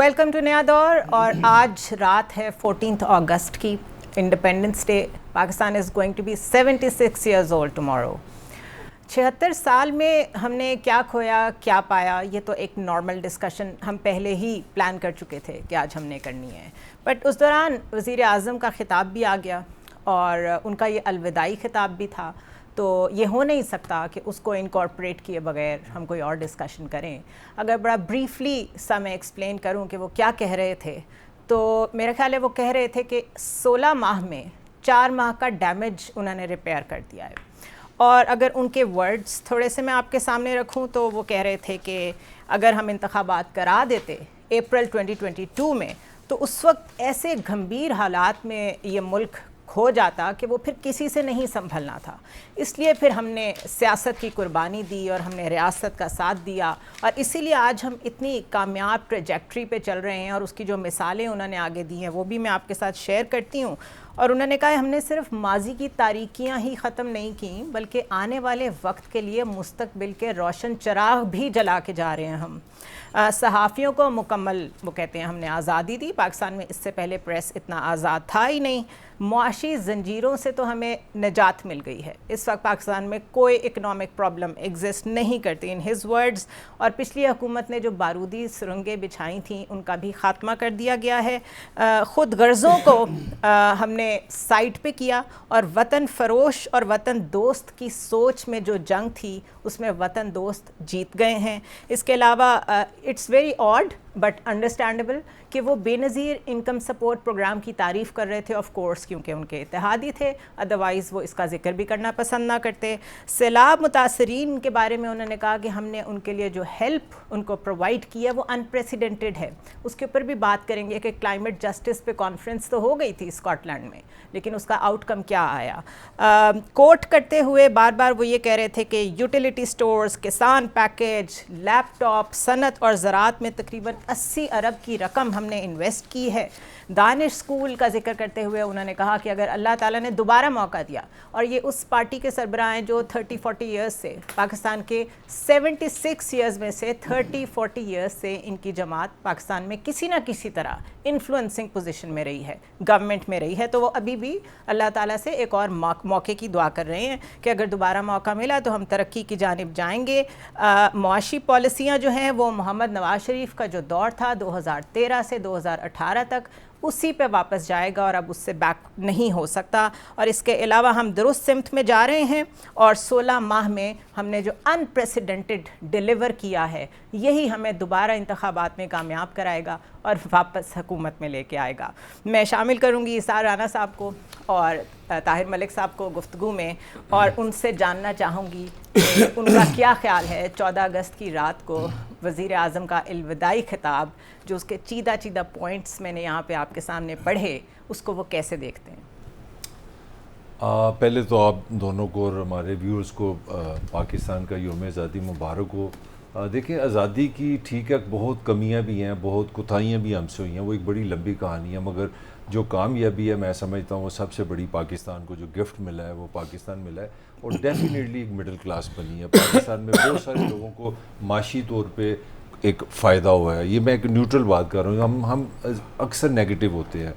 Welcome to نیا دور. اور آج رات ہے 14 اگست کی, independence day. Pakistan is going to be 76 years old tomorrow. 76 سال میں ہم نے کیا کھویا کیا پایا, یہ تو ایک نارمل ڈسکشن ہم پہلے ہی پلان کر چکے تھے کہ آج ہم نے کرنی ہے. بٹ اس دوران وزیر اعظم کا خطاب بھی آ گیا اور ان کا یہ الوداعی خطاب بھی تھا, تو یہ ہو نہیں سکتا کہ اس کو انکارپوریٹ کیے بغیر ہم کوئی اور ڈسکشن کریں. اگر بڑا بریفلی سا میں ایکسپلین کروں کہ وہ کیا کہہ رہے تھے, تو میرا خیال ہے وہ کہہ رہے تھے کہ 16 ماہ میں 4 ماہ کا ڈیمیج انہوں نے ریپیئر کر دیا ہے. اور اگر ان کے ورڈز تھوڑے سے میں آپ کے سامنے رکھوں تو وہ کہہ رہے تھے کہ اگر ہم انتخابات کرا دیتے اپریل 2022 میں, تو اس وقت ایسے گھمبیر حالات میں یہ ملک کھو جاتا کہ وہ پھر کسی سے نہیں سنبھلنا تھا. اس لیے پھر ہم نے سیاست کی قربانی دی اور ہم نے ریاست کا ساتھ دیا, اور اسی لیے آج ہم اتنی کامیاب ٹریجیکٹری پہ چل رہے ہیں. اور اس کی جو مثالیں انہوں نے آگے دی ہیں وہ بھی میں آپ کے ساتھ شیئر کرتی ہوں. اور انہوں نے کہا ہم نے صرف ماضی کی تاریکیاں ہی ختم نہیں کیں, بلکہ آنے والے وقت کے لیے مستقبل کے روشن چراغ بھی جلا کے جا رہے ہیں ہم. صحافیوں کو مکمل وہ کہتے ہیں ہم نے آزادی دی. پاکستان میں اس سے پہلے پریس اتنا آزاد تھا ہی نہیں. معاشی زنجیروں سے تو ہمیں نجات مل گئی ہے. اس وقت پاکستان میں کوئی اکنامک پرابلم ایگزسٹ نہیں کرتی ان ہز ورڈز. اور پچھلی حکومت نے جو بارودی سرنگیں بچھائی تھیں ان کا بھی خاتمہ کر دیا گیا ہے. خود غرضوں کو ہم نے سائٹ پہ کیا, اور وطن فروش اور وطن دوست کی سوچ میں جو جنگ تھی اس میں وطن دوست جیت گئے ہیں. اس کے علاوہ it's very odd but understandable کہ وہ بے نظیر انکم سپورٹ پروگرام کی تعریف کر رہے تھے, آف کورس کیونکہ ان کے اتحادی تھے, ادروائز وہ اس کا ذکر بھی کرنا پسند نہ کرتے. سیلاب متاثرین کے بارے میں انہوں نے کہا کہ ہم نے ان کے لیے جو ہیلپ ان کو پرووائڈ کیا وہ انپریسیڈنٹڈ ہے. اس کے اوپر بھی بات کریں گے کہ کلائمیٹ جسٹس پہ کانفرنس تو ہو گئی تھی اسکاٹ لینڈ میں, لیکن اس کا آؤٹ کم کیا آیا. کوٹ کرتے ہوئے بار بار وہ یہ کہہ رہے تھے کہ یوٹیلیٹی سٹورز, کسان پیکیج, لیپ ٹاپ, صنعت اور زراعت میں تقریباً 80 ارب کی رقم ہم نے انویسٹ کی ہے. دانش اسکول کا ذکر کرتے ہوئے انہوں نے کہا کہ اگر اللہ تعالیٰ نے دوبارہ موقع دیا, اور یہ اس پارٹی کے سربراہ ہیں جو 30-40 ایئرز سے پاکستان کے 76 ایئرز میں سے 30-40 ایئرز سے ان کی جماعت پاکستان میں کسی نہ کسی طرح انفلوئنسنگ پوزیشن میں رہی ہے, گورنمنٹ میں رہی ہے, تو وہ ابھی بھی اللہ تعالیٰ سے ایک اور موقع کی دعا کر رہے ہیں کہ اگر دوبارہ موقع ملا تو ہم ترقی کی جانب جائیں گے. معاشی پالیسیاں جو ہیں وہ محمد نواز شریف کا جو دور تھا 2013 سے 2018 تک, اسی پہ واپس جائے گا اور اب اس سے بیک نہیں ہو سکتا. اور اس کے علاوہ ہم درست سمت میں جا رہے ہیں, اور 16 ماہ میں ہم نے جو انپریسیڈنٹڈ ڈیلیور کیا ہے یہی ہمیں دوبارہ انتخابات میں کامیاب کرائے گا اور واپس حکومت میں لے کے آئے گا. میں شامل کروں گی اسار رانا صاحب کو اور طاہر ملک صاحب کو گفتگو میں, اور ان سے جاننا چاہوں گی کہ ان کا کیا خیال ہے 14 اگست کی رات کو وزیر اعظم کا الوداعی خطاب, جو اس کے چیدہ پوائنٹس میں نے یہاں پہ آپ کے سامنے پڑھے, اس کو وہ کیسے دیکھتے ہیں. پہلے تو آپ دونوں کو اور ہمارے ویورز کو پاکستان کا یوم آزادی مبارک ہو. دیکھیں, آزادی کی ٹھیک ہے بہت کمیاں بھی ہیں, بہت کوتاہیاں بھی ہم سے ہوئی ہیں, وہ ایک بڑی لمبی کہانی ہے, مگر جو کامیابی ہے میں سمجھتا ہوں وہ سب سے بڑی پاکستان کو جو گفٹ ملا ہے وہ پاکستان ملا ہے, اور ڈیفینیٹلی ایک مڈل کلاس بنی ہے پاکستان میں. بہت سارے لوگوں کو معاشی طور پہ ایک فائدہ ہوا ہے. یہ میں ایک نیوٹرل بات کر رہا ہوں, ہم اکثر نیگیٹو ہوتے ہیں.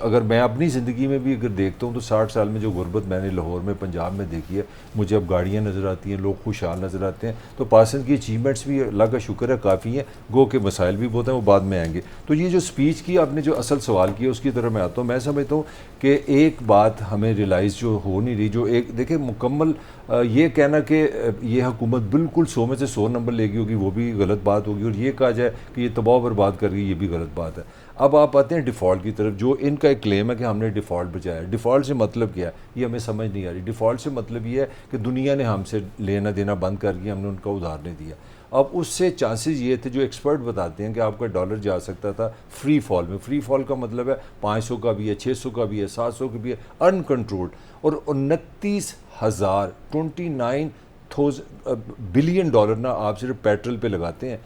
اگر میں اپنی زندگی میں بھی اگر دیکھتا ہوں تو 60 سال میں جو غربت میں نے لاہور میں پنجاب میں دیکھی ہے, مجھے اب گاڑیاں نظر آتی ہیں, لوگ خوشحال نظر آتے ہیں, تو پاکستان کی اچیومنٹس بھی اللہ کا شکر ہے کافی ہیں, گو کے مسائل بھی بہت ہیں, وہ بعد میں آئیں گے. تو یہ جو سپیچ کی آپ نے جو اصل سوال کیا اس کی طرف میں آتا ہوں. میں سمجھتا ہوں کہ ایک بات ہمیں ریلائز جو ہو نہیں رہی, جو ایک دیکھیں مکمل یہ کہنا کہ یہ حکومت بالکل 100 میں سے 100 نمبر لے گی ہوگی وہ بھی غلط بات ہوگی, اور یہ کہا جائے کہ یہ تباہ و برباد کر گئی یہ بھی غلط بات ہے. اب آپ آتے ہیں ڈیفالٹ کی طرف, جو ان کا ایک کلیم ہے کہ ہم نے ڈیفالٹ بچایا. ڈیفالٹ سے مطلب کیا ہے یہ ہمیں سمجھ نہیں آ رہی. ڈیفالٹ سے مطلب یہ ہے کہ دنیا نے ہم سے لینا دینا بند کر دیا, ہم نے ان کا ادھار نہیں دیا. اب اس سے چانسز یہ تھے, جو ایکسپرٹ بتاتے ہیں کہ آپ کا ڈالر جا سکتا تھا فری فال میں. فری فال کا مطلب ہے 500 کا بھی ہے, 600 کا بھی ہے, 700 کا بھی ہے, ان کنٹرولڈ. اور 29 بلین ڈالر نا آپ صرف پیٹرول پہ لگاتے ہیں.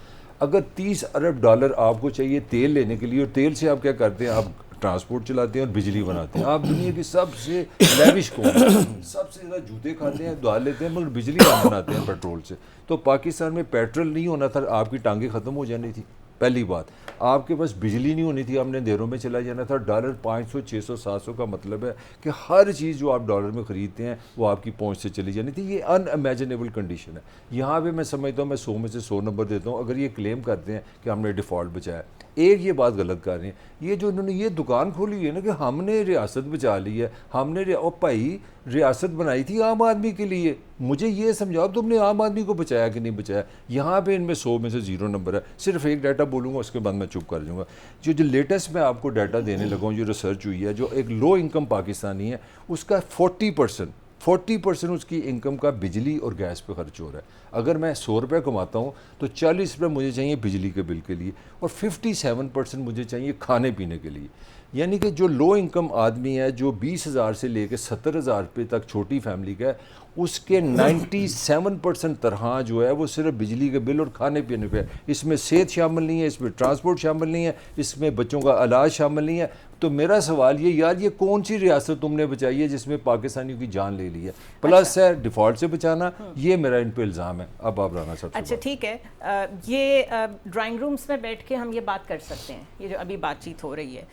اگر 30 ارب ڈالر آپ کو چاہیے تیل لینے کے لیے, اور تیل سے آپ کیا کرتے ہیں, آپ ٹرانسپورٹ چلاتے ہیں اور بجلی بناتے ہیں. آپ دنیا کی سب سے لیوش قوم ہیں, سب سے زیادہ جوتے کھاتے ہیں, دعا لیتے ہیں, مگر بجلی آپ بناتے ہیں پیٹرول سے. تو پاکستان میں پیٹرول نہیں ہونا تھا, آپ کی ٹانگیں ختم ہو جانی تھی. پہلی بات آپ کے پاس بجلی نہیں ہونی تھی، آپ نے اندھیروں میں چلا جانا تھا. ڈالر 500 600 700 کا مطلب ہے کہ ہر چیز جو آپ ڈالر میں خریدتے ہیں وہ آپ کی پہنچ سے چلی جانی تھی. یہ ان امیجنیبل کنڈیشن ہے. یہاں پہ میں سمجھتا ہوں، میں 100 میں سے 100 نمبر دیتا ہوں اگر یہ کلیم کرتے ہیں کہ ہم نے ڈیفالٹ بچایا. ایک یہ بات غلط کر رہے ہیں یہ جو انہوں نے یہ دکان کھولی ہوئی ہے نا کہ ہم نے ریاست بچا لی ہے، ہم نے بھائی ریاست بنائی تھی عام آدمی کے لیے. مجھے یہ سمجھاؤ تم نے عام آدمی کو بچایا کہ نہیں بچایا. یہاں پہ ان میں 100 میں سے 0 نمبر ہے. صرف ایک ڈیٹا بولوں گا اس کے بعد میں چپ کر جاؤں گا. جو لیٹسٹ میں آپ کو ڈیٹا دینے لگا ہوں، جو ریسرچ ہوئی ہے، جو ایک لو انکم پاکستانی ہے اس کا 40% اس کی انکم کا بجلی اور گیس پہ خرچ ہو رہا ہے. اگر میں 100 روپے کماتا ہوں تو 40 روپے مجھے چاہیے بجلی کے بل کے لیے اور 57% مجھے چاہیے کھانے پینے کے لیے. یعنی کہ جو لو انکم آدمی ہے جو 20,000 سے لے کے 70,000 روپے تک چھوٹی فیملی کا ہے، اس کے 97% تنخواہ جو ہے وہ صرف بجلی کے بل اور کھانے پینے پہ ہے. اس میں صحت شامل نہیں ہے، اس میں ٹرانسپورٹ شامل نہیں ہے، اس میں بچوں کا علاج شامل نہیں ہے. تو میرا سوال یہ یار یہ کون سی ریاست تم نے بچائی ہے جس میں پاکستانیوں کی جان لے لی ہے؟ پلس ہے ڈیفالٹ سے بچانا. یہ میرا ان پہ الزام ہے. اب آپ رانا صاحب. اچھا ٹھیک ہے، یہ ڈرائنگ رومز میں بیٹھ کے ہم یہ بات کر سکتے ہیں، یہ جو ابھی بات چیت ہو رہی ہے.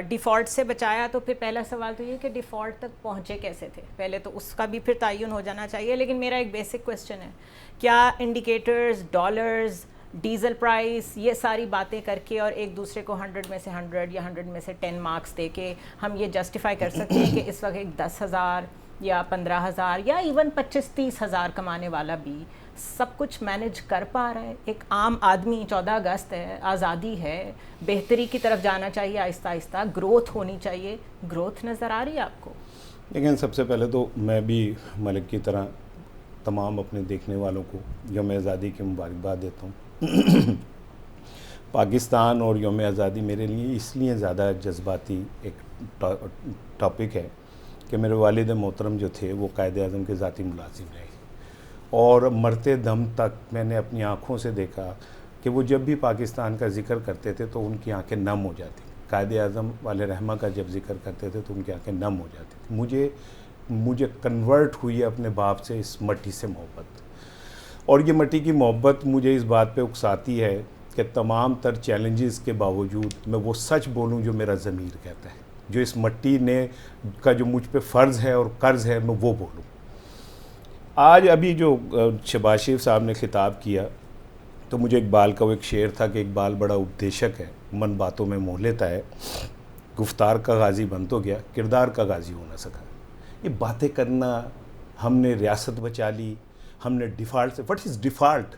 ڈیفالٹ سے بچایا تو پھر پہلا سوال تو یہ کہ ڈیفالٹ تک پہنچے کیسے تھے، پہلے تو اس کا بھی پھر تعین ہو جانا چاہیے. لیکن میرا ایک بیسک کویسچن ہے، کیا انڈیکیٹرز، ڈالرز، ڈیزل پرائس، یہ ساری باتیں کر کے اور ایک دوسرے کو 100 میں سے 100 یا 100 میں سے 10 مارکس دے کے ہم یہ جسٹیفائی کر سکتے ہیں کہ اس وقت ایک 10,000 یا 15,000 یا ایون 25-30 ہزار کمانے والا بھی سب کچھ مینج کر پا رہا ہے؟ ایک عام آدمی، 14 اگست ہے، آزادی ہے، بہتری کی طرف جانا چاہیے، آہستہ آہستہ گروتھ ہونی چاہیے. گروتھ نظر آ رہی ہے آپ کو؟ لیکن سب سے پہلے تو میں بھی ملک کی طرح تمام اپنے دیکھنے والوں کو یوم آزادی کی مبارکباد دیتا ہوں. پاکستان اور یوم آزادی میرے لیے اس لیے زیادہ جذباتی ایک ٹاپک ہے کہ میرے والد محترم جو تھے وہ قائد اعظم کے ذاتی ملازم رہے اور مرتے دم تک میں نے اپنی آنکھوں سے دیکھا کہ وہ جب بھی پاکستان کا ذکر کرتے تھے تو ان کی آنکھیں نم ہو جاتی. قائد اعظم والے رحمہ کا جب ذکر کرتے تھے تو ان کی آنکھیں نم ہو جاتی تھیں. مجھے کنورٹ ہوئی ہے اپنے باپ سے اس مٹی سے محبت، اور یہ مٹی کی محبت مجھے اس بات پہ اکساتی ہے کہ تمام تر چیلنجز کے باوجود میں وہ سچ بولوں جو میرا ضمیر کہتا ہے، جو اس مٹی نے کا جو مجھ پہ فرض ہے اور قرض ہے میں وہ بولوں. آج ابھی جو شہباز شریف صاحب نے خطاب کیا تو مجھے اقبال کا وہ ایک شعر تھا کہ اقبال بڑا اپدیشک ہے، من باتوں میں موہ لیتا ہے، گفتار کا غازی بن تو گیا، کردار کا غازی ہو نہ سکا. یہ باتیں کرنا، ہم نے ریاست بچا لی، ہم نے ڈیفالٹ سے، وٹ از ڈیفالٹ؟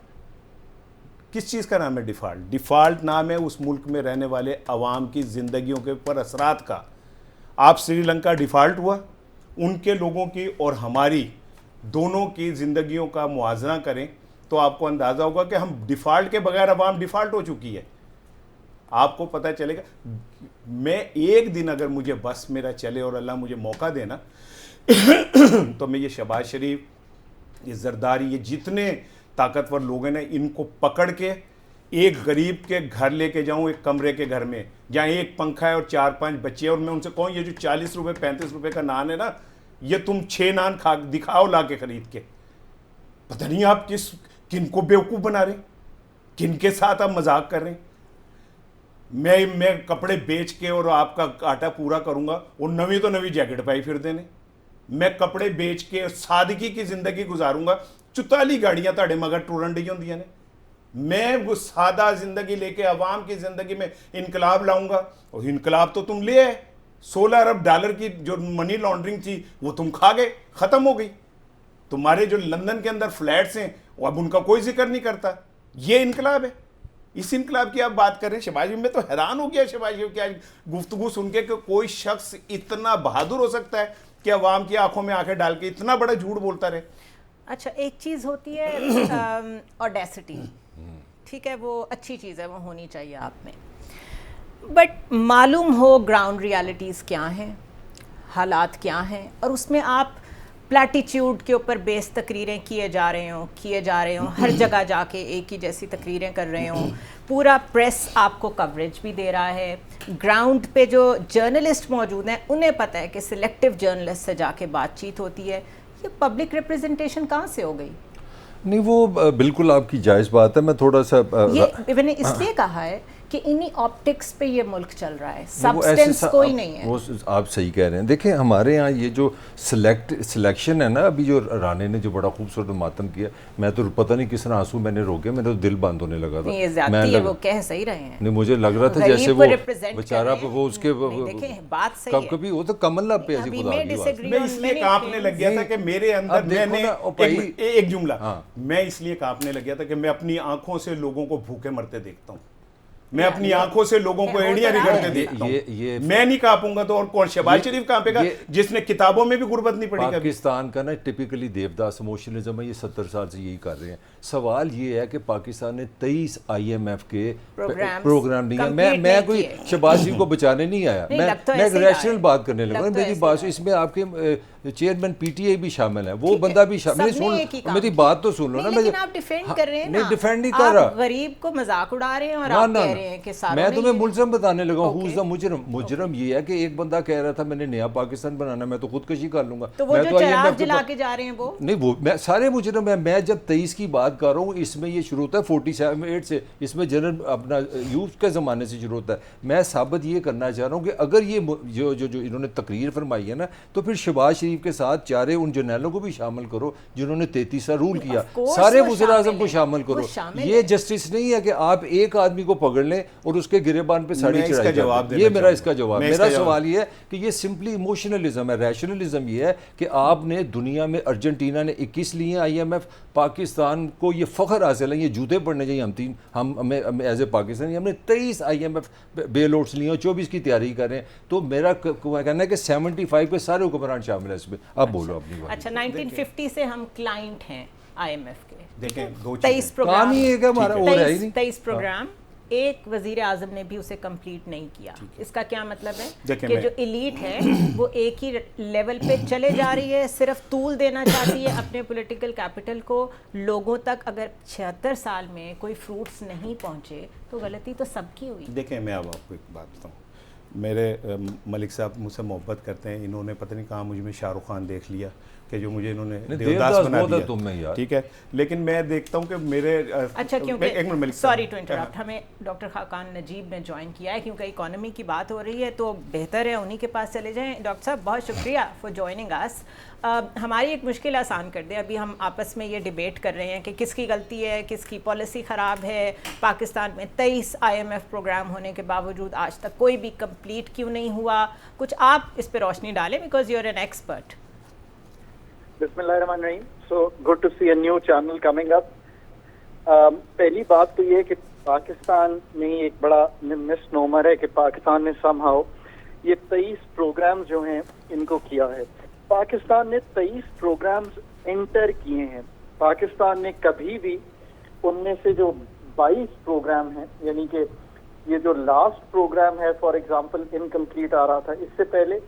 کس چیز کا نام ہے ڈیفالٹ؟ ڈیفالٹ نام ہے اس ملک میں رہنے والے عوام کی زندگیوں کے اوپر اثرات کا. آپ سری لنکا ڈیفالٹ ہوا، ان کے لوگوں کی اور ہماری دونوں کی زندگیوں کا موازنہ کریں تو آپ کو اندازہ ہوگا کہ ہم ڈیفالٹ کے بغیر عوام ڈیفالٹ ہو چکی ہے. آپ کو پتہ چلے گا. میں ایک دن اگر مجھے بس میرا چلے اور اللہ مجھے موقع دینا تو میں یہ شہباز شریف، یہ زرداری، یہ جتنے طاقتور لوگ ہیں نا، ان کو پکڑ کے ایک غریب کے گھر لے کے جاؤں، ایک کمرے کے گھر میں جہاں ایک پنکھا ہے اور 4-5 بچے، اور میں ان سے کہوں یہ جو 40 روپے 35 روپے کا نان ہے نا، یہ تم 6 نان کھا دکھاؤ لا کے خرید کے. پتہ نہیں آپ کن کو بیوقوف بنا رہے ہیں، کن کے ساتھ آپ مذاق کر رہے ہیں. میں کپڑے بیچ کے اور آپ کا آٹا پورا کروں گا، اور نوی تو نوی جیکٹ پائی پھر دینے. میں کپڑے بیچ کے سادگی کی زندگی گزاروں گا. 44 گاڑیاں تاڑے مگر ٹورن ڈی ہوندیاں نے. میں وہ سادہ زندگی لے کے عوام کی زندگی میں انقلاب لاؤں گا. اور انقلاب تو تم لے آئے. 16 ارب ڈالر کی جو منی لانڈرنگ تھی وہ تم کھا گئے، ختم ہو گئی. تمہارے جو لندن کے اندر فلیٹس ہیں اب ان کا کوئی ذکر نہیں کرتا. یہ انقلاب ہے. اس انقلاب کی آپ بات کر رہے ہیں. شہباز شریف، میں تو حیران ہو گیا شہباز شریف کی آج گفتگو سن کے کہ کوئی شخص اتنا بہادر ہو سکتا ہے کہ عوام کی آنکھوں میں آنکھیں ڈال کے اتنا بڑا جھوٹ بولتا رہے. اچھا، ایک چیز ہوتی ہے آڈیسٹی، ٹھیک ہے، وہ اچھی چیز ہے، وہ ہونی چاہیے آپ میں، بٹ معلوم ہو گراؤنڈ ریالٹیز کیا ہیں، حالات کیا ہیں، اور اس میں آپ پلیٹیچیوڈ کے اوپر بیس تقریریں کیے جا رہے ہوں، ہر جگہ جا کے ایک ہی جیسی تقریریں کر رہے ہوں، پورا پریس آپ کو کوریج بھی دے رہا ہے. گراؤنڈ پہ جو جرنلسٹ موجود ہیں انہیں پتہ ہے کہ سلیکٹیو جرنلسٹ سے جا کے بات چیت ہوتی ہے. یہ پبلک ریپرزنٹیشن کہاں سے ہو گئی؟ نہیں، وہ بالکل آپ کی جائز بات ہے. میں تھوڑا سا یہ میں نے اس لیے کہا ہے کہ انہی آپٹکس پہ یہ ملک چل رہا ہے, سبسٹنس کوئی نہیں ہے. وہ آپ صحیح کہہ رہے ہیں. دیکھیں ہمارے یہاں یہ جو سلیکشن ہے نا, ابھی جو رانے نے جو بڑا خوبصورت ماتم کیا, میں تو پتہ نہیں کس طرح آنسو میں نے روکے, میرا تو دل بند ہونے لگا تھا. یہ زیادتی ہے, وہ کہہ صحیح رہے ہیں. نہیں مجھے لگ رہا تھا جیسے وہ بیچارہ وہ اس کے بات صحیح ہے, کبھی وہ تو کمل نہ پہ ایسی خدا کی بات. میں اس لیے کانپنے لگ گیا تھا کہ میرے اندر میں نے ایک جملہ, میں اس لیے کانپنے لگ گیا تھا کہ میں اپنی آنکھوں سے لوگوں کو بھوکے مرتے دیکھتا ہوں, میں اپنی آنکھوں سے لوگوں کو ایڑیاں رگڑتے دیکھتا ہوں. میں نہیں کانپوں گا تو اور کون؟ شہباز شریف کانپے گا جس نے کتابوں میں بھی غربت نہیں پڑھی. پاکستان کا نا ٹپیکلی دیوداس ایموشنلزم ہے, یہ 70 سال سے یہی کر رہے ہیں. سوال یہ ہے کہ پاکستان نے 23 IMF کے پروگرام نہیں ہے. میں کوئی شہباز شریف کو بچانے نہیں آیا, میں ایک ریشنل بات کرنے لگا. میری بات اس میں آپ کے چیئرمین PTI بھی شامل ہیں, وہ بندہ بھی شامل ہے. میری بات تو سن لو نا. لیکن آپ ڈیفینڈ کر رہے ہیں نا, نہیں ڈیفینڈ نہیں کر رہا, غریب کو مذاق اڑا رہے ہیں اور آپ کہہ رہے ہیں کہ میں تمہیں ملزم بتانے لگا ہوں. who's the مجرم؟ مجرم یہ ہے کہ ایک بندہ کہہ رہا تھا میں نے نیا پاکستان بنانا, میں تو خودکشی کر لوں گا. تو وہ جو چراغ جلا کے جا رہے ہیں وہ نہیں, وہ میں سارے مجرم ہیں. میں جب 23 کی بات کر رہا ہوں, اس میں یہ شروع ہوتا ہے 48 سے, اس میں جنرل اپنا یوسف کے زمانے سے شروع ہوتا ہے. میں ثابت یہ کرنا چاہ رہا ہوں کہ اگر یہ جو انہوں نے تقریر فرمائی ہے نا, تو پھر شہباز شریف کے ساتھ چارے ان جرنیلوں کو بھی شامل کرو جنہوں نے 33 سال رول کیا, سارے وزیر اعظم کو شامل کرو. یہ جسٹس نہیں ہے کہ آپ ایک آدمی کو پکڑ لیں اور اس کے گریبان پہ ساڑی چڑھائی جائے. یہ میرا اس کا جواب. میرا سوال یہ ہے کہ یہ سمپلی ایموشنلزم ہے. ریشنلزم یہ ہے کہ آپ نے دنیا میں ارجنٹینا نے 21 لیے IMF, پاکستان کو یہ فخر حاصل ہے, یہ جوتے پڑنے چاہیے ہمیں ایز اے پاکستانی. ہم نے 23 IMF بیل آؤٹس لیے اور 24 کی تیاری کر رہے ہیں. تو میرا کہنا ہے کہ 75 کے سارے حکمران شامل ہیں اس میں. اب بولو اپنی بات. اچھا 1950 سے ہم کلائنٹ ہیں IMF کے. دیکھیں 23 پروگرام, ہی ہے کہ ہمارا اور ہے ہی نہیں. 23 پروگرام, ایک وزیر اعظم نے بھی اسے کمپلیٹ نہیں کیا. اس کا کیا مطلب ہے کہ جو ایلیٹ ہے وہ ایک ہی لیول پہ چلے جا رہی ہے, صرف طول دینا چاہتی ہے اپنے پولیٹیکل کیپٹل کو لوگوں تک. اگر 76 سال میں کوئی فروٹس نہیں پہنچے تو غلطی تو سب کی ہوئی. دیکھیں میں اب آپ کو ایک بات بتاؤں, میرے ملک صاحب مجھ سے محبت کرتے ہیں, انہوں نے پتہ نہیں کہاں مجھ میں شاہ رخ خان دیکھ لیا کہ جو مجھے انہوں نے دیوداس بنا دیا. ٹھیک ہے, لیکن میں دیکھتا ہوں کہ میرے اچھا کیونکہ سوری ٹو انٹرپٹ, ہمیں ڈاکٹر خاقان نجیب نے جوائن کیا ہے کیونکہ اکانومی کی بات ہو رہی ہے تو بہتر ہے انہی کے پاس چلے جائیں. ڈاکٹر صاحب بہت شکریہ فار جوائننگ اس. ہماری ایک مشکل آسان کر دیں. ابھی ہم آپس میں یہ ڈیبیٹ کر رہے ہیں کہ کس کی غلطی ہے, کس کی پالیسی خراب ہے. پاکستان میں 23 IMF پروگرام ہونے کے باوجود آج تک کوئی بھی کمپلیٹ کیوں نہیں ہوا؟ کچھ آپ اس پہ روشنی ڈالیں because you are an expert. بسم اللہ الرحمن الرحیم. So good to see a new channel coming up. پہلی بات تو یہ کہ پاکستان میں ایک بڑا مس نومر ہے کہ پاکستان نے سم ہاؤ یہ 23 پروگرامز جو ہیں ان کو کیا ہے. پاکستان نے 23 پروگرامز انٹر کیے ہیں. پاکستان نے کبھی بھی ان میں سے جو 22 پروگرام ہیں, یعنی کہ یہ جو لاسٹ پروگرام ہے فار ایگزامپل انکمپلیٹ آ رہا تھا, اس سے پہلے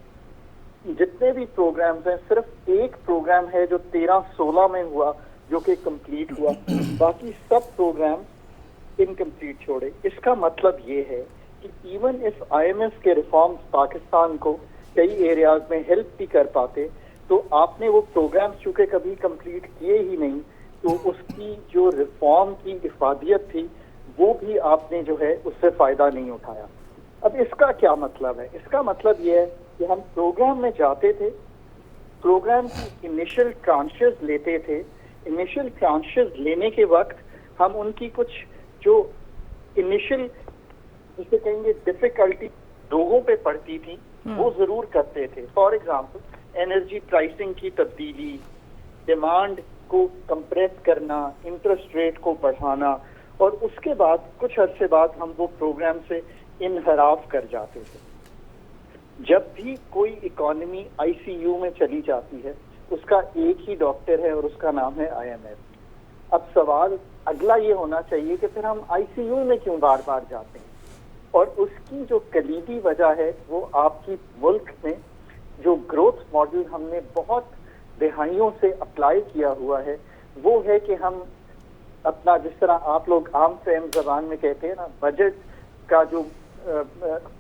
جتنے بھی پروگرامز ہیں صرف ایک پروگرام ہے جو 13-16 میں ہوا جو کہ کمپلیٹ ہوا, باقی سب پروگرام انکمپلیٹ چھوڑے. اس کا مطلب یہ ہے کہ ایون اس IMF کے ریفارمز پاکستان کو کئی ایریاز میں ہیلپ بھی کر پاتے, تو آپ نے وہ پروگرام چونکہ کبھی کمپلیٹ کیے ہی نہیں, تو اس کی جو ریفارم کی افادیت تھی وہ بھی آپ نے جو ہے اس سے فائدہ نہیں اٹھایا. اب اس کا کیا مطلب ہے؟ اس کا مطلب یہ ہے کہ ہم پروگرام میں جاتے تھے, پروگرام کی انیشل ٹرانشز لیتے تھے. انیشل ٹرانشز لینے کے وقت ہم ان کی کچھ جو انیشل جسے کہیں گے ڈفیکلٹی لوگوں پہ پڑتی تھی وہ ضرور کرتے تھے. فار ایگزامپل انرجی پرائسنگ کی تبدیلی, ڈیمانڈ کو کمپریس کرنا, انٹرسٹ ریٹ کو بڑھانا, اور اس کے بعد کچھ عرصے بعد ہم وہ پروگرام سے انحراف کر جاتے تھے. جب بھی کوئی اکانومی ICU میں چلی جاتی ہے اس کا ایک ہی ڈاکٹر ہے اور اس کا نام ہے IMF. اب سوال اگلا یہ ہونا چاہیے کہ پھر ہم ICU میں کیوں بار بار جاتے ہیں, اور اس کی جو کلیدی وجہ ہے وہ آپ کی ملک میں جو گروتھ ماڈل ہم نے بہت دہائیوں سے اپلائی کیا ہوا ہے وہ ہے کہ ہم اپنا, جس طرح آپ لوگ عام فہم زبان میں کہتے ہیں نا, بجٹ کا جو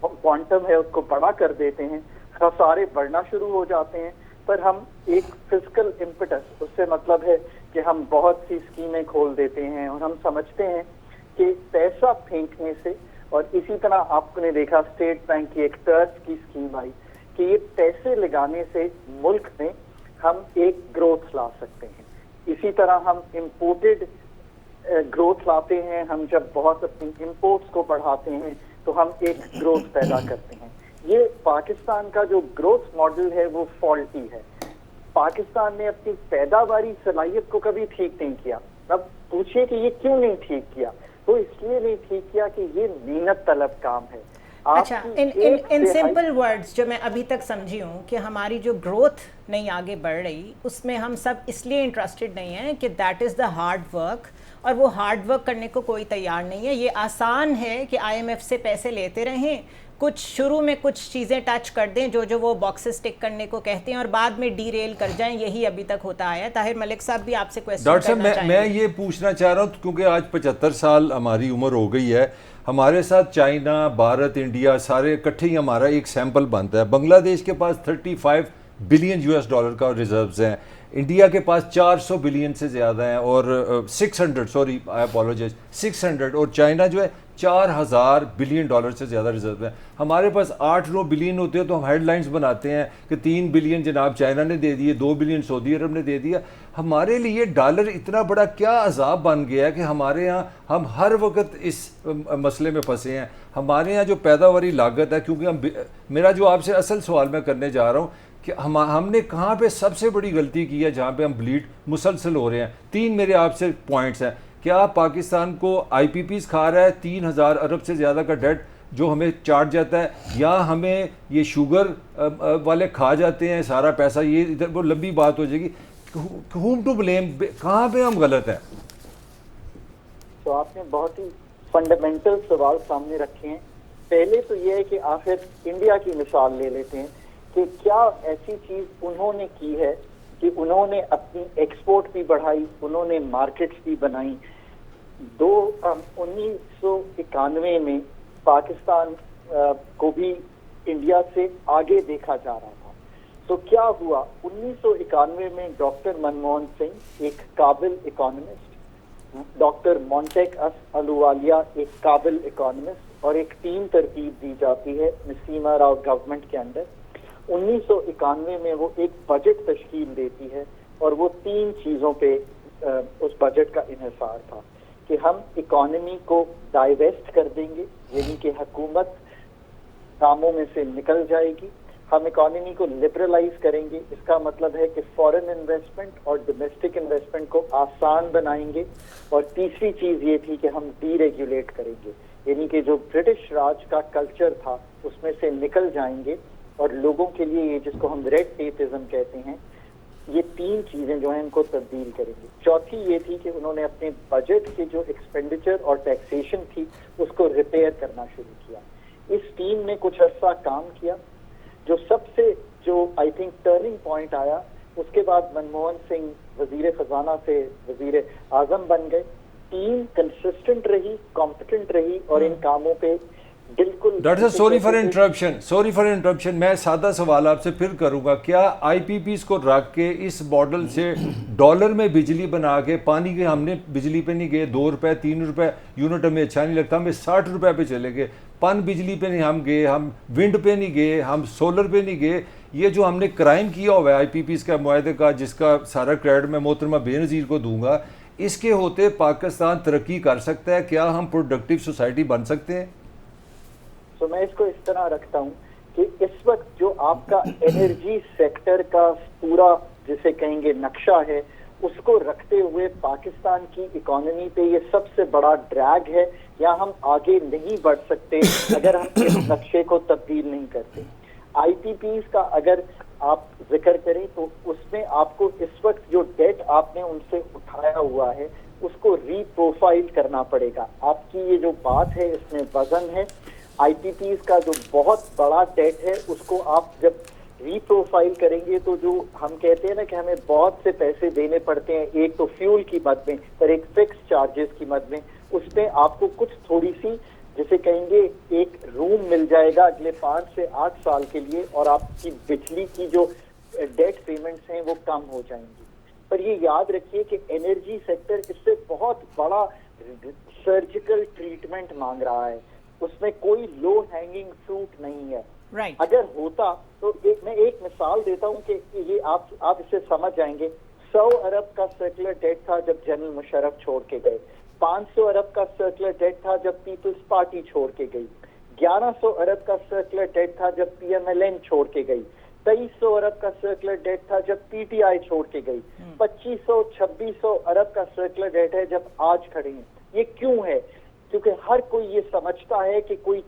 کوانٹم ہے اس کو بڑا کر دیتے ہیں, خسارے بڑھنا شروع ہو جاتے ہیں, پر ہم ایک فزیکل امپٹس, اس سے مطلب ہے کہ ہم بہت سی اسکیمیں کھول دیتے ہیں اور ہم سمجھتے ہیں کہ پیسہ پھینکنے سے اور اسی طرح آپ نے دیکھا اسٹیٹ بینک کی ایک ٹرسٹ کی اسکیم آئی کہ یہ پیسے لگانے سے ملک میں ہم ایک گروتھ لا سکتے ہیں. اسی طرح ہم امپورٹڈ گروتھ لاتے ہیں. ہم جب بہت اپنی امپورٹس کو بڑھاتے ہیں تو ہم ایک گروتھ پیدا کرتے ہیں. یہ پاکستان کا جو گروتھ ماڈل ہے وہ فالٹی ہے. پاکستان نے اپنی پیداواری صلاحیت کو کبھی ٹھیک نہیں کیا. اب پوچھئے کہ یہ کیوں نہیں ٹھیک کیا؟ تو اس لیے نہیں ٹھیک کیا کہ یہ محنت طلب کام ہے. اچھا, ان سمپل ورڈز جو میں ابھی تک سمجھی ہوں کہ ہماری جو گروتھ نہیں آگے بڑھ رہی, اس میں ہم سب اس لیے انٹرسٹڈ نہیں ہیں کہ that is the hard work, اور وہ ہارڈ ورک کرنے کو کوئی تیار نہیں ہے. یہ آسان ہے کہ آئی ایم ایف سے پیسے لیتے رہیں, کچھ شروع میں کچھ چیزیں ٹچ کر دیں جو وہ باکسز ٹک کرنے کو کہتے ہیں, اور بعد میں ڈی ریل کر جائیں. یہی ابھی تک ہوتا آیا ہے. طاہر ملک صاحب بھی آپ سے کویسچن ڈاکٹر کرنا صاحب چاہیں میں یہ پوچھنا چاہ رہا ہوں کیونکہ آج 75 سال ہماری عمر ہو گئی ہے. ہمارے ساتھ چائنا, بھارت, انڈیا سارے اکٹھے ہی ہمارا ایک سیمپل بنتا ہے. بنگلہ دیش کے پاس 35 بلین $US کا ریزروز ہیں. انڈیا کے پاس 400 بلین سے زیادہ ہیں, اور 600 اور چائنا جو ہے 4000 بلین ڈالر سے زیادہ ریزرو ہیں. ہمارے پاس 8-9 بلین ہوتے ہیں تو ہم ہیڈ لائنز بناتے ہیں کہ 3 بلین جناب چائنا نے دے دیے, 2 بلین سعودی عرب نے دے دیا. ہمارے لیے ڈالر اتنا بڑا کیا عذاب بن گیا ہے کہ ہمارے ہاں ہم ہر وقت اس مسئلے میں پھنسے ہیں. ہمارے ہاں جو پیداواری لاگت ہے, کیونکہ میرا جو آپ سے اصل سوال میں کرنے جا رہا ہوں کہ ہم نے کہاں پہ سب سے بڑی غلطی کی ہے جہاں پہ ہم بلیڈ مسلسل ہو رہے ہیں. 3 میرے آپ سے پوائنٹس ہیں. کیا پاکستان کو آئی پی پیز کھا رہا ہے 3000 ارب سے زیادہ کا ڈیٹ جو ہمیں چارج جاتا ہے, یا ہمیں یہ شوگر والے کھا جاتے ہیں سارا پیسہ؟ یہ ادھر وہ لمبی بات ہو جائے گی. whom to blame, کہاں پہ ہم غلط ہیں؟ تو آپ نے بہت ہی فنڈامنٹل سوال سامنے رکھے ہیں. پہلے تو یہ ہے کہ آخر انڈیا کی مثال لے لیتے ہیں کہ کیا ایسی چیز انہوں نے کی ہے کہ انہوں نے اپنی ایکسپورٹ بھی بڑھائی, انہوں نے مارکیٹس بھی بنائی. 1991 میں پاکستان کو بھی انڈیا سے آگے دیکھا جا رہا تھا. تو کیا ہوا 1991 میں ڈاکٹر منموہن سنگھ ایک قابل اکانومسٹ, ڈاکٹر مونٹیک الووالیہ ایک قابل اکانومسٹ, اور ایک ٹیم ترتیب دی جاتی ہے نسیما راؤ گورنمنٹ کے اندر. 1991 میں وہ ایک بجٹ تشکیل دیتی ہے, اور وہ 3 چیزوں پہ اس بجٹ کا انحصار تھا کہ ہم اکانومی کو ڈائیویسٹ کر دیں گے, یعنی کہ حکومت کاموں میں سے نکل جائے گی. ہم اکانومی کو لبرلائز کریں گے, اس کا مطلب ہے کہ فورن انویسٹمنٹ اور ڈومیسٹک انویسٹمنٹ کو آسان بنائیں گے. اور تیسری چیز یہ تھی کہ ہم ڈی ریگولیٹ کریں گے, یعنی کہ جو برٹش راج کا کلچر تھا اس میں سے نکل جائیں گے, اور لوگوں کے لیے یہ جس کو ہم ریڈ ٹیپزم کہتے ہیں, یہ 3 چیزیں جو ہیں ان کو تبدیل کریں گے. چوتھی یہ تھی کہ انہوں نے اپنے بجٹ کے جو ایکسپینڈیچر اور ٹیکسیشن تھی اس کو ریپیئر کرنا شروع کیا. اس ٹیم نے کچھ عرصہ کام کیا. جو سب سے جو آئی تھنک ٹرننگ پوائنٹ آیا, اس کے بعد منموہن سنگھ وزیر خزانہ سے وزیر اعظم بن گئے. ٹیم کنسسٹنٹ رہی, کمپٹنٹ رہی, اور ان کاموں پہ بالکل. ڈاکٹر صاحب سوری فار انٹرپشن, میں سادہ سوال آپ سے پھر کروں گا. کیا آئی پی پیز کو رکھ کے اس ماڈل سے ڈالر میں بجلی بنا کے, پانی کے ہم نے بجلی پہ نہیں گئے 2 روپے 3 روپے یونٹ, ہمیں اچھا نہیں لگتا, ہمیں 60 روپے پہ چلے گئے. پن بجلی پہ نہیں ہم گئے, ہم ونڈ پہ نہیں گئے, ہم سولر پہ نہیں گئے. یہ جو ہم نے کرائم کیا ہوا ہے آئی پی پیز کا معاہدے کا, جس کا سارا کریڈٹ میں محترمہ بے نظیر کو دوں گا, اس کے ہوتے پاکستان ترقی کر سکتا ہے؟ کیا ہم پروڈکٹیو سوسائٹی بن سکتے ہیں؟ تو میں اس کو اس طرح رکھتا ہوں کہ اس وقت جو آپ کا انرجی سیکٹر کا پورا جسے کہیں گے نقشہ ہے, اس کو رکھتے ہوئے پاکستان کی اکانومی پہ یہ سب سے بڑا ڈریگ ہے, یا ہم آگے نہیں بڑھ سکتے اگر ہم اس نقشے کو تبدیل نہیں کرتے. آئی پی پیز کا اگر آپ ذکر کریں تو اس میں آپ کو اس وقت جو ڈیٹ آپ نے ان سے اٹھایا ہوا ہے اس کو ری پروفائل کرنا پڑے گا. آپ کی یہ جو بات ہے اس میں وزن ہے. آئی پی پیز کا جو بہت بڑا ڈیٹ ہے اس کو آپ جب ری پروفائل کریں گے تو جو ہم کہتے ہیں نا کہ ہمیں بہت سے پیسے دینے پڑتے ہیں, ایک تو فیول کی مد میں اور ایک فکس چارجز کی مد میں, اس میں آپ کو کچھ تھوڑی سی جسے کہیں گے ایک روم مل جائے گا اگلے 5 سے 8 سال کے لیے, اور آپ کی بجلی کی جو ڈیٹ پیمنٹس ہیں وہ کم ہو جائیں گی. پر یہ یاد رکھیے کہ انرجی سیکٹر اس سے بہت بڑا سرجیکل ٹریٹمنٹ مانگ رہا ہے. اس میں کوئی لو ہینگنگ فروٹ نہیں ہے. Right. اگر ہوتا تو میں ایک مثال دیتا ہوں کہ یہ آپ اسے سمجھ جائیں گے. 100 ارب کا سرکولر ڈیٹ تھا جب جنرل مشرف چھوڑ کے گئے. 500 ارب کا سرکولر ڈیٹ تھا جب پیپلز پارٹی چھوڑ کے گئی. 1100 ارب کا سرکولر ڈیٹ تھا جب PMLN چھوڑ کے گئی. 2300 ارب کا سرکولر ڈیٹ تھا جب PTI چھوڑ کے گئی. 2500-2600 ارب کا سرکولر ڈیٹ ہے جب آج کھڑے ہیں. یہ کیوں ہے؟ کیونکہ ہر کوئی یہ سمجھتا ہے کہ کوئی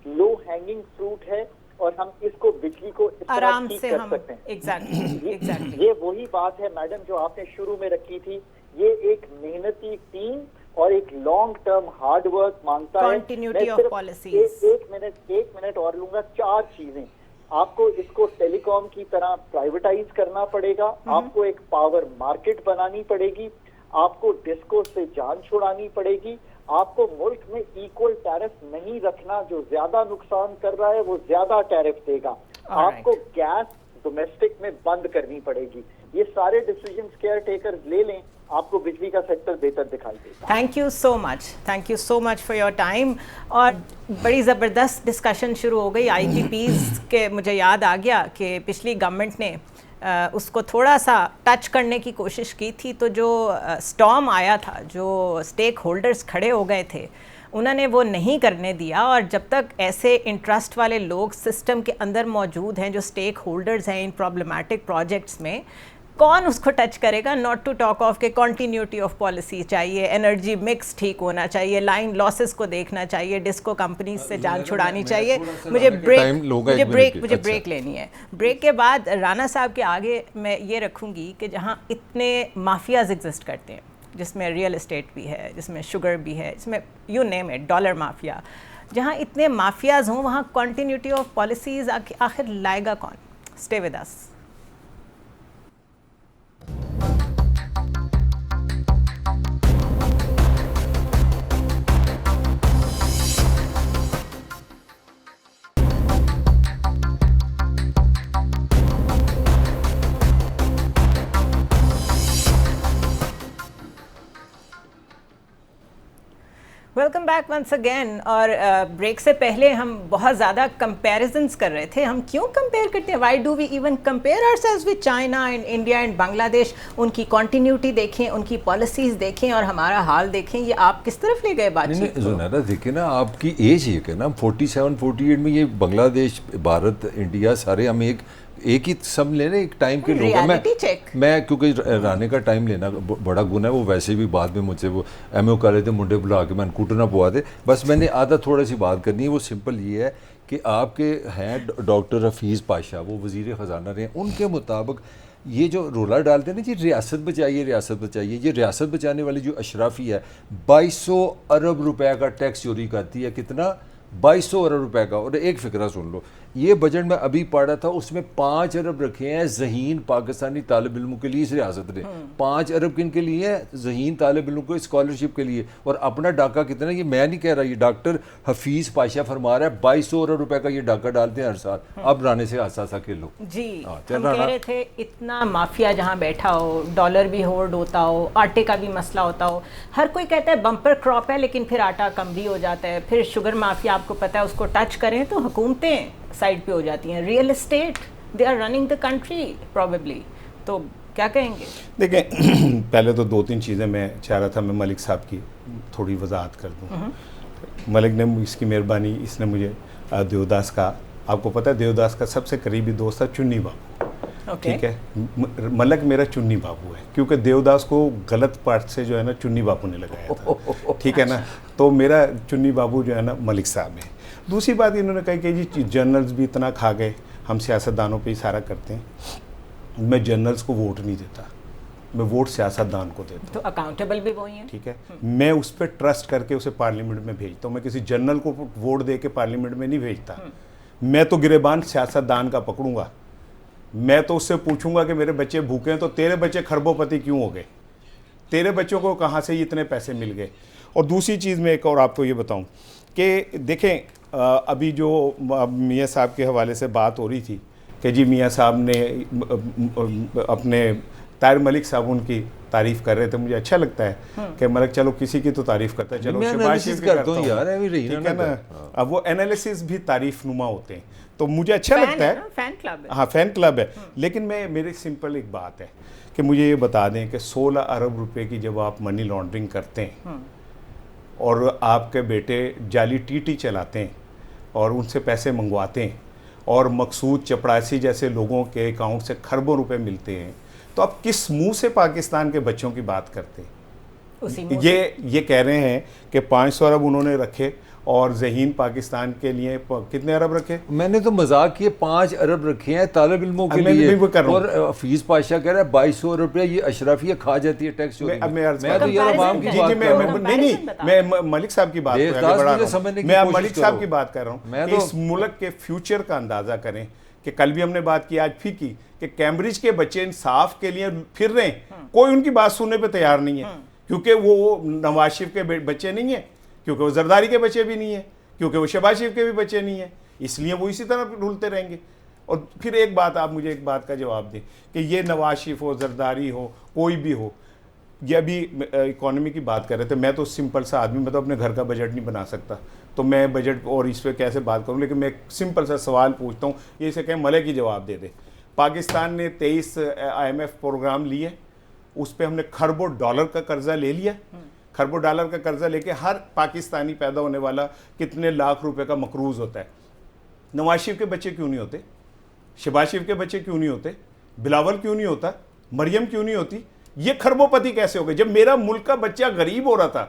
لو ہینگنگ فروٹ ہے اور ہم اس کو بجلی کو اس طرح آرام ٹھیک سے کر ہم سکتے ہیں. ایگزیکٹلی یہ وہی بات ہے میڈم جو آپ نے شروع میں رکھی تھی. یہ ایک محنتی ٹیم اور ایک لانگ ٹرم ہارڈ ورک مانگتا ہے. Continuity of policies. ایک منٹ اور لوں گا. 4 چیزیں آپ کو اس کو ٹیلی کام کی طرح پرائیویٹائز کرنا پڑے گا. آپ کو ایک پاور مارکیٹ بنانی پڑے گی. آپ کو ڈسکو سے جان چھڑانی پڑے گی. آپ کو ملک میں ایکول ٹیرف نہیں رکھنا. جو زیادہ نقصان کر رہا ہے وہ زیادہ ٹیرف دے گا. آپ کو گیس ڈومیسٹک میں بند کرنی پڑے گی. یہ سارے ڈیسیجنز کیئر ٹیکرز لے لیں, آپ کو بجلی کا سیکٹر بہتر دکھائی دیتا. Thank you so much for your time. اور بڑی زبردست ڈسکشن شروع ہو گئی IPPs کے. مجھے یاد آ گیا کہ پچھلی گورنمنٹ نے اس کو تھوڑا سا ٹچ کرنے کی کوشش کی تھی, تو جو اسٹارم آیا تھا, جو اسٹیک ہولڈرز کھڑے ہو گئے تھے, انہوں نے وہ نہیں کرنے دیا. اور جب تک ایسے انٹرسٹ والے لوگ سسٹم کے اندر موجود ہیں جو اسٹیک ہولڈرز ہیں ان پرابلمٹک پروجیکٹس میں, کون اس کو ٹچ کرے گا؟ ناٹ ٹو ٹاک آف کہ کنٹینیوٹی آف پالیسی چاہیے, انرجی مکس ٹھیک ہونا چاہیے, لائن لاسز کو دیکھنا چاہیے, ڈسکو کمپنیز سے جان چھڑانی چاہیے. مجھے بریک لینی ہے. بریک کے بعد رانا صاحب کے آگے میں یہ رکھوں گی کہ جہاں اتنے مافیاز ایگزسٹ کرتے ہیں, جس میں ریئل اسٹیٹ بھی ہے, جس میں شوگر بھی ہے, جس میں you name it, dollar mafia, جہاں اتنے مافیاز ہوں وہاں کنٹینیوٹی آف پالیسیز آخر لائے گا کون؟ Stay with us. Welcome back once again. اور بریک سے پہلے ہم بہت زیادہ کمپیریزنس کر رہے تھے. ہم کیوں کمپیئر کرتے ہیں؟ Why do we even compare ourselves with China and India and Bangladesh? ان کی کنٹینیوٹی دیکھیں, ان کی پالیسیز دیکھیں اور ہمارا حال دیکھیں. یہ آپ کس طرف لے گئے بات چیت؟ زنیرہ دیکھیں نا, آپ کی ایج یہ کہ نا 47-48 میں یہ بنگلہ دیش, بھارت, انڈیا سارے ہم ایک ہی سب لینے ایک ٹائم کے لوگ ہیں. میں کیونکہ رانے کا ٹائم لینا بڑا گناہ ہے. وہ ویسے بھی بعد میں مجھ سے وہ ایم او کر رہے تھے, منڈے بلا کے میں کوٹنا پوا دے. بس میں نے آدھا تھوڑا سی بات کرنی ہے. وہ سمپل یہ ہے کہ آپ کے ہیں ڈاکٹر حفیظ پاشا, وہ وزیر خزانہ رہے ہیں. ان کے مطابق یہ جو رولا ڈالتے ہیں نا جی, ریاست بچائیے ریاست بچائیے, یہ ریاست بچانے والی جو اشرافی ہے 2200 ارب روپے کا ٹیکس چوری کرتی ہے. کتنا؟ 2200 ارب روپے کا. اور ایک فکرہ سن لو, یہ بجٹ میں ابھی پڑھا تھا, اس میں 5 ارب رکھے ہیں ذہین پاکستانی طالب علموں کے لیے. اس ریاست نے 5 ارب کن کے لیے ہیں؟ ذہین طالب علموں کو اسکالرشپ کے لیے. اور اپنا ڈاکہ کتنا؟ یہ میں نہیں کہہ رہا, یہ ڈاکٹر حفیظ پاشا فرما رہا ہے 2200 ارب روپے کا یہ ڈاکہ ڈالتے ہیں ہر سال. اب رانے سے آسا کھیلو. جی ہم کہہ رہے تھے اتنا مافیا جہاں بیٹھا ہو, ڈالر بھی ہورڈ ہوتا ہو, آٹے کا بھی مسئلہ ہوتا ہو, ہر کوئی کہتا ہے بمپر کراپ ہے, لیکن پھر آٹا کم بھی ہو جاتا ہے. پھر شوگر مافیا آپ کو پتہ ہے, اس کو ٹچ کریں تو حکومتیں سائڈ پہ ہو جاتی ہیں. Real estate they are running the country probably. تو کیا کہیں گے؟ دیکھیں, پہلے تو 2-3 چیزیں میں چاہ رہا تھا میں ملک صاحب کی تھوڑی وضاحت کر دوں. ملک نے اس کی مہربانی, اس نے مجھے دیوداس کا, آپ کو پتہ ہے دیوداس کا سب سے قریبی دوست تھا چنی بابو. ٹھیک ہے, ملک میرا چنی بابو ہے, کیونکہ دیوداس کو غلط پارٹ سے جو ہے نا چنی بابو نے لگایا تھا. ٹھیک ہے نا, تو میرا چنی بابو جو ہے نا ملک صاحب ہے. دوسری بات انہوں نے کہا کہ جی جنرلز بھی اتنا کھا گئے, ہم سیاستدانوں پہ اشارہ کرتے ہیں. میں جنرلز کو ووٹ نہیں دیتا, میں ووٹ سیاستدان کو دیتا ہوں. تو اکاؤنٹیبل بھی وہی ہیں. ٹھیک ہے, میں اس پہ ٹرسٹ کر کے اسے پارلیمنٹ میں بھیجتا ہوں. میں کسی جنرل کو ووٹ دے کے پارلیمنٹ میں نہیں بھیجتا. میں تو گریبان سیاستدان کا پکڑوں گا. میں تو اس سے پوچھوں گا کہ میرے بچے بھوکے ہیں تو تیرے بچے کھربوں پتی کیوں ہو گئے, تیرے بچوں کو کہاں سے اتنے پیسے مل گئے. اور دوسری چیز میں ایک اور آپ کو یہ بتاؤں کہ دیکھیں, ابھی جو میاں صاحب کے حوالے سے بات ہو رہی تھی کہ جی میاں صاحب نے اپنے طاہر ملک صاحب ان کی تعریف کر رہے تھے, مجھے اچھا لگتا ہے کہ ملک چلو کسی کی تو تعریف کرتا ہے, چلو شہباز شریف کی کرتا ہوں یار, ٹھیک ہے نا. اب وہ انالیسس بھی تعریف نما ہوتے ہیں تو مجھے اچھا لگتا ہے, فین کلب ہے. ہاں فین کلب ہے. لیکن میری سمپل ایک بات ہے کہ مجھے یہ بتا دیں کہ 16 ارب روپے کی جب آپ منی لانڈرنگ کرتے ہیں اور آپ کے بیٹے جعلی ٹی ٹی چلاتے ہیں اور ان سے پیسے منگواتے ہیں اور مقصود چپڑاسی جیسے لوگوں کے اکاؤنٹ سے خربوں روپے ملتے ہیں, تو آپ کس منہ سے پاکستان کے بچوں کی بات کرتے ہیں؟ یہ کہہ رہے ہیں کہ 500 ارب انہوں نے رکھے اور ذہین پاکستان کے لیے کتنے ارب رکھے؟ میں نے تو مذاق کیے 5 ارب رکھے ہیں طالب علموں کے لیے, اور حفیظ پاشا کہہ رہا ہے 2200 روپیہ یہ اشرافیہ کھا جاتی ہے ٹیکس. میں تو یار عوام کی بات کر رہا ہوں. نہیں, میں ملک صاحب کی بات میں ملک صاحب کی بات کر رہا ہوں کہ اس ملک کے فیوچر کا اندازہ کریں کہ کل بھی ہم نے بات کی, آج بھی کی, کہ کیمبرج کے بچے انصاف کے لیے پھر رہے ہیں, کوئی ان کی بات سننے پہ تیار نہیں ہے, کیونکہ وہ نواز شریف کے بچے نہیں ہیں, کیونکہ وہ زرداری کے بچے بھی نہیں ہیں, کیونکہ وہ شہباز شریف کے بھی بچے نہیں ہیں, اس لیے وہ اسی طرح ڈھولتے رہیں گے. اور پھر ایک بات, آپ مجھے ایک بات کا جواب دیں کہ یہ نواز شریف ہو, زرداری ہو, کوئی بھی ہو, یہ ابھی اکانومی کی بات کر رہے تھے, میں تو سمپل سا آدمی, میں تو اپنے گھر کا بجٹ نہیں بنا سکتا, تو میں بجٹ اور اس پہ کیسے بات کروں, لیکن میں ایک سمپل سا سوال پوچھتا ہوں, یہ اسے کہیں ملک ہی جواب دے دے. پاکستان نے 23 IMF پروگرام لیے, اس پہ ہم نے کھربوں ڈالر کا قرضہ لے لیا, کھربوں ڈالر کا قرضہ لے کے ہر پاکستانی پیدا ہونے والا کتنے لاکھ روپے کا مقروض ہوتا ہے. نواز شریف کے بچے کیوں نہیں ہوتے, شہباز شریف کے بچے کیوں نہیں ہوتے, بلاول کیوں نہیں ہوتا, مریم کیوں نہیں ہوتی؟ یہ کھربوں پتی کیسے ہو گئے؟ جب میرا ملک کا بچہ غریب ہو رہا تھا,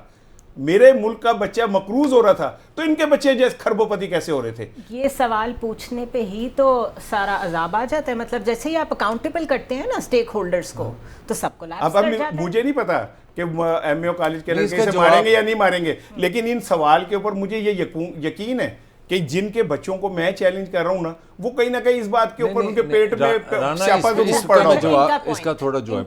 میرے ملک کا بچہ مقروض ہو رہا تھا, تو ان کے بچے جیسے کھربوں پتی کیسے ہو رہے تھے؟ یہ سوال پوچھنے پہ ہی تو سارا عذاب آ جاتا ہے. مطلب جیسے ہی آپ اکاؤنٹیبل کرتے ہیں نا اسٹیک ہولڈرز کو, تو سب کو لاپس کر جاتا ہے. مجھے نہیں پتا کہ ایم اے کالج کے لڑکے سے ماریں گے یا نہیں ماریں گے, لیکن ان سوال کے اوپر مجھے یہ یقین ہے کہ جن کے بچوں کو میں چیلنج کر رہا ہوں نا, وہ کہیں نہ کہیں اس بات کے اوپر ان کے پیٹ میں سیاپا ضرور پڑ رہا ہوگا. اس کا تھوڑا جو ہے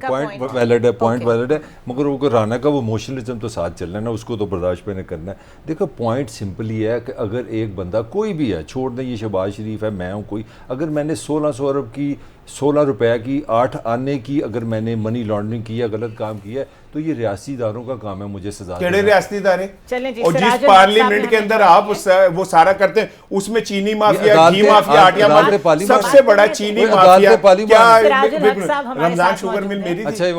پوائنٹ ویلڈ ہے, مگر وہ رانا کا وہ موشنلزم تو ساتھ چل رہا ہے نا, اس کو تو برداشت پہ نہیں کرنا ہے. دیکھو پوائنٹ سمپل ہی ہے کہ اگر ایک بندہ کوئی بھی ہے, چھوڑ دیں یہ شہباز شریف ہے, میں ہوں کوئی, اگر میں نے 1600 ارب کی 16 روپے کی 8 آنے کی اگر میں نے منی لانڈرنگ کی یا غلط کام کیا ہے, تو یہ ریاستی اداروں کا کام ہے مجھے سزا. کیڑے ریاستی ادارے؟ اور جس پارلیمنٹ کے اندر آپ وہ سارا کرتے ہیں, اس میں چینی مافیا, گھی مافیا, آٹیا مافیا, سب سے بڑا چینی مافیا کیا رمضان شوگر مل میری تھی.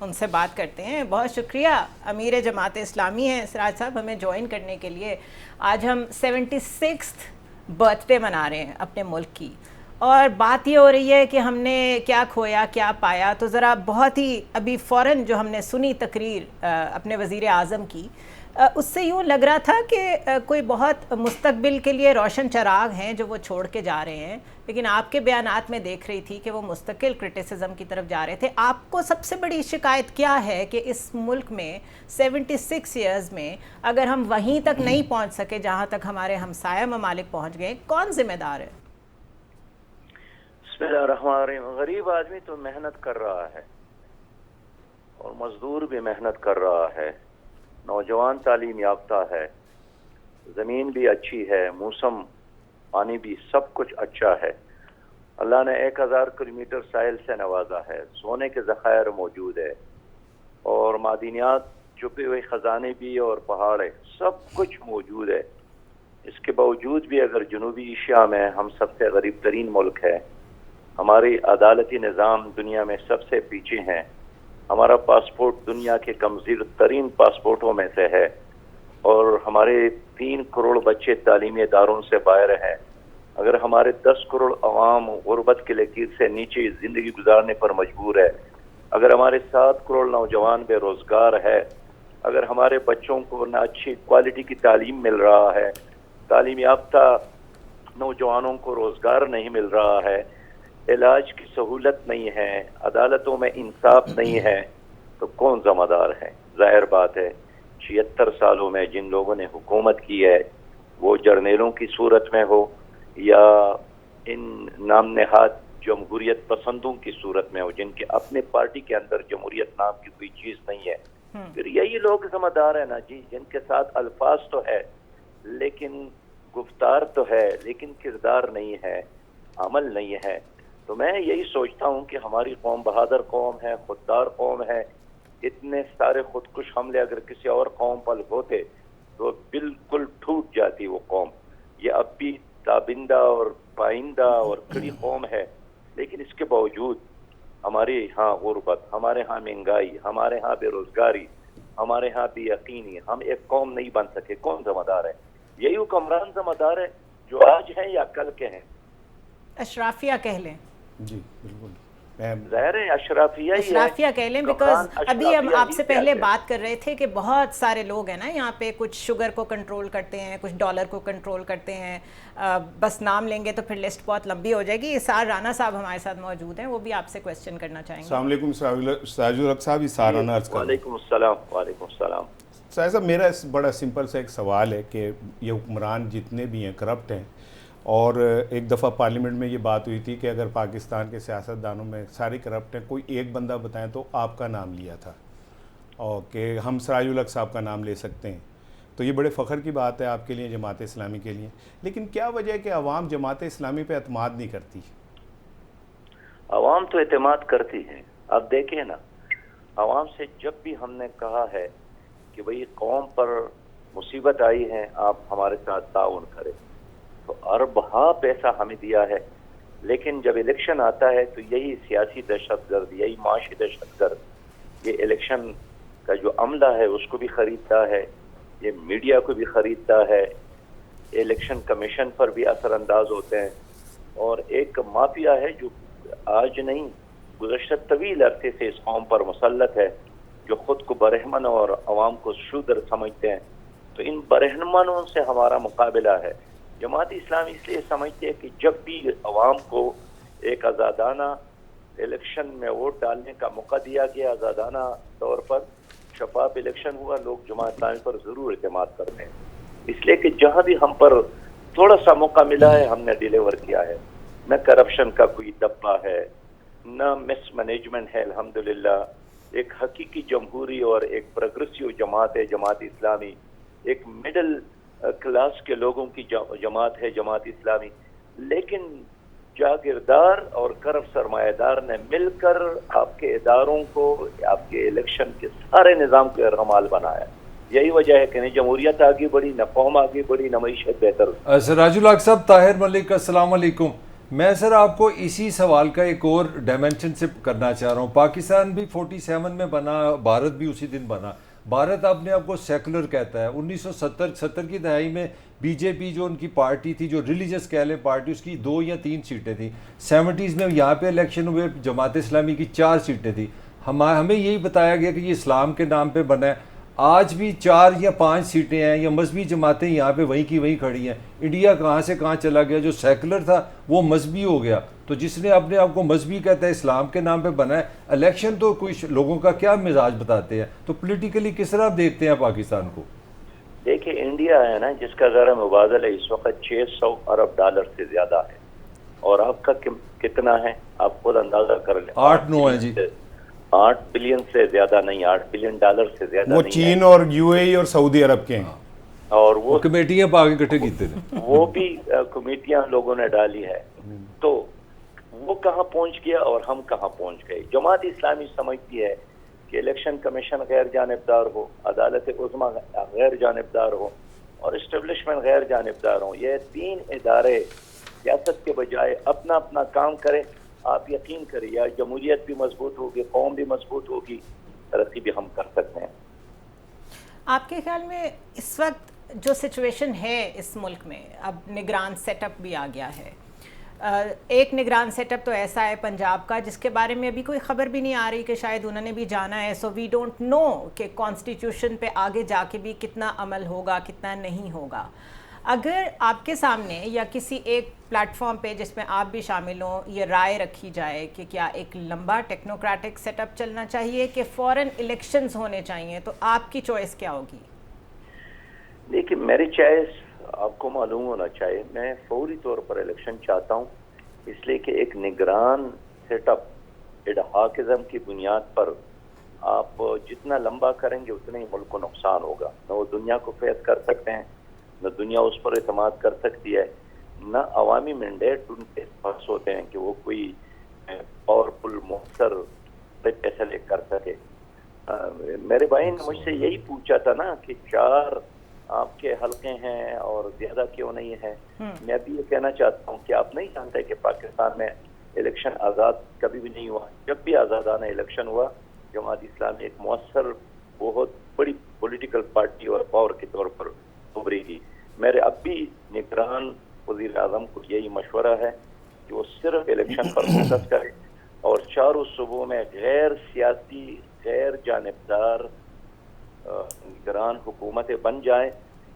ان سے بات کرتے ہیں. بہت شکریہ, امیر جماعت اسلامی ہیں سراج صاحب, ہمیں جوائن کرنے کے لیے. آج ہم 76th برتھ ڈے منا رہے ہیں اپنے ملک کی, اور بات یہ ہو رہی ہے کہ ہم نے کیا کھویا کیا پایا. تو ذرا بہت ہی ابھی فوراً جو ہم نے سنی تقریر اپنے وزیر اعظم کی, اس سے یوں لگ رہا تھا کہ کوئی بہت مستقبل کے لیے روشن چراغ ہیں جو وہ چھوڑ کے جا رہے ہیں, لیکن آپ کے بیانات میں دیکھ رہی تھی کہ وہ مستقل کرٹیسزم کی طرف جا رہے تھے. آپ کو سب سے بڑی شکایت کیا ہے کہ اس ملک میں 76 ایئرز میں اگر ہم وہیں تک نہیں پہنچ سکے جہاں تک ہمارے ہمسایہ ممالک پہنچ گئے, کون ذمہ دار ہے؟ بسم اللہ الرحمن الرحیم. غریب آدمی تو محنت کر رہا ہے اور مزدور بھی محنت کر رہا ہے, نوجوان تعلیم یافتہ ہے, زمین بھی اچھی ہے, موسم پانی بھی سب کچھ اچھا ہے. اللہ نے 1000 کلومیٹر ساحل سے نوازا ہے, سونے کے ذخائر موجود ہے, اور معدنیات, چھپے ہوئے خزانے بھی اور پہاڑ, سب کچھ موجود ہے. اس کے باوجود بھی اگر جنوبی ایشیا میں ہم سب سے غریب ترین ملک ہے, ہماری عدالتی نظام دنیا میں سب سے پیچھے ہیں, ہمارا پاسپورٹ دنیا کے کمزور ترین پاسپورٹوں میں سے ہے, اور ہمارے 3 کروڑ بچے تعلیمی اداروں سے باہر ہیں, اگر ہمارے 10 کروڑ عوام غربت کی لکیر سے نیچے زندگی گزارنے پر مجبور ہے, اگر ہمارے 7 کروڑ نوجوان بے روزگار ہے, اگر ہمارے بچوں کو نہ اچھی کوالٹی کی تعلیم مل رہا ہے, تعلیم یافتہ نوجوانوں کو روزگار نہیں مل رہا ہے, علاج کی سہولت نہیں ہے, عدالتوں میں انصاف نہیں ہے, تو کون ذمہ دار ہے؟ ظاہر بات ہے 76 سالوں میں جن لوگوں نے حکومت کی ہے, وہ جرنیلوں کی صورت میں ہو یا ان نام نہاد جمہوریت پسندوں کی صورت میں ہو, جن کے اپنے پارٹی کے اندر جمہوریت نام کی کوئی چیز نہیں ہے, پھر یہی لوگ ذمہ دار ہیں نا جی, جن کے ساتھ الفاظ تو ہے لیکن گفتار تو ہے لیکن کردار نہیں ہے, عمل نہیں ہے. تو میں یہی سوچتا ہوں کہ ہماری قوم بہادر قوم ہے, خوددار قوم ہے, اتنے سارے خودکش حملے اگر کسی اور قوم پر ہوتے تو بالکل ٹوٹ جاتی وہ قوم. یہ اب بھی تابندہ اور پائندہ اور کڑی قوم ہے، لیکن اس کے باوجود ہمارے ہاں غربت، ہمارے ہاں مہنگائی، ہمارے ہاں بے روزگاری، ہمارے ہاں بے یقینی، ہم ایک قوم نہیں بن سکے. کون ذمہ دار ہے؟ یہی حکمران ذمہ دار ہے جو آج ہیں یا کل کے ہیں. اشرافیہ کہہ لیں. جی بالکل، ظاہر ہے اشرافیہ ہی ہے. اشرافیہ کہہ لیں، بیکاز ابھی ہم آپ سے پہلے بات کر رہے تھے کہ بہت سارے لوگ ہیں نا یہاں پہ، کچھ شوگر کو کنٹرول کرتے ہیں، کچھ ڈالر کو کنٹرول کرتے ہیں. بس نام لیں گے تو پھر لسٹ بہت لمبی ہو جائے گی. اسار رانا صاحب ہمارے ساتھ موجود ہیں، وہ بھی آپ سے کویسچن کرنا چاہیں گے. السلام علیکم سراج الحق صاحب. اسار رانا عرض کر رہا ہوں. وعلیکم السلام. وعلیکم السلام. صاحب میرا بڑا سمپل سا ایک سوال ہے کہ یہ حکمران جتنے بھی ہیں کرپٹ ہیں، اور ایک دفعہ پارلیمنٹ میں یہ بات ہوئی تھی کہ اگر پاکستان کے سیاستدانوں میں سارے کرپٹ ہیں، کوئی ایک بندہ بتائیں تو آپ کا نام لیا تھا، اور کہ ہم سراج الحق صاحب کا نام لے سکتے ہیں. تو یہ بڑے فخر کی بات ہے آپ کے لیے، جماعت اسلامی کے لیے. لیکن کیا وجہ ہے کہ عوام جماعت اسلامی پہ اعتماد نہیں کرتی؟ عوام تو اعتماد کرتی ہے. اب دیکھیں نا، عوام سے جب بھی ہم نے کہا ہے کہ بھئی قوم پر مصیبت آئی ہے، آپ ہمارے ساتھ تعاون کریں، تو اربہا پیسہ ہمیں دیا ہے. لیکن جب الیکشن آتا ہے تو یہی سیاسی دہشت گرد، یہی معاشی دہشت گرد یہ الیکشن کا جو عملہ ہے اس کو بھی خریدتا ہے، یہ میڈیا کو بھی خریدتا ہے، الیکشن کمیشن پر بھی اثر انداز ہوتے ہیں. اور ایک مافیا ہے جو آج نہیں گزشتہ طویل عرصے سے اس قوم پر مسلط ہے، جو خود کو برہمن اور عوام کو شودر سمجھتے ہیں. تو ان برہمنوں سے ہمارا مقابلہ ہے. جماعت اسلامی اس لیے سمجھتے ہیں کہ جب بھی عوام کو ایک آزادانہ الیکشن میں ووٹ ڈالنے کا موقع دیا گیا، آزادانہ طور پر شفاف الیکشن ہوا، لوگ جماعت اسلامی پر ضرور اعتماد کرتے ہیں. اس لیے کہ جہاں بھی ہم پر تھوڑا سا موقع ملا ہے ہم نے ڈیلیور کیا ہے. نہ کرپشن کا کوئی دبا ہے، نہ مس مینجمنٹ ہے. الحمدللہ ایک حقیقی جمہوری اور ایک پروگریسو جماعت ہے جماعت اسلامی، ایک مڈل کلاس کے لوگوں کی جماعت ہے جماعت اسلامی. لیکن جاگیردار اور کرپٹ سرمایہ دار نے مل کر آپ کے اداروں کو، آپ کے الیکشن کے سارے نظام کو ارغمال بنایا. یہی وجہ ہے کہ نہ جمہوریت آگے بڑھی، نہ قوم آگے بڑھی، نہ معیشت بہتر ہوئی. سراج الحق صاحب، طاہر ملک السلام علیکم. میں سر آپ کو اسی سوال کا ایک اور ڈائمنشن سے کرنا چاہ رہا ہوں. پاکستان بھی 47 میں بنا، بھارت بھی اسی دن بنا. بھارت اپنے آپ کو سیکولر کہتا ہے. 1970 کی دہائی میں بی جے پی جو ان کی پارٹی تھی، جو ریلیجس کہہ لیں پارٹی، اس کی 2 یا 3 سیٹیں تھیں. 70s میں یہاں پہ الیکشن ہوئے، جماعت اسلامی کی 4 سیٹیں تھیں. ہمیں یہی بتایا گیا کہ یہ اسلام کے نام پہ بنا ہے. آج بھی 4 یا 5 سیٹیں ہیں، یا مذہبی جماعتیں یہاں پہ وہیں کی وہیں کھڑی ہیں. انڈیا کہاں سے کہاں چلا گیا، جو سیکولر تھا وہ مذہبی ہو گیا. تو جس نے اپنے آپ کو مذہبی کہتا ہے، اسلام کے نام پہ بنا ہے. الیکشن تو کوئی لوگوں کا کیا مزاج بتاتے ہیں. تو پولیٹیکلی کس طرح آپ دیکھتے ہیں پاکستان کو؟ دیکھیں انڈیا ہے نا جس کا ذرا مبادلہ اس وقت 600 ارب ڈالر سے زیادہ ہے، اور آپ کا کتنا ہے آپ خود اندازہ کر لیں. 8-9 ہے جی. 8 بلین سے زیادہ نہیں، 8 بلین ڈالر سے زیادہ وہ نہیں. چین اور یو اے ای اور سعودی عرب کے ہیں، اور وہ کمیٹیاں پا کے اکٹھے کیتے ہیں، وہ بھی کمیٹیاں لوگوں نے ڈالی ہے. تو وہ کہاں پہنچ گیا اور ہم کہاں پہنچ گئے. جماعت اسلامی سمجھتی ہے کہ الیکشن کمیشن غیر جانبدار ہو، عدالت عظمیٰ غیر جانبدار ہو، اور اسٹیبلشمنٹ غیر جانبدار ہو. یہ 3 ادارے سیاست کے بجائے اپنا اپنا کام کریں. آپ یقین کریے یا جمہوریت بھی مضبوط ہوگی، قوم بھی مضبوط ہوگی، ترقی بھی ہم کر سکتے ہیں. آپ کے خیال میں اس وقت جو سچویشن ہے اس ملک میں، اب نگران سیٹ اپ بھی آ گیا ہے. ایک نگران سیٹ اپ تو ایسا ہے پنجاب کا جس کے بارے میں ابھی کوئی خبر بھی نہیں آ رہی کہ شاید انہوں نے بھی جانا ہے. سو وی ڈونٹ نو کہ کانسٹیٹیوشن پہ آگے جا کے بھی کتنا عمل ہوگا، کتنا نہیں ہوگا. اگر آپ کے سامنے یا کسی ایک پلیٹ فارم پہ جس میں آپ بھی شامل ہوں یہ رائے رکھی جائے کہ کیا ایک لمبا ٹیکنوکریٹک سیٹ اپ چلنا چاہیے کہ فوراً الیکشنز ہونے چاہیے، تو آپ کی چوائس کیا ہوگی؟ دیکھیے میری چوائس آپ کو معلوم ہونا چاہیے، میں فوری طور پر الیکشن چاہتا ہوں، اس لیے کہ ایک نگران سیٹ اپ ایڈہاکزم کی بنیاد پر آپ جتنا لمبا کریں گے اتنا ہی ملک کو نقصان ہوگا. نہ وہ دنیا کو فیس کر سکتے ہیں، نہ دنیا اس پر اعتماد کر سکتی ہے، نہ عوامی مینڈیٹ ان کے پاس ہوتے ہیں کہ وہ کوئی پاورفل مؤثر فیصلے کر سکے. میرے بھائی نے مجھ سے یہی پوچھا تھا نا کہ 4 آپ کے حلقے ہیں اور زیادہ کیوں نہیں ہے. میں بھی یہ کہنا چاہتا ہوں کہ آپ نہیں جانتے کہ پاکستان میں الیکشن آزاد کبھی بھی نہیں ہوا. جب بھی آزادانہ الیکشن ہوا جماعت اسلامی ایک مؤثر بہت بڑی پولیٹیکل پارٹی اور پاور کے طور پر ابھری تھی. میرے اب بھی نگران وزیر اعظم کو یہی مشورہ ہے کہ وہ صرف الیکشن پر فوکس کرے اور چاروں صوبوں میں غیر سیاسی غیر جانبدار نگران حکومتیں بن جائیں.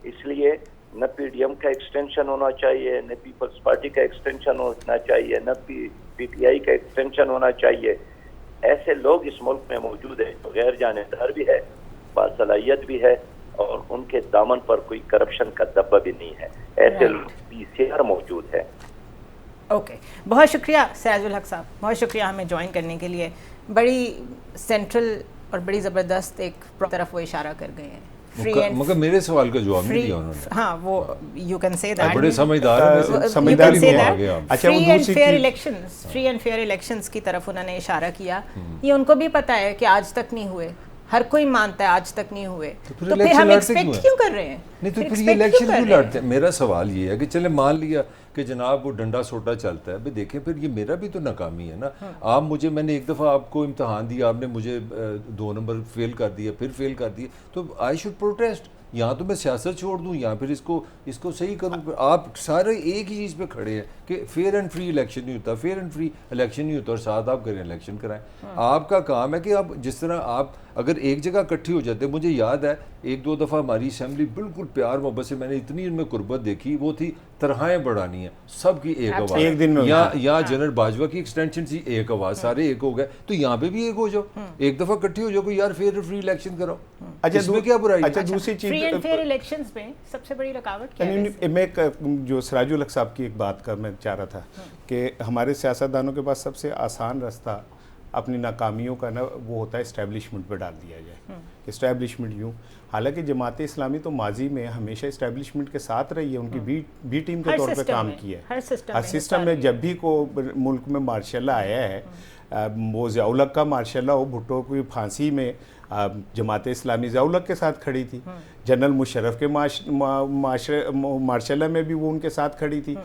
اس لیے نہ پی ڈی ایم کا ایکسٹینشن ہونا چاہیے, نہ پیپلز پارٹی کا ایکسٹینشن ہونا چاہیے, نہ پی ٹی آئی کا ایکسٹینشن ہونا چاہیے. ایسے لوگ اس ملک میں موجود ہیں جو غیر جانبدار بھی ہے, باصلاحیت بھی ہے, اور ان کے دامن پر کوئی کرپشن کا دبا بھی نہیں ہے. ایسے لوگ پی سی آر موجود ہے. اوکے, بہت شکریہ سراج الحق صاحب, بہت شکریہ ہمیں جوائن کرنے کے لیے. بڑی سینٹرل اور بڑی زبردست ایک طرف وہ اشارہ کر گئے ہیں. مگر میرے سوال کا جواب نہیں دیا انہوں نے. ہاں وہ یو کین سے دیٹ بڑے سمجھدار ہیں, سمجھدار فری اینڈ فیئر الیکشنز کی طرف انہوں نے اشارہ کیا. یہ ان کو بھی پتا ہے کہ آج تک نہیں ہوئے, ہر کوئی مانتا ہے آج تک نہیں ہوئے, تو پھر ہم ایکسپیکٹ کیوں کر رہے ہیں؟ نہیں تو پھر یہ الیکشن کیوں لڑتے ہیں؟ میرا سوال یہ ہے کہ چلے مان لیا کہ جناب وہ ڈنڈا سوٹا چلتا ہے, بھئی دیکھیں پھر یہ میرا بھی تو ناکامی ہے نا. آپ مجھے, میں نے ایک دفعہ آپ کو امتحان دیا, آپ نے مجھے 2 نمبر فیل کر دیا, پھر فیل کر دیا, تو آئی شوڈ پروٹیسٹ. یہاں تو میں سیاست چھوڑ دوں یا پھر اس کو صحیح کروں. آپ سارے ایک ہی چیز پہ کھڑے ہیں کہ فیئر اینڈ فری الیکشن نہیں ہوتا, فیئر اینڈ فری الیکشن نہیں ہوتا, اور ساتھ آپ کریں الیکشن کرائیں. آپ کا کام ہے کہ آپ جس طرح آپ اگر ایک جگہ اکٹھی ہو جاتے. مجھے یاد ہے 1-2 دفعہ ہماری اسمبلی بالکل پیار محبت سے, میں نے اتنی ان میں قربت دیکھی, وہ تھی طرحیں بڑھانی ہیں سب کی ایک آواز. ایک دن میں یہاں جنرل باجوہ کی ایکسٹینشن تھی, ایک آواز, سارے ایک ہو گئے. تو یہاں پہ بھی ایک ہو جاؤ, ایک دفعہ اکٹھی ہو جاؤ کہ یار فیئر فری الیکشن کرو. اس میں کیا برائی؟ اچھا دوسری چیز فری اینڈ فیئر الیکشنز میں سب سے بڑی رکاوٹ کیا ہے؟ میں جو سراج الحق صاحب کی ایک بات کا میں چاہ رہا تھا کہ ہمارے سیاستدانوں کے پاس سب سے آسان رستہ اپنی ناکامیوں کا نا وہ ہوتا ہے اسٹیبلشمنٹ پہ ڈال دیا جائے. اسٹیبلشمنٹ یوں, حالانکہ جماعت اسلامی تو ماضی میں ہمیشہ اسٹیبلشمنٹ کے ساتھ رہی ہے, ان کی بی ٹیم کے طور پہ کام کیا ہے. ہر سسٹم میں جب بھی کو ملک میں مارشل لا آیا ہے, وہ ضیاء الحق کا مارشل لا ہو, بھٹو کی پھانسی میں جماعت اسلامی ضیاء الحق کے ساتھ کھڑی تھی, جنرل مشرف کے مارشل لا میں بھی وہ ان کے ساتھ کھڑی تھی.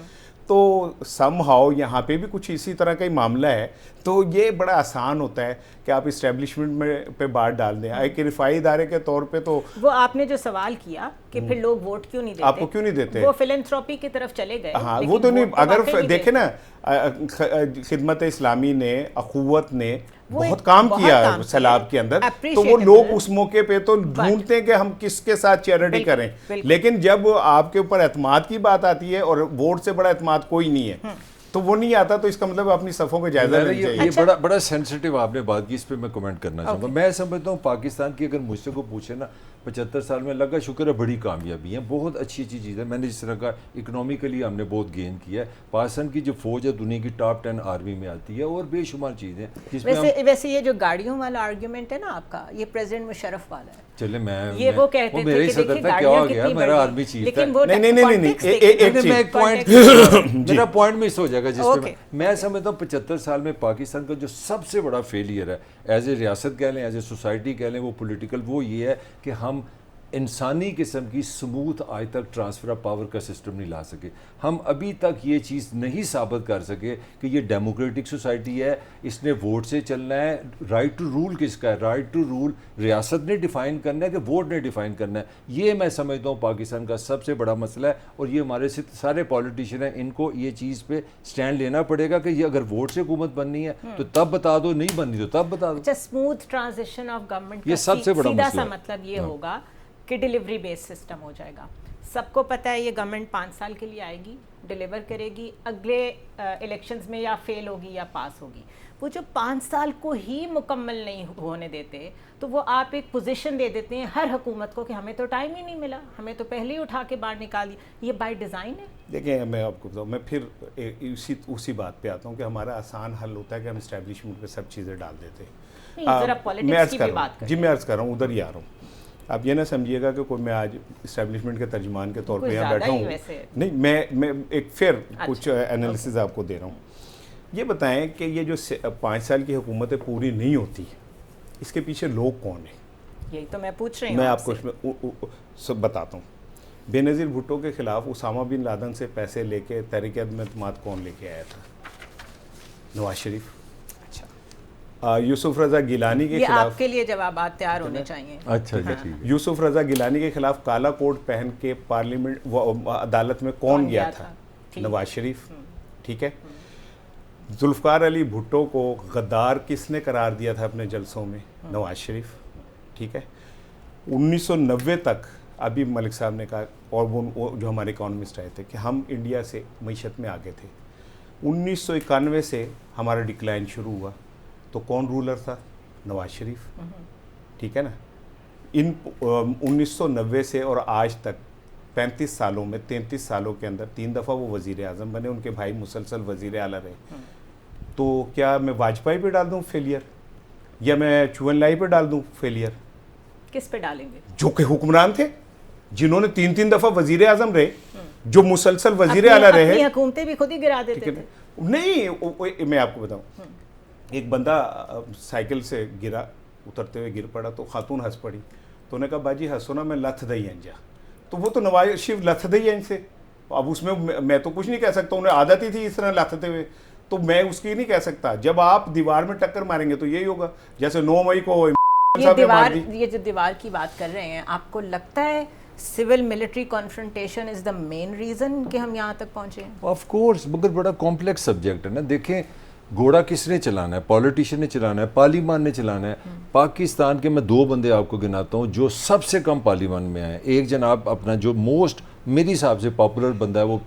تو سم ہاؤ یہاں پہ بھی کچھ اسی طرح کا ہی معاملہ ہے. تو یہ بڑا آسان ہوتا ہے کہ آپ اسٹیبلشمنٹ میں پہ بات ڈال دیں. ایک رفائی ادارے کے طور پہ تو وہ آپ نے جو سوال کیا کہ پھر لوگ ووٹ کیوں نہیں دیتے, آپ کو کیوں نہیں دیتے, وہ فلنتھروپی کی طرف چلے گئے. ہاں وہ تو نہیں, اگر دیکھیں نا خدمت اسلامی نے, اخوت نے بہت کام کیا سیلاب کے اندر, تو وہ لوگ اس موقع پہ تو ڈھونڈتے ہیں کہ ہم کس کے ساتھ چیریٹی کریں. لیکن جب آپ کے اوپر اعتماد کی بات آتی ہے, اور ووٹ سے بڑا اعتماد کوئی نہیں ہے, تو وہ نہیں آتا, تو اس کا مطلب اپنی صفوں کو جائزہ لینا چاہیے. یہ بڑا سینسٹیو آپ نے بات کی, اس پہ میں کمنٹ کرنا چاہوں گا. میں سمجھتا ہوں پاکستان کی اگر مجھ سے کو پوچھے نا 75 سال میں, اللہ کا شکر ہے بڑی کامیابی ہے, بہت اچھی چیز ہے. میں نے جس طرح کا اکنومیکلی ہم نے بہت گین کیا ہے. پاکستان کی جو فوج ہے دنیا کی ٹاپ 10 آرمی میں آتی ہے, اور بے شمار چیزیں. ویسے یہ جو گاڑیوں والا آرگیومنٹ ہے نا آپ کا, یہ پریزیڈنٹ مشرف والا ہے. چلے میں یہ وہ کہتے تھے کہ دیکھیں گاڑیاں کتنی بڑی, آرمی چیف ہے. میرا پوائنٹ مس ہو جائے گا جس پہ میں سمجھتا ہوں 75 سال میں پاکستان کا جو سب سے بڑا فیلئر ہے, ایز اے ریاست کہہ لیں, ایز اے سوسائٹی کہہ لیں, وہ پولیٹیکل, وہ یہ ہے کہ ہم انسانی قسم کی سموتھ آج تک ٹرانسفر آف پاور کا سسٹم نہیں لا سکے. ہم ابھی تک یہ چیز نہیں ثابت کر سکے کہ یہ ڈیموکریٹک سوسائٹی ہے, اس نے ووٹ سے چلنا ہے. رائٹ ٹو رول کس کا ہے؟ رائٹ ٹو رول ریاست نے ڈیفائن کرنا ہے کہ ووٹ نے ڈیفائن کرنا ہے. یہ میں سمجھتا ہوں پاکستان کا سب سے بڑا مسئلہ ہے, اور یہ ہمارے سارے پولیٹیشین ہیں, ان کو یہ چیز پہ سٹینڈ لینا پڑے گا کہ یہ اگر ووٹ سے حکومت بننی ہے تو تب بتا دو, نہیں بننی تو تب بتا دو. اچھا, اسموتھ ٹرانزیشن آف گورنمنٹ یہ سب سے بڑا سیدھا مسئلہ سا مطلب یہ ہوگا کہ ڈیلیوری بیس سسٹم ہو جائے گا. سب کو پتہ ہے یہ گورنمنٹ 5 سال کے لیے آئے گی, ڈیلیور کرے گی, اگلے الیکشنز میں یا فیل ہوگی یا پاس ہوگی. وہ جو 5 سال کو ہی مکمل نہیں ہونے دیتے, تو وہ آپ ایک پوزیشن دے دیتے ہیں ہر حکومت کو کہ ہمیں تو ٹائم ہی نہیں ملا, ہمیں تو پہلے ہی اٹھا کے باہر نکال دیا. یہ بائی ڈیزائن ہے. دیکھیں میں آپ کو بتاؤں, میں پھر اسی بات پہ آتا ہوں کہ ہمارا آسان حل ہوتا ہے کہ ہم اسٹیبلشمنٹ پہ سب چیزیں ڈال دیتے ہیں. میں عرض کر رہا ہوں, ادھر ہی آ رہا ہوں. آپ یہ نہ سمجھیے گا کہ کوئی میں آج اسٹیبلشمنٹ کے ترجمان کے طور پہ یہاں بیٹھا ہوں, نہیں, میں ایک فیئر کچھ انالیسز آپ کو دے رہا ہوں. یہ بتائیں کہ یہ جو 5 سال کی حکومتیں پوری نہیں ہوتی, اس کے پیچھے لوگ کون ہیں؟ یہی تو میں پوچھ رہی ہوں. میں آپ کو اس میں سب بتاتا ہوں. بے نظیر بھٹو کے خلاف اسامہ بن لادن سے پیسے لے کے تحریک عدم اعتماد کون لے کے آیا تھا؟ نواز شریف. یوسف رضا گیلانی کے یہ خلاف, آپ کے لیے جوابات تیار ہونے چاہیے. اچھا جی ٹھیک ہے. یوسف رضا گیلانی کے خلاف کالا کوٹ پہن کے پارلیمنٹ عدالت میں کون گیا تھا؟ نواز شریف. ٹھیک ہے. ذوالفقار علی بھٹو کو غدار کس نے قرار دیا تھا اپنے جلسوں میں؟ نواز شریف. ٹھیک ہے. 1990 تک ابھی ملک صاحب نے کہا, اور وہ جو ہمارے اکانومسٹ آئے تھے, کہ ہم انڈیا سے معیشت میں آگے تھے. 1991 سے ہمارا ڈکلائن شروع ہوا, تو کون رولر تھا؟ نواز شریف. ٹھیک ہے نا. ان 1990 سے اور آج تک 35 سالوں میں 33 سالوں کے اندر 3 دفعہ وہ وزیر اعظم بنے, ان کے بھائی مسلسل وزیر اعلیٰ رہے. تو کیا میں واجپئی پہ ڈال دوں فیلئر, یا میں چون لائی پہ ڈال دوں فیلئر؟ کس پہ ڈالیں گے؟ جو کہ حکمران تھے, جنہوں نے 3 دفعہ وزیر اعظم رہے, جو مسلسل وزیر اعلیٰ رہے. اپنی حکومتیں بھی خود ہی گرا دیتے تھے. نہیں, میں آپ کو بتاؤں, ایک بندہ سائیکل سے گرا, اترتے ہوئے گر پڑا, تو خاتون ہنس پڑی, تو انہوں نے کہا باجی ہنسو نا, میں لتھ دئی انجا. تو وہ تو نواز شریف لتھ دئی ان سے, اب اس میں تو کچھ نہیں کہہ سکتا, انہیں عادت ہی تھی اس طرح لتھتے ہوئے, تو میں اس کی نہیں کہہ سکتا. جب آپ دیوار میں ٹکر ماریں گے تو یہی ہوگا, جیسے 9 مئی کو یہ جو دیوار کی بات کر رہے ہیں, آپ کو لگتا ہے سول ملٹری کانفرنٹیشن از دا مین ریزن کہ ہم یہاں تک پہنچے ہیں؟ آف کورس, مگر بڑا کمپلیکس سبجیکٹ ہے نا. دیکھیں, گھوڑا کس نے چلانا ہے؟ پولیٹیشین نے چلانا ہے, پارلیمان نے چلانا ہے. پاکستان کے میں 2 بندے آپ کو گناتا ہوں جو سب سے کم پارلیمان میں آئے. ایک جناب اپنا جو موسٹ میری حساب سے پاپولر بندہ ہے, وہ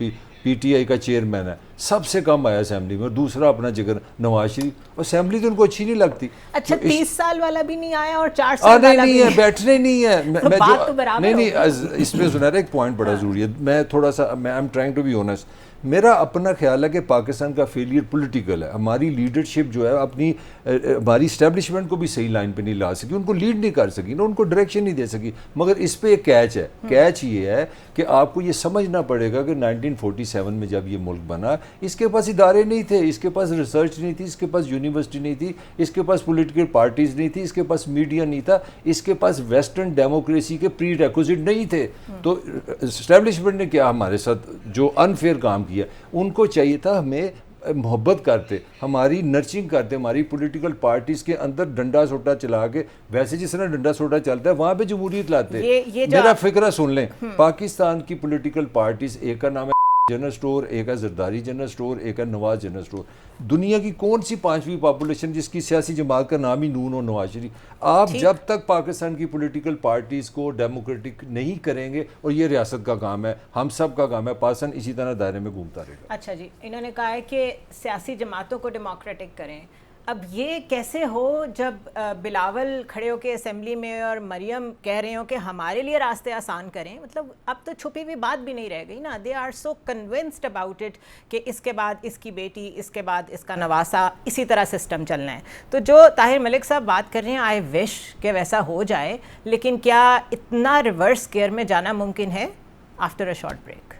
پی ٹی آئی کا چیئرمین ہے, سب سے کم آیا اسمبلی میں. اور دوسرا اپنا جگر نواز شریف, اور اسمبلی تو ان کو اچھی نہیں لگتی. اچھا 30 سال والا بھی نہیں آیا اور 4 سال والا بھی نہیں ہے, بیٹھنے نہیں ہے. نہیں, اس میں سنا ایک پوائنٹ بڑا ضروری ہے. میں تھوڑا سا I am trying to be honest. میرا اپنا خیال ہے کہ پاکستان کا فیلئر پولیٹیکل ہے. ہماری لیڈرشپ جو ہے اپنی ہماری اسٹیبلشمنٹ کو بھی صحیح لائن پہ نہیں لا سکی, ان کو لیڈ نہیں کر سکی, ان کو ڈائریکشن نہیں دے سکی. مگر اس پہ ایک کیچ ہے. کیچ یہ ہے کہ آپ کو یہ سمجھنا پڑے گا کہ 1947 میں جب یہ ملک بنا, اس کے پاس ادارے نہیں تھے, اس کے پاس ریسرچ نہیں تھی, اس کے پاس یونیورسٹی نہیں تھی, اس کے پاس پولیٹیکل پارٹیز نہیں تھی, اس کے پاس میڈیا نہیں تھا, اس کے پاس ویسٹرن ڈیموکریسی کے پری ریکوزٹ نہیں تھے. تو اسٹیبلشمنٹ نے کیا ہمارے ساتھ جو انفیئر کام کیا, ان کو چاہیے تھا ہمیں محبت کرتے, ہماری نرچنگ کرتے, ہماری پولیٹیکل پارٹیز کے اندر ڈنڈا سوٹا چلا کے, ویسے جس طرح ڈنڈا سوٹا چلتا ہے وہاں پہ جمہوریت لاتے. میرا فکرہ سن لیں, پاکستان کی پولیٹیکل پارٹیز, ایک کا نام ہے جنرل سٹور, ایک ہے زرداری جنرل سٹور, ایک ہے نواز جنرل سٹور. دنیا کی کون سی 5ویں پاپولیشن جس کی سیاسی جماعت کا نام ہی نون اور نواز شریف؟ آپ جب تک پاکستان کی پولیٹیکل پارٹیز کو ڈیموکریٹک نہیں کریں گے, اور یہ ریاست کا کام ہے, ہم سب کا کام ہے, پاکستان اسی طرح دائرے میں گھومتا رہے گا. اچھا جی, انہوں نے کہا ہے کہ سیاسی جماعتوں کو ڈیموکریٹک کریں. اب یہ کیسے ہو جب بلاول کھڑے ہو کے اسمبلی میں اور مریم کہہ رہے ہوں کہ ہمارے لیے راستے آسان کریں؟ مطلب اب تو چھپی ہوئی بات بھی نہیں رہ گئی نا. They are so convinced about it کہ اس کے بعد اس کی بیٹی, اس کے بعد اس کا نواسا, اسی طرح سسٹم چلنا ہے. تو جو طاہر ملک صاحب بات کر رہے ہیں, آئی وش کہ ویسا ہو جائے, لیکن کیا اتنا ریورس گیئر میں جانا ممکن ہے؟ After a short break.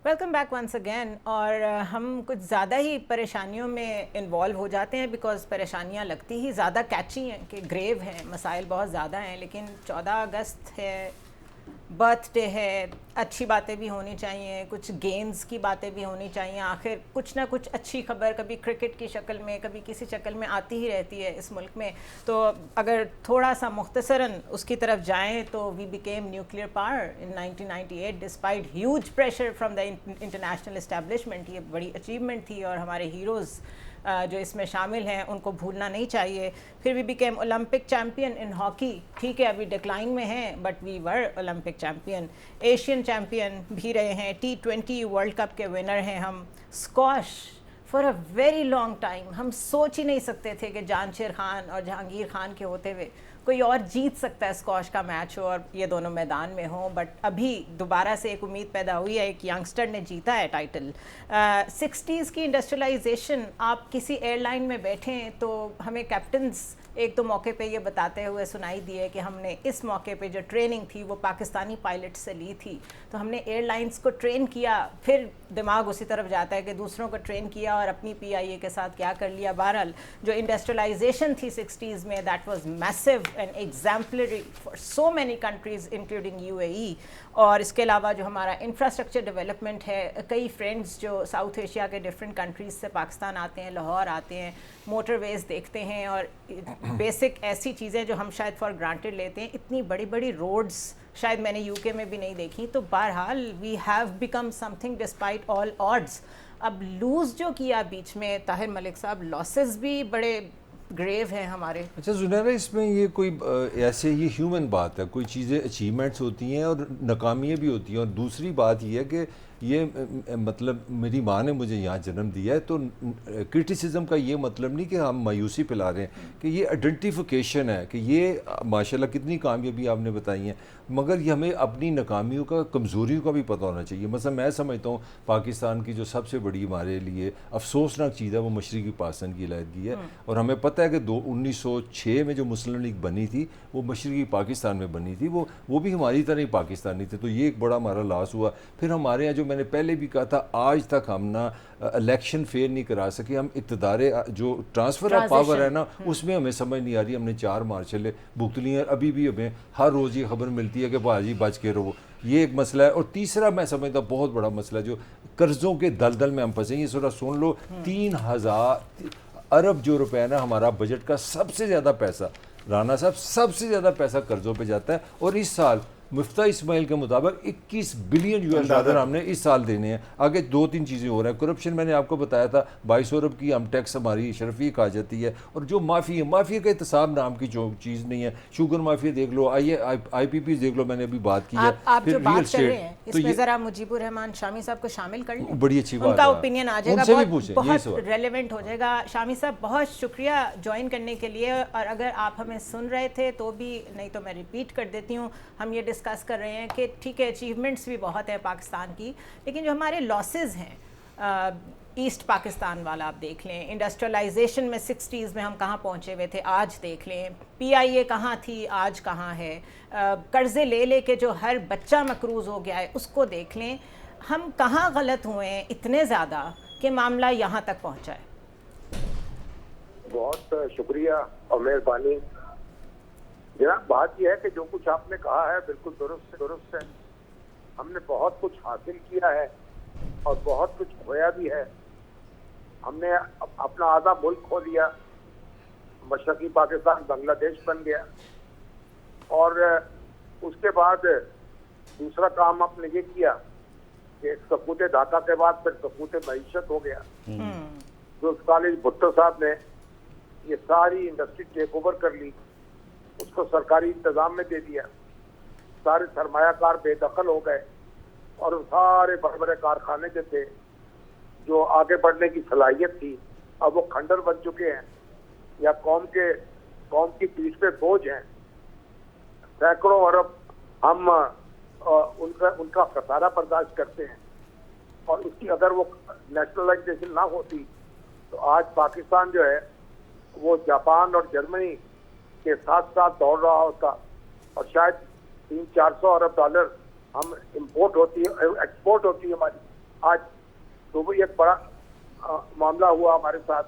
Welcome back once again. اور ہم کچھ زیادہ ہی پریشانیوں میں انوالو ہو جاتے ہیں, بیکاز پریشانیاں لگتی ہی زیادہ کیچی ہیں, کہ گریو ہیں, مسائل بہت زیادہ ہیں. لیکن 14 اگست ہے, برتھ ڈے ہے, اچھی باتیں بھی ہونی چاہیے, کچھ گیمز کی باتیں بھی ہونی چاہیے. آخر کچھ نہ کچھ اچھی خبر کبھی کرکٹ کی شکل میں, کبھی کسی شکل میں آتی ہی رہتی ہے اس ملک میں. تو اگر تھوڑا سا مختصراً اس کی طرف جائیں تو we became nuclear power in 1998 despite huge pressure from the international establishment. یہ بڑی اچیومنٹ تھی, اور ہمارے ہیروز جو اس میں شامل ہیں ان کو بھولنا نہیں چاہیے. پھر we became olympic champion in hockey. ٹھیک ہے ابھی ڈکلائن میں ہیں, but we were olympic champion. Asian champion بھی رہے ہیں, T20 ورلڈ کپ کے ونر ہیں ہم. Squash for a very long time ہم سوچ ہی نہیں سکتے تھے کہ جانشیر خان اور جہانگیر خان کے ہوتے ہوئے کوئی اور جیت سکتا ہے اسکواش کا میچ ہو اور یہ دونوں میدان میں ہوں, بٹ ابھی دوبارہ سے ایک امید پیدا ہوئی ہے, ایک ینگسٹر نے جیتا ہے ٹائٹل. 60s کی انڈسٹریلائزیشن, آپ کسی ایئر لائن میں بیٹھیں تو ہمیں کیپٹنز ایک دو موقع پہ یہ بتاتے ہوئے سنائی دیے کہ ہم نے اس موقع پہ جو ٹریننگ تھی وہ پاکستانی پائلٹ سے لی تھی, تو ہم نے ایئر لائنز کو ٹرین کیا, پھر دماغ اسی طرف جاتا ہے کہ دوسروں کو ٹرین کیا اور اپنی پی آئی اے کے ساتھ کیا کر لیا. بہرحال جو انڈسٹریلائزیشن تھی 60s میں, دیٹ واز میسو and exemplary for so many countries including UAE. اور اس کے علاوہ جو ہمارا انفراسٹرکچر ڈیولپمنٹ ہے, کئی فرینڈس جو ساؤتھ ایشیا کے ڈفرینٹ کنٹریز سے پاکستان آتے ہیں, لاہور آتے ہیں, موٹر ویز دیکھتے ہیں, اور بیسک ایسی چیزیں جو ہم شاید فار گرانٹیڈ لیتے ہیں, اتنی بڑی بڑی روڈز شاید میں نے UK میں بھی نہیں دیکھی. تو بہرحال we have become something despite all odds. اب لوز جو کیا بیچ میں طاہر ملک صاحب, لاسز بھی بڑے گریو ہیں ہمارے. اچھا زنیرہ, اس میں یہ کوئی ایسے یہ ہیومن بات ہے, کوئی چیزیں اچیومنٹس ہوتی ہیں اور ناکامیاں بھی ہوتی ہیں, اور دوسری بات یہ ہے کہ یہ مطلب میری ماں نے مجھے یہاں جنم دیا ہے, تو کرٹیسزم کا یہ مطلب نہیں کہ ہم مایوسی پلا رہے ہیں, کہ یہ آئیڈینٹیفیکیشن ہے کہ یہ ماشاءاللہ کتنی کامیابی آپ نے بتائی ہیں, مگر یہ ہمیں اپنی ناکامیوں کا, کمزوریوں کا بھی پتہ ہونا چاہیے. مثلا میں سمجھتا ہوں پاکستان کی جو سب سے بڑی ہمارے لیے افسوسناک چیز ہے وہ مشرقی پاکستان کی علیحدگی ہے, اور ہمیں پتہ ہے کہ 1906 میں جو مسلم لیگ بنی تھی وہ مشرقی پاکستان میں بنی تھی, وہ بھی ہماری طرح ہی پاکستانی تھے, تو یہ ایک بڑا ہمارا لاس ہوا. پھر ہمارے یہاں جو میں نے پہلے بھی کہا تھا, آج تک ہم نا الیکشن فیئر نہیں کرا سکے, ہم اقتدار جو ٹرانسفر آف پاور ہے نا اس میں ہمیں سمجھ نہیں آ رہی. ہم نے 4 مارشلیں بھگت لی ہیں, ابھی بھی ہمیں ہر روز یہ خبر ملتی ہے کہ باجی بچ کے رہو, یہ ایک مسئلہ ہے. اور تیسرا میں سمجھتا بہت بڑا مسئلہ جو قرضوں کے دلدل میں ہم پھنسے ہیں, یہ ذرا سن لو, 3000 ارب جو روپے نا ہمارا بجٹ کا سب سے زیادہ پیسہ, رانا صاحب سب سے زیادہ پیسہ قرضوں پہ جاتا ہے, اور اس سال مفتاح اسماعیل کے مطابق 21 بلین US ہم نے اس سال دینے ہیں. آگے 2-3 چیزیں ہو رہا ہیں. کرپشن میں نے آپ کو بتایا تھا 2200 ارب کی ہم ٹیکس ہماری شرفی کھا جاتی ہے, اور جو مافیا, مافیا کا احتساب نام کی جو چیز نہیں ہے, شوگر مافیا دیکھ لو, IPP دیکھ لو, میں نے ابھی بات کی ہے. آپ جو بات کر رہے ہیں اس میں ذرا مجیب الرحمان شامی صاحب کو شامل کر لیں, بڑی اچھی بات ہے, ان کا اوپینین آ جائے گا, بہت ریلیونٹ ہو جائے گا. شامی صاحب بہت شکریہ جوائن کرنے کے لیے, اور اگر آپ ہمیں سن رہے تھے تو بھی, نہیں تو میں ریپیٹ کر دیتی ہوں, ہم یہ ڈسکس کر رہے ہیں کہ ٹھیک ہے اچیومنٹس بھی بہت ہیں پاکستان کی, لیکن جو ہمارے لاسز ہیں, ایسٹ پاکستان والا آپ دیکھ لیں, انڈسٹریلائزیشن میں 60s میں ہم کہاں پہنچے ہوئے تھے, آج دیکھ لیں, PIA کہاں تھی, آج کہاں ہے, قرضے لے لے کے جو ہر بچہ مقروض ہو گیا ہے اس کو دیکھ لیں, ہم کہاں غلط ہوئے ہیں اتنے زیادہ کہ معاملہ یہاں تک پہنچا ہے. بہت شکریہ اور مہربانی جناب. بات یہ ہے کہ جو کچھ آپ نے کہا ہے بالکل درست ہے. ہم نے بہت کچھ حاصل کیا ہے اور بہت کچھ کھویا بھی ہے. ہم نے اپنا آدھا ملک کھو لیا, مشرقی پاکستان بنگلہ دیش بن گیا, اور اس کے بعد دوسرا کام آپ نے یہ کیا کہ سقوط ڈھاکہ کے بعد پھر سقوط معیشت ہو گیا. جو کالج بھٹو صاحب نے یہ ساری انڈسٹری ٹیک اوور کر لی, اس کو سرکاری انتظام میں دے دیا, سارے سرمایہ کار بے دخل ہو گئے, اور سارے بڑے بڑے کارخانے جو تھے جو آگے بڑھنے کی صلاحیت تھی اب وہ کھنڈر بن چکے ہیں, یا قوم کی پیٹھ پہ بوجھ ہیں. سینکڑوں ارب ہم ان کا خسارہ برداشت کرتے ہیں, اور اس کی اگر وہ نیشنلائزیشن نہ ہوتی تو آج پاکستان جو ہے وہ جاپان اور جرمنی کے ساتھ ساتھ دوڑ رہا ہوتا, اور شاید 300-400 ارب ڈالر ہم امپورٹ ہوتی ہے, ایکسپورٹ ہوتی ہے ہماری. آج تو وہ ایک بڑا معاملہ ہوا ہمارے ساتھ.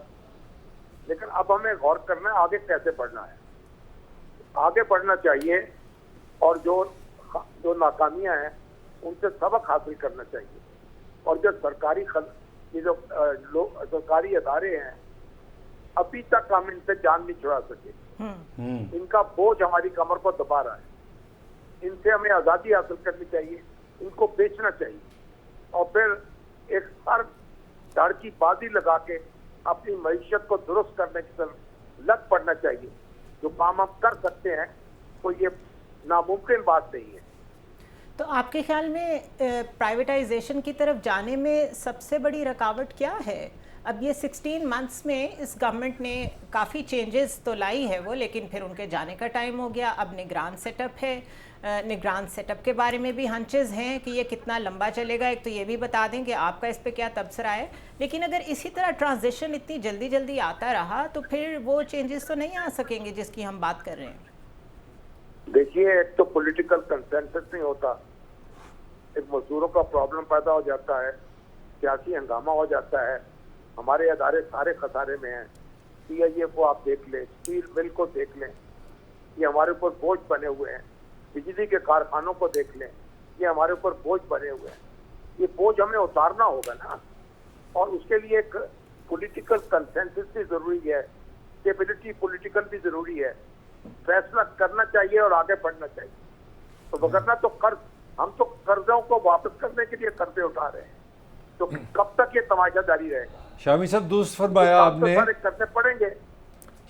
لیکن اب ہمیں غور کرنا ہے آگے کیسے بڑھنا ہے. آگے بڑھنا چاہیے, اور جو ناکامیاں ہیں ان سے سبق حاصل کرنا چاہیے. اور جو سرکاری ادارے ہیں ابھی تک ہم ان سے جان نہیں چھڑا سکے. ان کا بوجھ ہماری کمر پر دبا رہا ہے. ان سے ہمیں آزادی حاصل کرنی چاہیے, ان کو بیچنا چاہیے, اور پھر ایک سر دھڑ کی بازی لگا کے اپنی معیشت کو درست کرنے کی طرف لگ پڑنا چاہیے. جو کام ہم کر سکتے ہیں کوئی یہ ناممکن بات نہیں ہے. تو آپ کے خیال میں پرائیویٹائزیشن کی طرف جانے میں سب سے بڑی رکاوٹ کیا ہے؟ اب یہ 16 منتھس میں اس گورنمنٹ نے کافی چینجز تو لائی ہے وہ، لیکن پھر ان کے جانے کا ٹائم ہو گیا. اب نگران سیٹ اپ ہے. نگران سیٹ اپ کے بارے میں بھی ہنچز ہیں کہ یہ کتنا لمبا چلے گا. ایک تو یہ بھی بتا دیں کہ آپ کا اس پہ کیا تبصرہ ہے. لیکن اگر اسی طرح ٹرانزیشن اتنی جلدی جلدی آتا رہا تو پھر وہ چینجز تو نہیں آ سکیں گے جس کی ہم بات کر رہے ہیں. دیکھیے، ایک تو پولیٹیکل کنسنسس نہیں ہوتا، ایک مزدوروں کا پرابلم پیدا ہو جاتا ہے، سیاسی ہنگامہ ہو جاتا ہے. ہمارے ادارے سارے خسارے میں ہیں. پی آئی اے کو آپ دیکھ لیں، اسٹیل مل کو دیکھ لیں، یہ ہمارے اوپر بوجھ بنے ہوئے ہیں. بجلی کے کارخانوں کو دیکھ لیں، یہ ہمارے اوپر بوجھ بنے ہوئے ہیں. یہ بوجھ ہمیں اتارنا ہوگا نا، اور اس کے لیے ایک پولیٹیکل کنسنسس بھی ضروری ہے، اسٹیبلٹی پولیٹیکل بھی ضروری ہے. فیصلہ کرنا چاہیے اور آگے بڑھنا چاہیے. تو وگرنہ تو ہم تو قرضوں کو واپس کرنے کے لیے قرضے اٹھا رہے ہیں، تو کب تک یہ تماشا جاری رہے گا؟ شامی صاحب درست فرمایا آپ نے. کرنے پڑیں گے.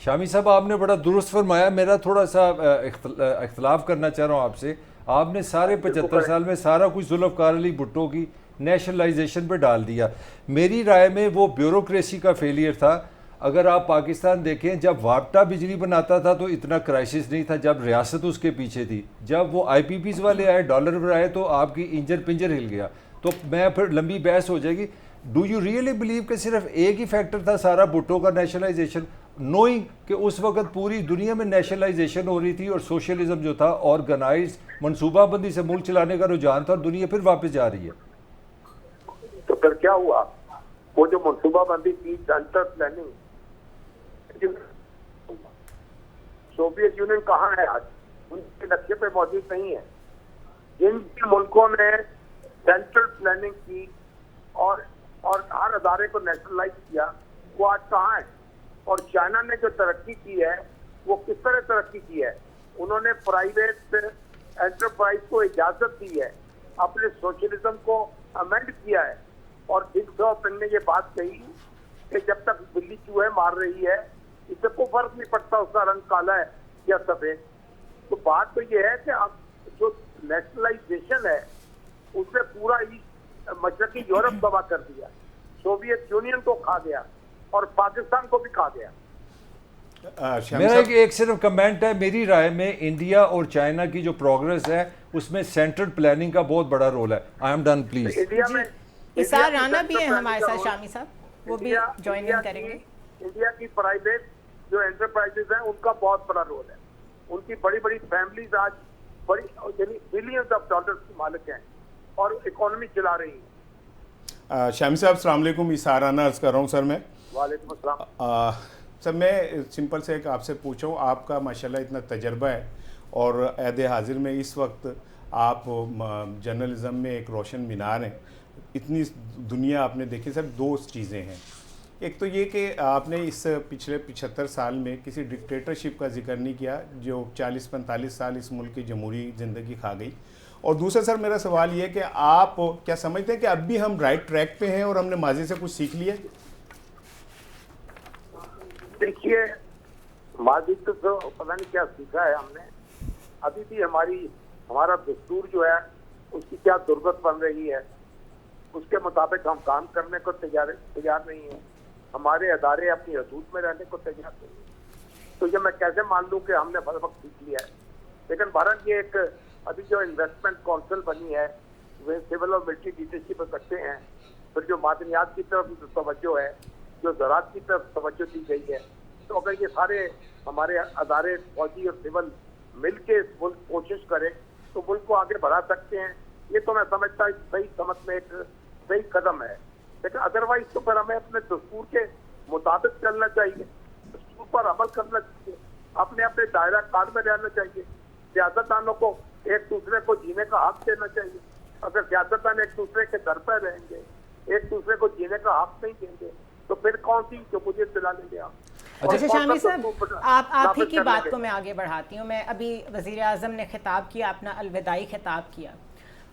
شامی صاحب آپ نے بڑا درست فرمایا. میرا تھوڑا سا اختلاف کرنا چاہ رہا ہوں آپ سے. آپ نے سارے 75 سال میں سارا کچھ ذوالفقار علی بھٹو کی نیشنلائزیشن پہ ڈال دیا. میری رائے میں وہ بیوروکریسی کا فیلئر تھا. اگر آپ پاکستان دیکھیں، جب وابٹا بجلی بناتا تھا تو اتنا کرائسس نہیں تھا جب ریاست اس کے پیچھے تھی. جب وہ آئی پی پیز والے آئے، ڈالر پر آئے، تو آپ کی انجر پنجر ہل گیا. تو میں پھر لمبی بحث ہو جائے گی. ڈو یو ریئلی بلیو کہ صرف ایک ہی فیکٹر تھا سارا بھٹو کا نیشنلائزیشن، نوئنگ کہ اس وقت پوری دنیا میں نیشنلائزیشن ہو رہی تھی اور سوشلزم جو تھا آرگنائز منصوبہ بندی سے ملک چلانے کا رجحان تھا، اور دنیا پھر واپس جا رہی ہے. تو پھر کیا ہوا؟ وہ جو منصوبہ بندی تھی، سینٹر پلاننگ، سوویت یونین کہاں ہے آج؟ ان کے نقشے پہ موجود نہیں ہے. جن ملکوں نے سینٹرل پلاننگ کی اور ہر ادارے کو نیشنلائز کیا، وہ آج کہاں ہے؟ اور چائنا نے جو ترقی کی ہے وہ کس طرح ترقی کی ہے؟ انہوں نے پرائیویٹ انٹرپرائز کو اجازت دی ہے، اپنے سوشلزم کو امینڈ کیا ہے. اور ڈنگ سیاؤپنگ نے یہ بات کہی کہ جب تک بلی چوہے مار رہی ہے اس سے کوئی فرق نہیں پڑتا اس کا رنگ کالا ہے یا سفید. تو بات تو یہ ہے کہ اب جو نیشنلائزیشن ہے اس نے پورا مشرقی یورپ تباہ کر دیا، سوویت یونین کو کھا گیا اور پاکستان کو بھی کھا گیا. میرا ایک صرف کمنٹ ہے. میری رائے میں انڈیا اور چائنا کی جو پروگرس ہے اس میں سینٹرل پلاننگ کا بہت بڑا رول ہے. I am done please. India میں اسار رانا بھی ہیں ہمارے ساتھ، شامی صاحب وہ بھی جوائن ان کریں گے. انڈیا کی پرائیویٹ جو انٹرپرائزز ہیں ان کا بہت بڑا رول ہے. ان کی بڑی بڑی فیملیز آج بڑی یعنی بلینز آف ڈالرز کی مالک ہیں اور اکانومی چلا رہی ہیں. شامی صاحب السلام علیکم. اسار رانا عرض کر رہا ہوں سر میں. وعلیکم السلام. سر میں سمپل سے ایک آپ سے پوچھا ہوں، آپ کا ماشاءاللہ اتنا تجربہ ہے اور عہد حاضر میں اس وقت آپ جرنلزم میں ایک روشن مینار ہیں. اتنی دنیا آپ نے دیکھی. سر دو چیزیں ہیں. ایک تو یہ کہ آپ نے اس پچھلے 75 سال میں کسی ڈکٹیٹرشپ کا ذکر نہیں کیا جو 40-45 سال اس ملک کی جمہوری زندگی کھا گئی. اور دوسرا سر میرا سوال یہ کہ آپ کیا سمجھتے ہیں کہ اب بھی ہم رائٹ ٹریک پہ ہیں اور ہم نے ماضی سے کچھ سیکھ لیا؟ دیکھیے، ماضی تو پتہ نہیں کیا سیکھا ہے ہم نے. ابھی بھی ہمارا دستور جو ہے اس کی کیا ضرورت بن رہی ہے، اس کے مطابق ہم کام کرنے کو تیار نہیں ہیں. ہمارے ادارے اپنی حدود میں رہنے کو تیار نہیں ہیں. تو یہ میں کیسے مان لوں کہ ہم نے ہر وقت سیکھ لیا ہے؟ لیکن بھارت یہ ایک ابھی جو انویسٹمنٹ کونسل بنی ہے وہ سول اور ملٹری لیڈرشپ رکھتے ہیں. پھر جو معدنیات کی طرف توجہ ہے، جو زراعت کی طرف توجہ دی گئی ہے، تو اگر یہ سارے ہمارے ادارے فوجی اور سول مل کے ملک کوشش کرے تو ملک کو آگے بڑھا سکتے ہیں. یہ تو میں سمجھتا ہوں صحیح سمجھ میں ایک صحیح قدم ہے. لیکن ادروائز تو پھر ہمیں اپنے دستور کے مطابق چلنا چاہیے، دستور پر عمل کرنا چاہیے، اپنے دائرہ کار میں رہنا چاہیے. سیاستدانوں کو ایک دوسرے کو جینے کا حق دینا چاہیے. اگر سیاستدان ایک دوسرے کے در پہ رہیں گے، ایک دوسرے کو جینے کا حق نہیں دیں گے، تو پھر کون سی جمہوریت دلا لیں گے آپ؟ اچھا شامی صاحب، آپ ہی کی بات کو میں آگے بڑھاتی ہوں. میں ابھی وزیر اعظم نے خطاب کیا، اپنا الوداعی خطاب کیا.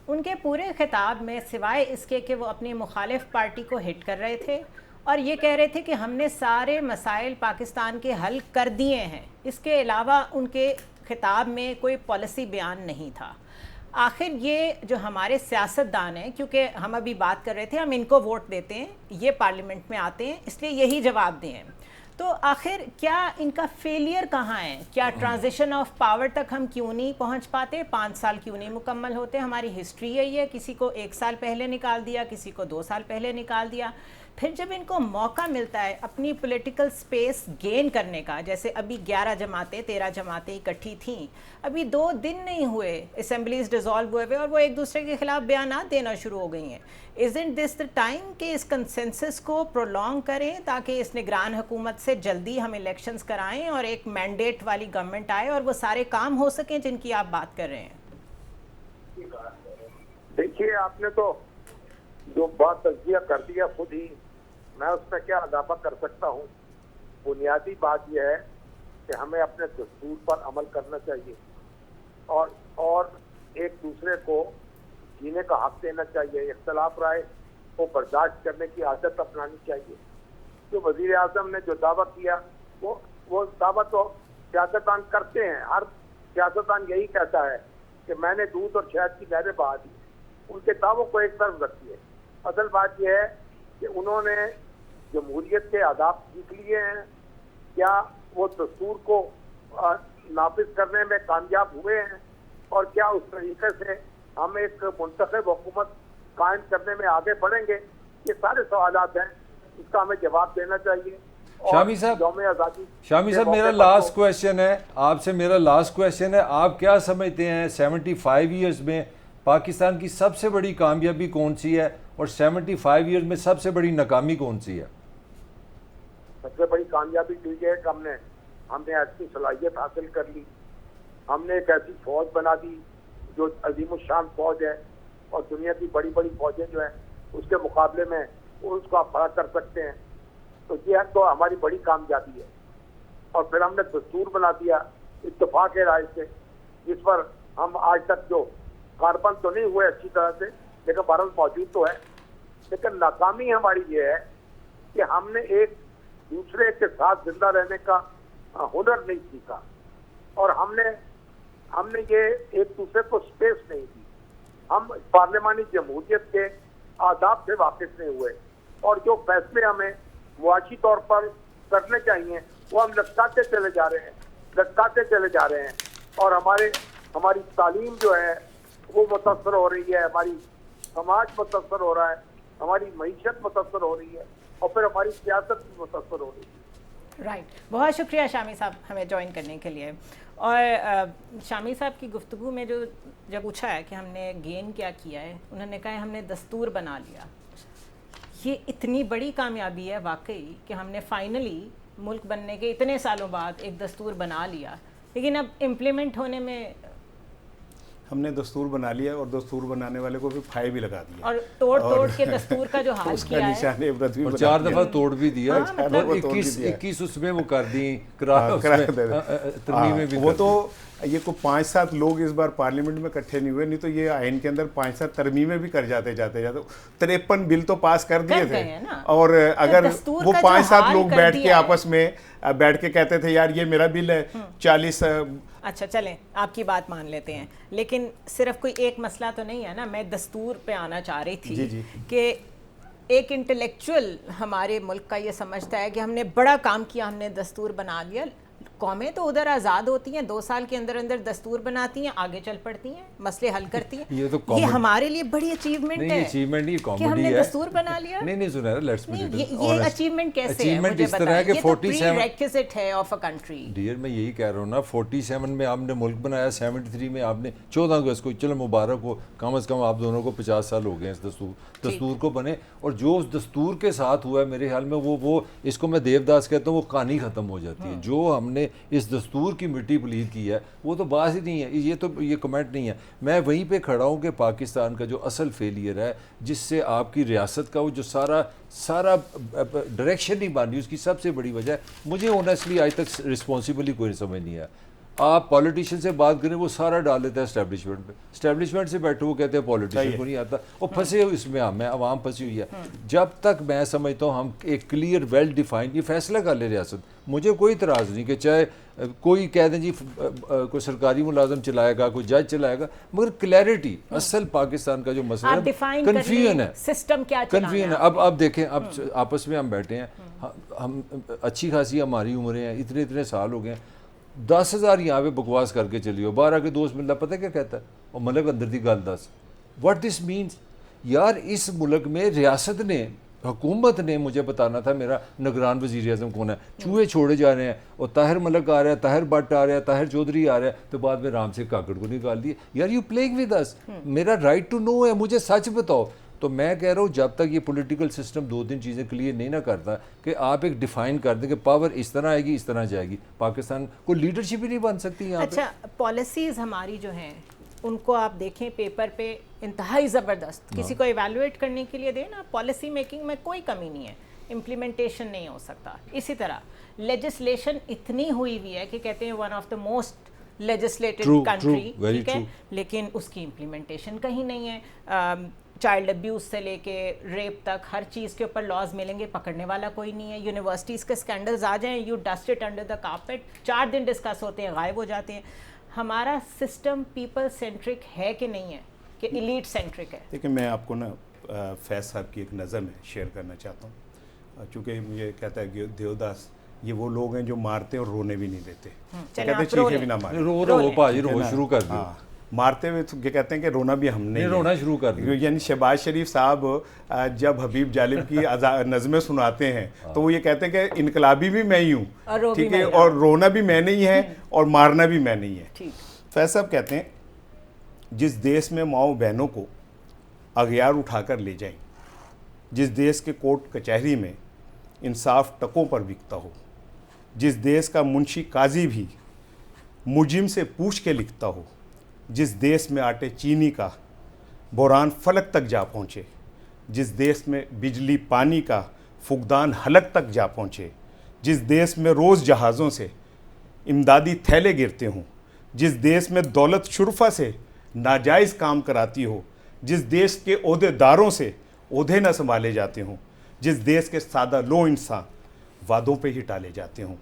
ان کے پورے خطاب میں سوائے اس کے کہ وہ اپنی مخالف پارٹی کو ہٹ کر رہے تھے اور یہ کہہ رہے تھے کہ ہم نے سارے مسائل پاکستان کے حل کر دیے ہیں، اس کے علاوہ ان کے خطاب میں کوئی پالیسی بیان نہیں تھا. آخر یہ جو ہمارے سیاستدان ہیں، کیونکہ ہم ابھی بات کر رہے تھے ہم ان کو ووٹ دیتے ہیں، یہ پارلیمنٹ میں آتے ہیں، اس لیے یہی جواب دیں، تو آخر کیا ان کا فیلئر کہاں ہے؟ کیا ٹرانزیشن آف پاور تک ہم کیوں نہیں پہنچ پاتے؟ 5 سال کیوں نہیں مکمل ہوتے؟ ہماری ہسٹری یہی ہے، کسی کو 1 سال پہلے نکال دیا، کسی کو 2 سال پہلے نکال دیا. پھر جب ان کو موقع ملتا ہے اپنی پولیٹیکل سپیس گین کرنے کا، جیسے ابھی 11 جماعتیں 13 جماعتیں اکٹھی تھیں، ابھی 2 دن نہیں ہوئے اسمبلیز ڈیزالو ہوئے اور وہ ایک دوسرے کے خلاف بیانات دینا شروع ہو گئی ہیں. Isn't this the time کہ اس کنسنسس کو پرولونگ کریں تاکہ اس نگران حکومت سے جلدی ہم الیکشنز کرائیں اور ایک مینڈیٹ والی گورنمنٹ آئے اور وہ سارے کام ہو سکیں جن کی آپ بات کر رہے ہیں؟ دیکھیے، آپ نے تو جو بات تجزیہ کر دیا خود ہی، میں اس میں کیا اضافہ کر سکتا ہوں. بنیادی بات یہ ہے کہ ہمیں اپنے دستور پر عمل کرنا چاہیے اور ایک دوسرے کو جینے کا حق دینا چاہیے. اختلاف رائے کو برداشت کرنے کی عادت اپنانی چاہیے. جو وزیر اعظم نے جو دعویٰ کیا وہ دعویٰ تو سیاستدان کرتے ہیں. ہر سیاستدان یہی کہتا ہے کہ میں نے دودھ اور شہد کی نہریں بہا دی. ان کے دعووں کو ایک طرف رکھیے. اصل بات یہ ہے کہ انہوں نے جمہوریت کے آداب سیکھ لیے ہیں. کیا وہ دستور کو نافذ کرنے میں کامیاب ہوئے ہیں؟ اور کیا اس طریقے سے ہم ایک منتخب حکومت قائم کرنے میں آگے بڑھیں گے؟ یہ سارے سوالات ہیں، اس کا ہمیں جواب دینا چاہیے. شامی صاحب میرا لاسٹ کویشچن ہے آپ سے، آپ کیا سمجھتے ہیں 75 ایئرز میں پاکستان کی سب سے بڑی کامیابی کون سی ہے اور 75 ایئرز میں سب سے بڑی ناکامی کون سی ہے؟ سب سے بڑی کامیابی تو یہ ہے کہ ہم نے ایسی صلاحیت حاصل کر لی. ہم نے ایک ایسی فوج بنا دی جو عظیم الشان فوج ہے، اور دنیا کی بڑی بڑی فوجیں جو ہیں اس کے مقابلے میں اس کو آپ کھڑا کر سکتے ہیں. تو یہ تو ہماری بڑی کامیابی ہے. اور پھر ہم نے دستور بنا دیا اتفاق رائے سے، جس پر ہم آج تک جو کاربن تو نہیں ہوئے اچھی طرح سے، لیکن بہرحال موجود تو ہے. لیکن ناکامی ہماری یہ ہے کہ ہم نے ایک دوسرے کے ساتھ زندہ رہنے کا ہنر نہیں سیکھا، اور ہم نے یہ ایک دوسرے کو سپیس نہیں دی. ہم پارلیمانی جمہوریت کے آداب سے واقف نہیں ہوئے، اور جو فیصلے ہمیں معاشی طور پر کرنے چاہیے وہ ہم لٹکاتے چلے جا رہے ہیں. اور ہماری تعلیم جو ہے وہ متاثر ہو رہی ہے، ہماری سماج متاثر ہو رہا ہے، ہماری معیشت متاثر ہو رہی ہے، اور پھر ہماری سیاست بھی متاثر ہو رہی ہے. رائٹ. بہت شکریہ شامی صاحب ہمیں جوائن کرنے کے لیے. اور شامی صاحب کی گفتگو میں جو جب پوچھا ہے کہ ہم نے گین کیا ہے، انہوں نے کہا ہے ہم نے دستور بنا لیا. یہ اتنی بڑی کامیابی ہے واقعی کہ ہم نے فائنلی ملک بننے کے اتنے سالوں بعد ایک دستور بنا لیا، لیکن اب امپلیمنٹ ہونے میں ہم نے دستور بنا لیا اور دستور بنانے والے کو بھی پھائے بھی لگا دیا، اور توڑ کے دستور کا جو حال کیا ہے، نشان عبرت بھی 4 دفعہ توڑ بھی دیا، 21 اس میں وہ کر دی ترمیمیں بھی. وہ تو یہ کو 5-7 لوگ اس بار پارلیمنٹ میں اکٹھے نہیں ہوئے، نہیں تو یہ آئین کے اندر 5-7 ترمیمیں بھی کر جاتے 53 بل تو پاس کر دیے تھے. اور اگر وہ 5-7 لوگ بیٹھ کے آپس میں بیٹھ کے کہتے تھے یار یہ میرا بل ہے 40. اچھا چلیں آپ کی بات مان لیتے ہیں، لیکن صرف کوئی ایک مسئلہ تو نہیں ہے نا. میں دستور پہ آنا چاہ رہی تھی کہ ایک انٹلیکچوئل ہمارے ملک کا یہ سمجھتا ہے کہ ہم نے بڑا کام کیا، ہم نے دستور بنا لیا. قومیں تو ادھر آزاد ہوتی ہیں، 2 سال کے اندر دستور بناتی ہیں، آگے چل پڑتی ہیں، مسئلے حل کرتی ہیں. یہ ہمارے لیے بڑی اچیومنٹ ہے کہ ہم نے دستور بنا لیا. نہیں سنیرا، لیٹس بی یہ اچیومنٹ کیسے ہے مجھے بتائیں. یہ تو پری ریکوزٹ ہے آف اے کنٹری. ڈیئر میں یہی کہہ رہا ہوں نا، 47 میں آپ نے ملک بنایا، 73 میں آپ نے 14 اگست کو، چلو مبارک ہو، کم از کم آپ دونوں کو 50 سال ہو گئے اس دستور کو بنے. اور جو اس دستور کے ساتھ ہوا ہے میرے خیال میں وہ اس کو میں دیوداس کہتا ہوں، وہ کہانی ختم ہو جاتی ہے. جو ہم نے اس دستور کی مٹی پلید کی ہے وہ تو بات ہی نہیں ہے. یہ کمنٹ نہیں ہے. میں وہیں پہ کھڑا ہوں کہ پاکستان کا جو اصل فیلئر ہے، جس سے آپ کی ریاست کا وہ جو سارا ڈائریکشن نہیں بن رہی، اس کی سب سے بڑی وجہ ہے مجھے اونیسٹلی آج تک رسپانسبلی کوئی سمجھ نہیں ہے. آپ پولیٹیشین سے بات کریں وہ سارا ڈال دیتا ہے اسٹیبلشمنٹ پہ. اسٹیبلشمنٹ سے بیٹھے وہ کہتے ہیں پولیٹیشین کو نہیں آتا, اور پھنسے اس میں ہم ہیں, عوام پھنسی ہوئی ہے. جب تک میں سمجھتا ہوں ہم ایک کلیئر ویل ڈیفائنڈ یہ فیصلہ کر لے ریاست, مجھے کوئی اعتراض نہیں کہ چاہے کوئی کہہ دیں جی کوئی سرکاری ملازم چلائے گا, کوئی جج چلائے گا, مگر کلیئرٹی اصل پاکستان کا جو مسئلہ ہے کنفیوژن ہے, سسٹم کیا کنفیوژن ہے. اب دیکھیں, اب آپس میں ہم بیٹھے ہیں, ہم اچھی خاصی ہماری عمریں ہیں, اتنے سال ہو گئے ہیں, 10,000 یہاں پہ بکواس کر کے چلی ہو, 12 کے دوست ملنا پتہ کیا کہتا ہے, اور ملک اندر دی گل دس واٹ دس مینس. یار اس ملک میں ریاست نے, حکومت نے مجھے بتانا تھا میرا نگران وزیر اعظم کون ہے. چوہے چھوڑے جا رہے ہیں, اور طاہر ملک آ رہا ہے, طاہر بٹ آ رہا ہے, طاہر چودھری آ رہا ہے, تو بعد میں رام سے کاکڑ کو نکال دیے. یار یو پلیئنگ ود اس, میرا رائٹ ٹو نو ہے, مجھے سچ بتاؤ. تو میں کہہ رہا ہوں جب تک یہ پولیٹیکل سسٹم 2-3 چیزیں کلیئر نہیں نہ کرتا کہ آپ ایک ڈیفائن کر دیں کہ پاور اس طرح آئے گی, اس طرح جائے گی, پاکستان کو لیڈرشپ ہی نہیں بن سکتی یہاں پہ. اچھا, پالیسیز ہماری جو ہیں ان کو آپ دیکھیں پیپر پہ انتہائی زبردست, کسی کو ایویلویٹ کرنے کے لیے دیں نا, پالیسی میکنگ میں کوئی کمی نہیں ہے, امپلیمنٹیشن نہیں ہو سکتا. اسی طرح لیجسلیشن اتنی ہوئی ہوئی ہے کہ کہتے ہیں one of the most legislated country, ٹھیک ہے, لیکن اس کی امپلیمنٹیشن کہیں نہیں ہے. چائلڈ ابیوز سے لے کے ریپ تک ہر چیز کے اوپر لاز ملیں گے, پکڑنے والا کوئی نہیں ہے. یونیورسٹیز کے اسکینڈلز آ جائیں, you dust it under the carpet, 4 دن ڈسکس ہوتے ہیں, غائب ہو جاتے ہیں. ہمارا سسٹم پیپل سینٹرک ہے کہ نہیں ہے, کہ ایلیٹ سینٹرک ہے؟ دیکھیں میں آپ کو نا فیض صاحب کی ایک نظر میں شیئر کرنا چاہتا ہوں, چونکہ مجھے کہتا ہے کہ دیوداس یہ وہ لوگ ہیں جو مارتے اور رونے بھی نہیں دیتے, کہتے ہیں چیخے بھی نہ ماریں, رو پاجی رو شروع کر دو, مارتے ہوئے یہ کہتے ہیں کہ رونا بھی ہم نے رونا شروع کر دیا. یعنی شہباز شریف صاحب جب حبیب جالب کی نظمیں سناتے ہیں تو وہ یہ کہتے ہیں کہ انقلابی بھی میں ہی ہوں, ٹھیک ہے, اور رونا بھی میں نے ہی ہے اور مارنا بھی میں نے ہی ہے. فیض صاحب کہتے ہیں جس دیس میں ماؤں بہنوں کو اغیار اٹھا کر لے جائیں, جس دیس کے کورٹ کچہری میں انصاف ٹکوں پر بکتا ہو, جس دیس کا منشی قاضی بھی مجرم سے پوچھ کے لکھتا ہو, جس دیس میں آٹے چینی کا بحران فلک تک جا پہنچے, جس دیس میں بجلی پانی کا فقدان حلق تک جا پہنچے, جس دیس میں روز جہازوں سے امدادی تھیلے گرتے ہوں, جس دیس میں دولت شرفا سے ناجائز کام کراتی ہو, جس دیس کے عہدے داروں سے عہدے نہ سنبھالے جاتے ہوں, جس دیس کے سادہ لو انسان وعدوں پہ ہی ٹالے جاتے ہوں,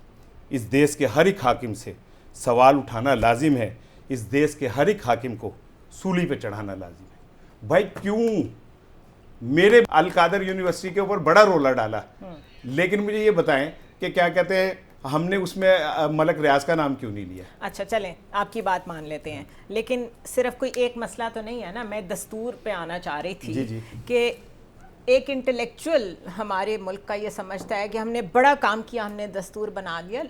اس دیس کے ہر ایک حاکم سے سوال اٹھانا لازم ہے, اس دیس کے ہر ایک حاکم کو سولی پہ چڑھانا لازم ہے. بھائی کیوں میرے القادر یونیورسٹی کے اوپر بڑا رولا ڈالا, لیکن مجھے یہ بتائیں کہ کیا کہتے ہیں ہم نے اس میں ملک ریاض کا نام کیوں نہیں لیا؟ اچھا چلیں آپ کی بات مان لیتے ہیں, لیکن صرف کوئی ایک مسئلہ تو نہیں ہے نا. میں دستور پہ آنا چاہ رہی تھی کہ ایک انٹلیکچوئل ہمارے ملک کا یہ سمجھتا ہے کہ ہم نے بڑا کام کیا, ہم نے دستور بنا لیا.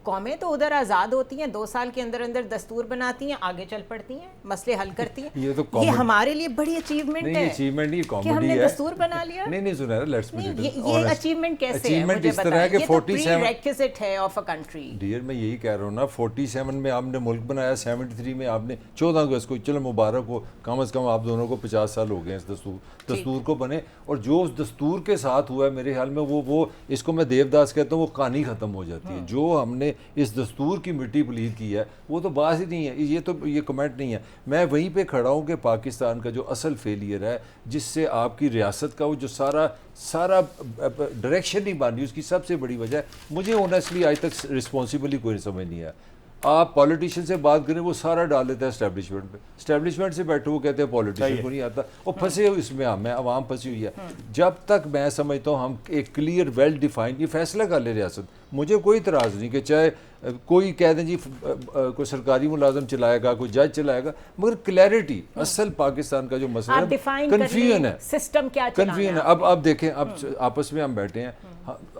قومیں تو ادھر آزاد ہوتی ہیں, 2 سال کے اندر اندر دستور بناتی ہیں, آگے چل پڑتی ہیں, مسئلے حل کرتی ہیں. یہ ہمارے لیے بڑی اچیومنٹ ہے کہ ہم نے دستور بنا لیا. نہیں سنیرا, لیٹس پٹ اٹ, یہ اچیومنٹ کیسے ہے مجھے بتائیں, یہ تو پری ریکوزٹ ہے آف اے کنٹری. ڈیئر میں یہی کہہ رہا ہوں نا, 47 میں آپ نے ملک بنایا, 73 میں آپ نے 14 اگست کو, چلو مبارک ہو, کم از کم آپ دونوں کو 50 سال ہو گئے اس دستور کو بنے. اور جو اس دستور کے ساتھ ہوا ہے میرے خیال میں وہ اس کو میں دیوداس کہتا ہوں, وہ کہانی ختم ہو جاتی ہے. جو ہم نے اس دستور کی مٹی پلید کی ہے وہ تو بات ہی نہیں ہے, یہ کمنٹ نہیں ہے. میں وہیں پہ کھڑا ہوں کہ پاکستان کا جو اصل فیلئر ہے, جس سے آپ کی ریاست کا وہ جو سارا ڈائریکشن نہیں بن رہی, اس کی سب سے بڑی وجہ ہے مجھے اونیسٹلی آج تک رسپانسبلی کوئی سمجھ نہیں آیا. آپ پولیٹیشین سے بات کریں وہ سارا ڈال دیتا ہے اسٹیبلشمنٹ پہ, اسٹیبلشمنٹ سے بیٹھے وہ کہتے ہیں پولیٹیشین کو نہیں آتا, اور پھنسے اس میں ہم ہیں, عوام پھنسی ہوئی ہے. جب تک میں سمجھتا ہوں ہم ایک کلیئر ویل ڈیفائنڈ یہ فیصلہ کر لے ریاست, مجھے کوئی اعتراض نہیں کہ چاہے کوئی کہہ دیں جی کوئی سرکاری ملازم چلائے گا, کوئی جج چلائے گا, مگر کلیئرٹی اصل پاکستان کا جو مسئلہ ہے کنفیوژن ہے, سسٹم کیا کنفیوژن ہے. اب دیکھیں, اب آپس میں ہم بیٹھے ہیں,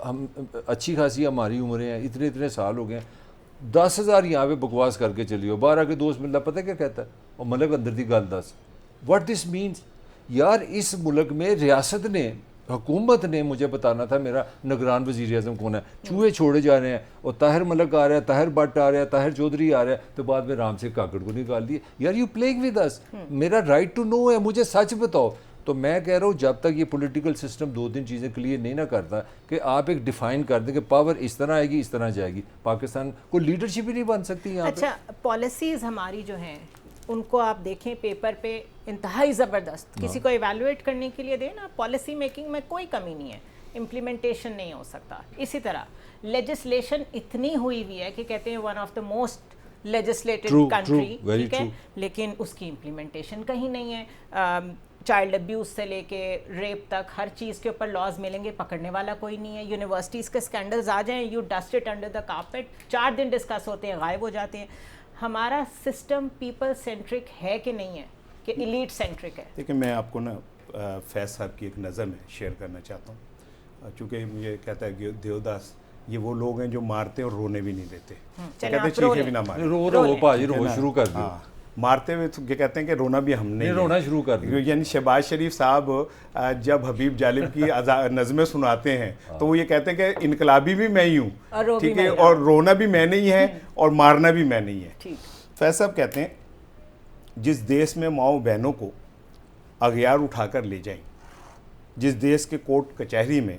ہم اچھی خاصی ہماری عمریں ہیں, اتنے سال ہو گئے ہیں, 10,000 یہاں پہ بکواس کر کے چلی ہو, 12 کے دوست ملنا پتہ کیا کہتا ہے, اور ملک اندر دی گل دس واٹ دس مینس. یار اس ملک میں ریاست نے, حکومت نے مجھے بتانا تھا میرا نگران وزیر اعظم کون ہے. چوہے چھوڑے جا رہے ہیں, اور طاہر ملک آ رہا ہے, طاہر بٹ آ رہا ہے, طاہر چودھری آ رہا ہے, تو بعد میں رام سے کاکڑ کو نکال دیے. یار یو پلیئنگ ود اس, میرا رائٹ ٹو نو ہے, مجھے سچ بتاؤ. تو میں کہہ رہا ہوں جب تک یہ پولیٹیکل سسٹم 2-3 چیزیں کلیئر نہیں نہ کرتا کہ آپ ایک ڈیفائن کر دیں کہ پاور اس طرح آئے گی اس طرح جائے گی, پاکستان کو لیڈرشپ ہی نہیں بن سکتی یہاں پہ. اچھا, پالیسیز ہماری جو ہیں ان کو آپ دیکھیں پیپر پہ انتہائی زبردست, کسی کو ایویلویٹ کرنے کے لیے دیں نا, پالیسی میکنگ میں کوئی کمی نہیں ہے, امپلیمنٹیشن نہیں ہو سکتا. اسی طرح لیجسلیشن اتنی ہوئی ہے کہ کہتے ہیں one of the most legislated country, ٹھیک ہے, لیکن اس کی امپلیمنٹیشن کہیں نہیں ہے. چائلڈ ابیوز سے لے کے ریپ تک ہر چیز کے اوپر لاز ملیں گے, پکڑنے والا کوئی نہیں ہے. یونیورسٹیز کے اسکینڈلز آ جائیں, you dust it under the carpet, 4 دن ڈسکس ہوتے ہیں, غائب ہو جاتے ہیں. ہمارا سسٹم پیپل سینٹرک ہے کہ نہیں ہے کہ ایلیٹ سینٹرک ہے؟ دیکھیں میں آپ کو نا فیض صاحب کی ایک نظر میں شیئر کرنا چاہتا ہوں, چونکہ مجھے کہتا ہے کہ دیوداس یہ وہ لوگ ہیں جو مارتے اور رونے بھی نہیں دیتے, کہتے ہیں چیخے بھی نہ ماریں, رو پاجی رو شروع کر دو, مارتے ہوئے کہتے ہیں کہ رونا بھی ہم نے رونا شروع کر دیا. یعنی شہباز شریف صاحب جب حبیب جالب کی نظمیں سناتے ہیں تو وہ یہ کہتے ہیں کہ انقلابی بھی میں ہی ہوں, ٹھیک ہے, اور رونا بھی میں نے ہی ہے اور مارنا بھی میں نے ہی ہے. فیض صاحب کہتے ہیں جس دیس میں ماؤں بہنوں کو اغیار اٹھا کر لے جائیں, جس دیس کے کورٹ کچہری میں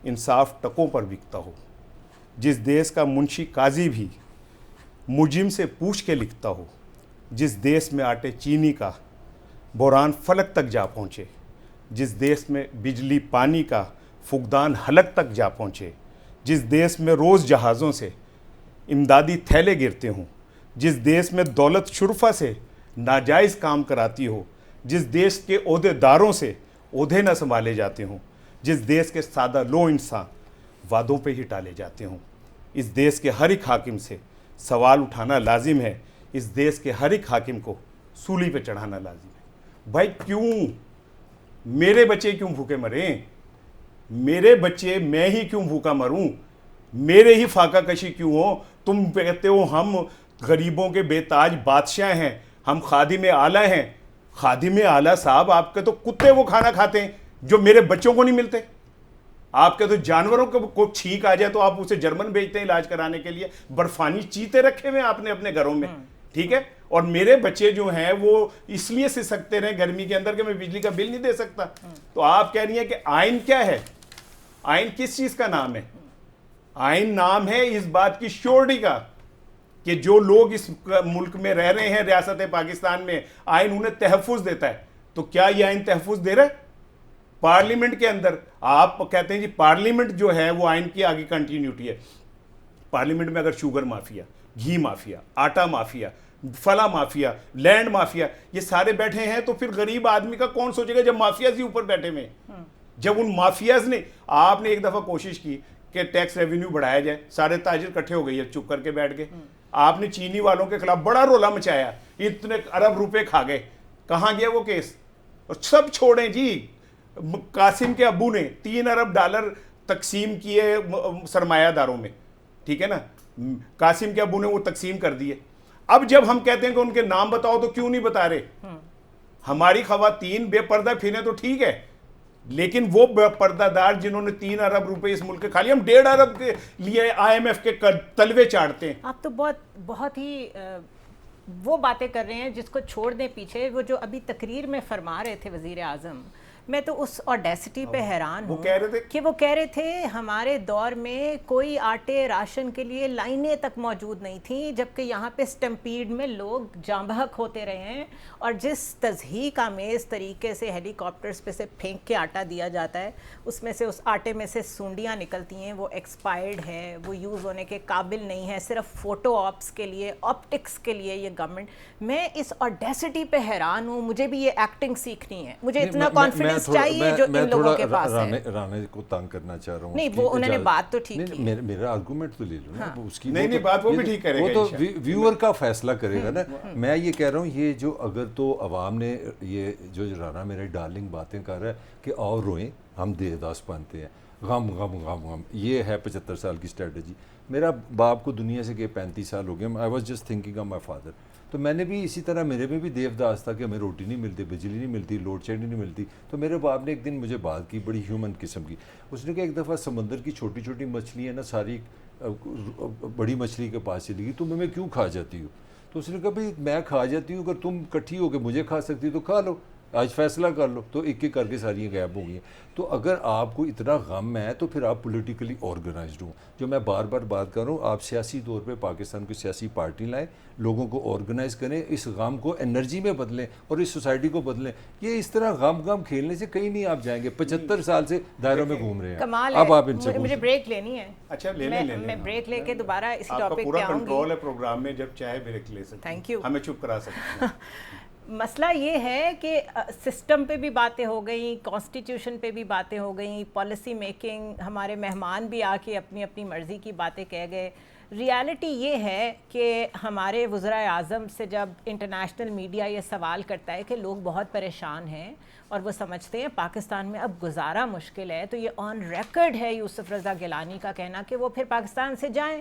انصاف ٹکوں پر بکتا ہو, جس دیس کا منشی قاضی بھی مجرم سے پوچھ کے لکھتا ہو, جس دیس میں آٹے چینی کا بحران فلک تک جا پہنچے, جس دیس میں بجلی پانی کا فقدان حلق تک جا پہنچے, جس دیس میں روز جہازوں سے امدادی تھیلے گرتے ہوں, جس دیس میں دولت شرفا سے ناجائز کام کراتی ہو, جس دیس کے عہدے داروں سے عہدے نہ سنبھالے جاتے ہوں, جس دیس کے سادہ لو انسان وعدوں پہ ہی ٹالے جاتے ہوں, اس دیس کے ہر ایک حاکم سے سوال اٹھانا لازم ہے, اس دیس کے ہر ایک حاکم کو سولی پہ چڑھانا لازم ہے. بھائی کیوں میرے بچے کیوں بھوکے مریں, میرے بچے میں ہی کیوں بھوکا مروں, میرے ہی فاقہ کشی کیوں ہو. تم کہتے ہو ہم غریبوں کے بے تاج بادشاہ ہیں, ہم خادم اعلیٰ ہیں. خادم اعلیٰ صاحب آپ کے تو کتے وہ کھانا کھاتے ہیں جو میرے بچوں کو نہیں ملتے. آپ کے تو جانوروں کو چھینک آ جائے تو آپ اسے جرمن بھیجتے ہیں علاج کرانے کے لیے. برفانی چیتے رکھے ہوئے آپ نے اپنے گھروں میں, ٹھیک ہے, اور میرے بچے جو ہیں وہ اس لیے سے سکتے رہے گرمی کے اندر کہ میں بجلی کا بل نہیں دے سکتا. تو آپ کہہ رہی ہیں کہ آئین کیا ہے, آئین کس چیز کا نام ہے؟ آئین نام ہے اس بات کی شیورٹی کا کہ جو لوگ اس ملک میں رہ رہے ہیں ریاست پاکستان میں, آئین انہیں تحفظ دیتا ہے. تو کیا یہ آئین تحفظ دے رہا ہے؟ پارلیمنٹ کے اندر آپ کہتے ہیں جی پارلیمنٹ جو ہے وہ آئین کی آگے کنٹینیوٹی ہے. پارلیمنٹ میں اگر شوگر مافیا, گھی مافیا, آٹا مافیا, فلاں مافیا, لینڈ مافیا, یہ سارے بیٹھے ہیں, تو پھر غریب آدمی کا کون سوچے گا جب مافیاز ہی اوپر بیٹھے ہوئے ہیں. جب ان مافیاز نے, آپ نے ایک دفعہ کوشش کی کہ ٹیکس ریونیو بڑھایا جائے, سارے تاجر کٹھے ہو گئے, چپ کر کے بیٹھ گئے. آپ نے چینی والوں کے خلاف بڑا رولا مچایا, اتنے ارب روپے کھا گئے. کہاں گیا وہ کیس؟ اور سب چھوڑیں جی, قاسم کے ابو نے $3 ارب تقسیم کیے سرمایہ داروں میں, ٹھیک ہے نا, قاسم کے ابو نے وہ تقسیم کر دیے. اب جب ہم کہتے ہیں کہ ان کے نام بتاؤ تو کیوں نہیں بتا رہے؟ ہماری خواتین بے پردہ پھریں تو ٹھیک ہے, لیکن وہ بے پردہ دار جنہوں نے 3 ارب روپے اس ملک کے کھا لیے, ہم 1.5 ارب کے لیے IMF کے تلوے چاڑتے ہیں. آپ تو بہت ہی وہ باتیں کر رہے ہیں جس کو چھوڑ دیں پیچھے. وہ جو ابھی تقریر میں فرما رہے تھے وزیر اعظم, میں تو اس آڈیسٹی پہ حیران ہوں کہ وہ کہہ رہے تھے ہمارے دور میں کوئی آٹے راشن کے لیے لائنیں تک موجود نہیں تھیں, جبکہ یہاں پہ سٹمپیڈ میں لوگ جاں بحق ہوتے رہے ہیں, اور جس تضحیق آمیز طریقے سے ہیلی کاپٹرز پہ سے پھینک کے آٹا دیا جاتا ہے, اس میں سے اس آٹے میں سے سونڈیاں نکلتی ہیں, وہ ایکسپائرڈ ہے, وہ یوز ہونے کے قابل نہیں ہے, صرف فوٹو آپس کے لیے, آپٹکس کے لیے یہ گورنمنٹ. میں اس آڈیسٹی پہ حیران ہوں. مجھے بھی یہ ایکٹنگ سیکھنی ہے, مجھے اتنا کانفیڈنس چاہیے جو ان لوگوں کے پاس ہے. رانے کو تنگ کرنا چاہ رہا ہوں. نہیں, وہ انہوں نے بات تو ٹھیک کی, میرا آرگومنٹ تو لے لو نا, اس کی نہیں بات وہ بھی ٹھیک کرے گا, وہ تو ویور کا فیصلہ کرے گا نا. میں یہ کہہ رہا ہوں یہ جو اگر تو عوام نے یہ جو رانا میرے ڈارلنگ باتیں کر رہا ہے کہ اور روئیں, ہم دیوداس بنتے ہیں, غم غم غم غم, یہ ہے 75 سال کی اسٹریٹجی. میرا باپ کو دنیا سے کہ 35 سال ہو گئے, I was just thinking of my father. تو میں نے بھی اسی طرح, میرے میں بھی دیوداس تھا کہ ہمیں روٹی نہیں ملتی, بجلی نہیں ملتی, لوڈ شیڈنگ نہیں ملتی. تو میرے باپ نے ایک دن مجھے بات کی بڑی ہیومن قسم کی. اس نے کہا ایک دفعہ سمندر کی چھوٹی چھوٹی مچھلیاں نا ساری بڑی مچھلی کے پاس چلی گئی, تم ہمیں کیوں کھا جاتی ہو؟ تو اس نے کہا بھائی میں کھا جاتی ہوں, اگر تم کٹھی ہو کے مجھے کھا سکتی تو کھا لو. آج فیصلہ کر لو، تو ایک ایک کر کے ساری غائب ہو گئی ہیں. تو اگر آپ کو اتنا غم ہے تو پھر آپ پولیٹیکلی آرگنائزڈ ہوں. جو میں بار بار بات کر رہا ہوں، آپ سیاسی طور پہ پاکستان کو سیاسی پارٹی لائیں، لوگوں کو آرگنائز کریں، اس غم کو انرجی میں بدلیں اور اس سوسائٹی کو بدلیں. یہ اس طرح غم کھیلنے سے کہیں نہیں آپ جائیں گے. 75 سال سے دائروں میں گھوم رہے ہیں. کمال اب آپ ان ہے. سے مجھے بریک لینی ہے. اچھا لے میں بریک لے کے دوبارہ اسی ٹاپک پہ پورا آؤں کنٹرول گی. ہے پروگرام میں، جب چاہے بریک لے سکتے ہیں. Thank you. ہمیں چپ کرا سکتے ہیں. مسئلہ یہ ہے کہ سسٹم پہ بھی باتیں ہو گئیں، کانسٹیٹیوشن پہ بھی باتیں ہو گئیں، پالیسی میکنگ، ہمارے مہمان بھی آ کے اپنی اپنی مرضی کی باتیں کہہ گئے. ریالٹی یہ ہے کہ ہمارے وزرائے اعظم سے جب انٹرنیشنل میڈیا یہ سوال کرتا ہے کہ لوگ بہت پریشان ہیں اور وہ سمجھتے ہیں پاکستان میں اب گزارا مشکل ہے، تو یہ آن ریکارڈ ہے یوسف رضا گیلانی کا کہنا کہ وہ پھر پاکستان سے جائیں.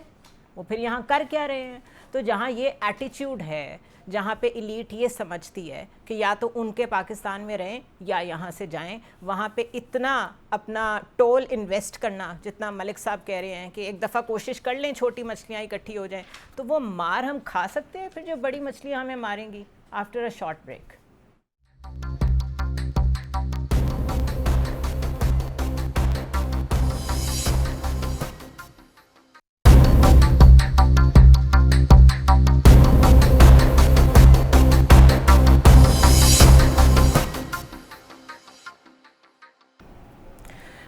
وہ پھر یہاں کر کیا رہے ہیں؟ تو جہاں یہ ایٹیچیوڈ ہے، جہاں پہ ایلیٹ یہ سمجھتی ہے کہ یا تو ان کے پاکستان میں رہیں یا یہاں سے جائیں، وہاں پہ اتنا اپنا ٹول انویسٹ کرنا، جتنا ملک صاحب کہہ رہے ہیں کہ ایک دفعہ کوشش کر لیں چھوٹی مچھلیاں اکٹھی ہو جائیں، تو وہ مار ہم کھا سکتے ہیں پھر جو بڑی مچھلیاں ہمیں ماریں گی. After a short break.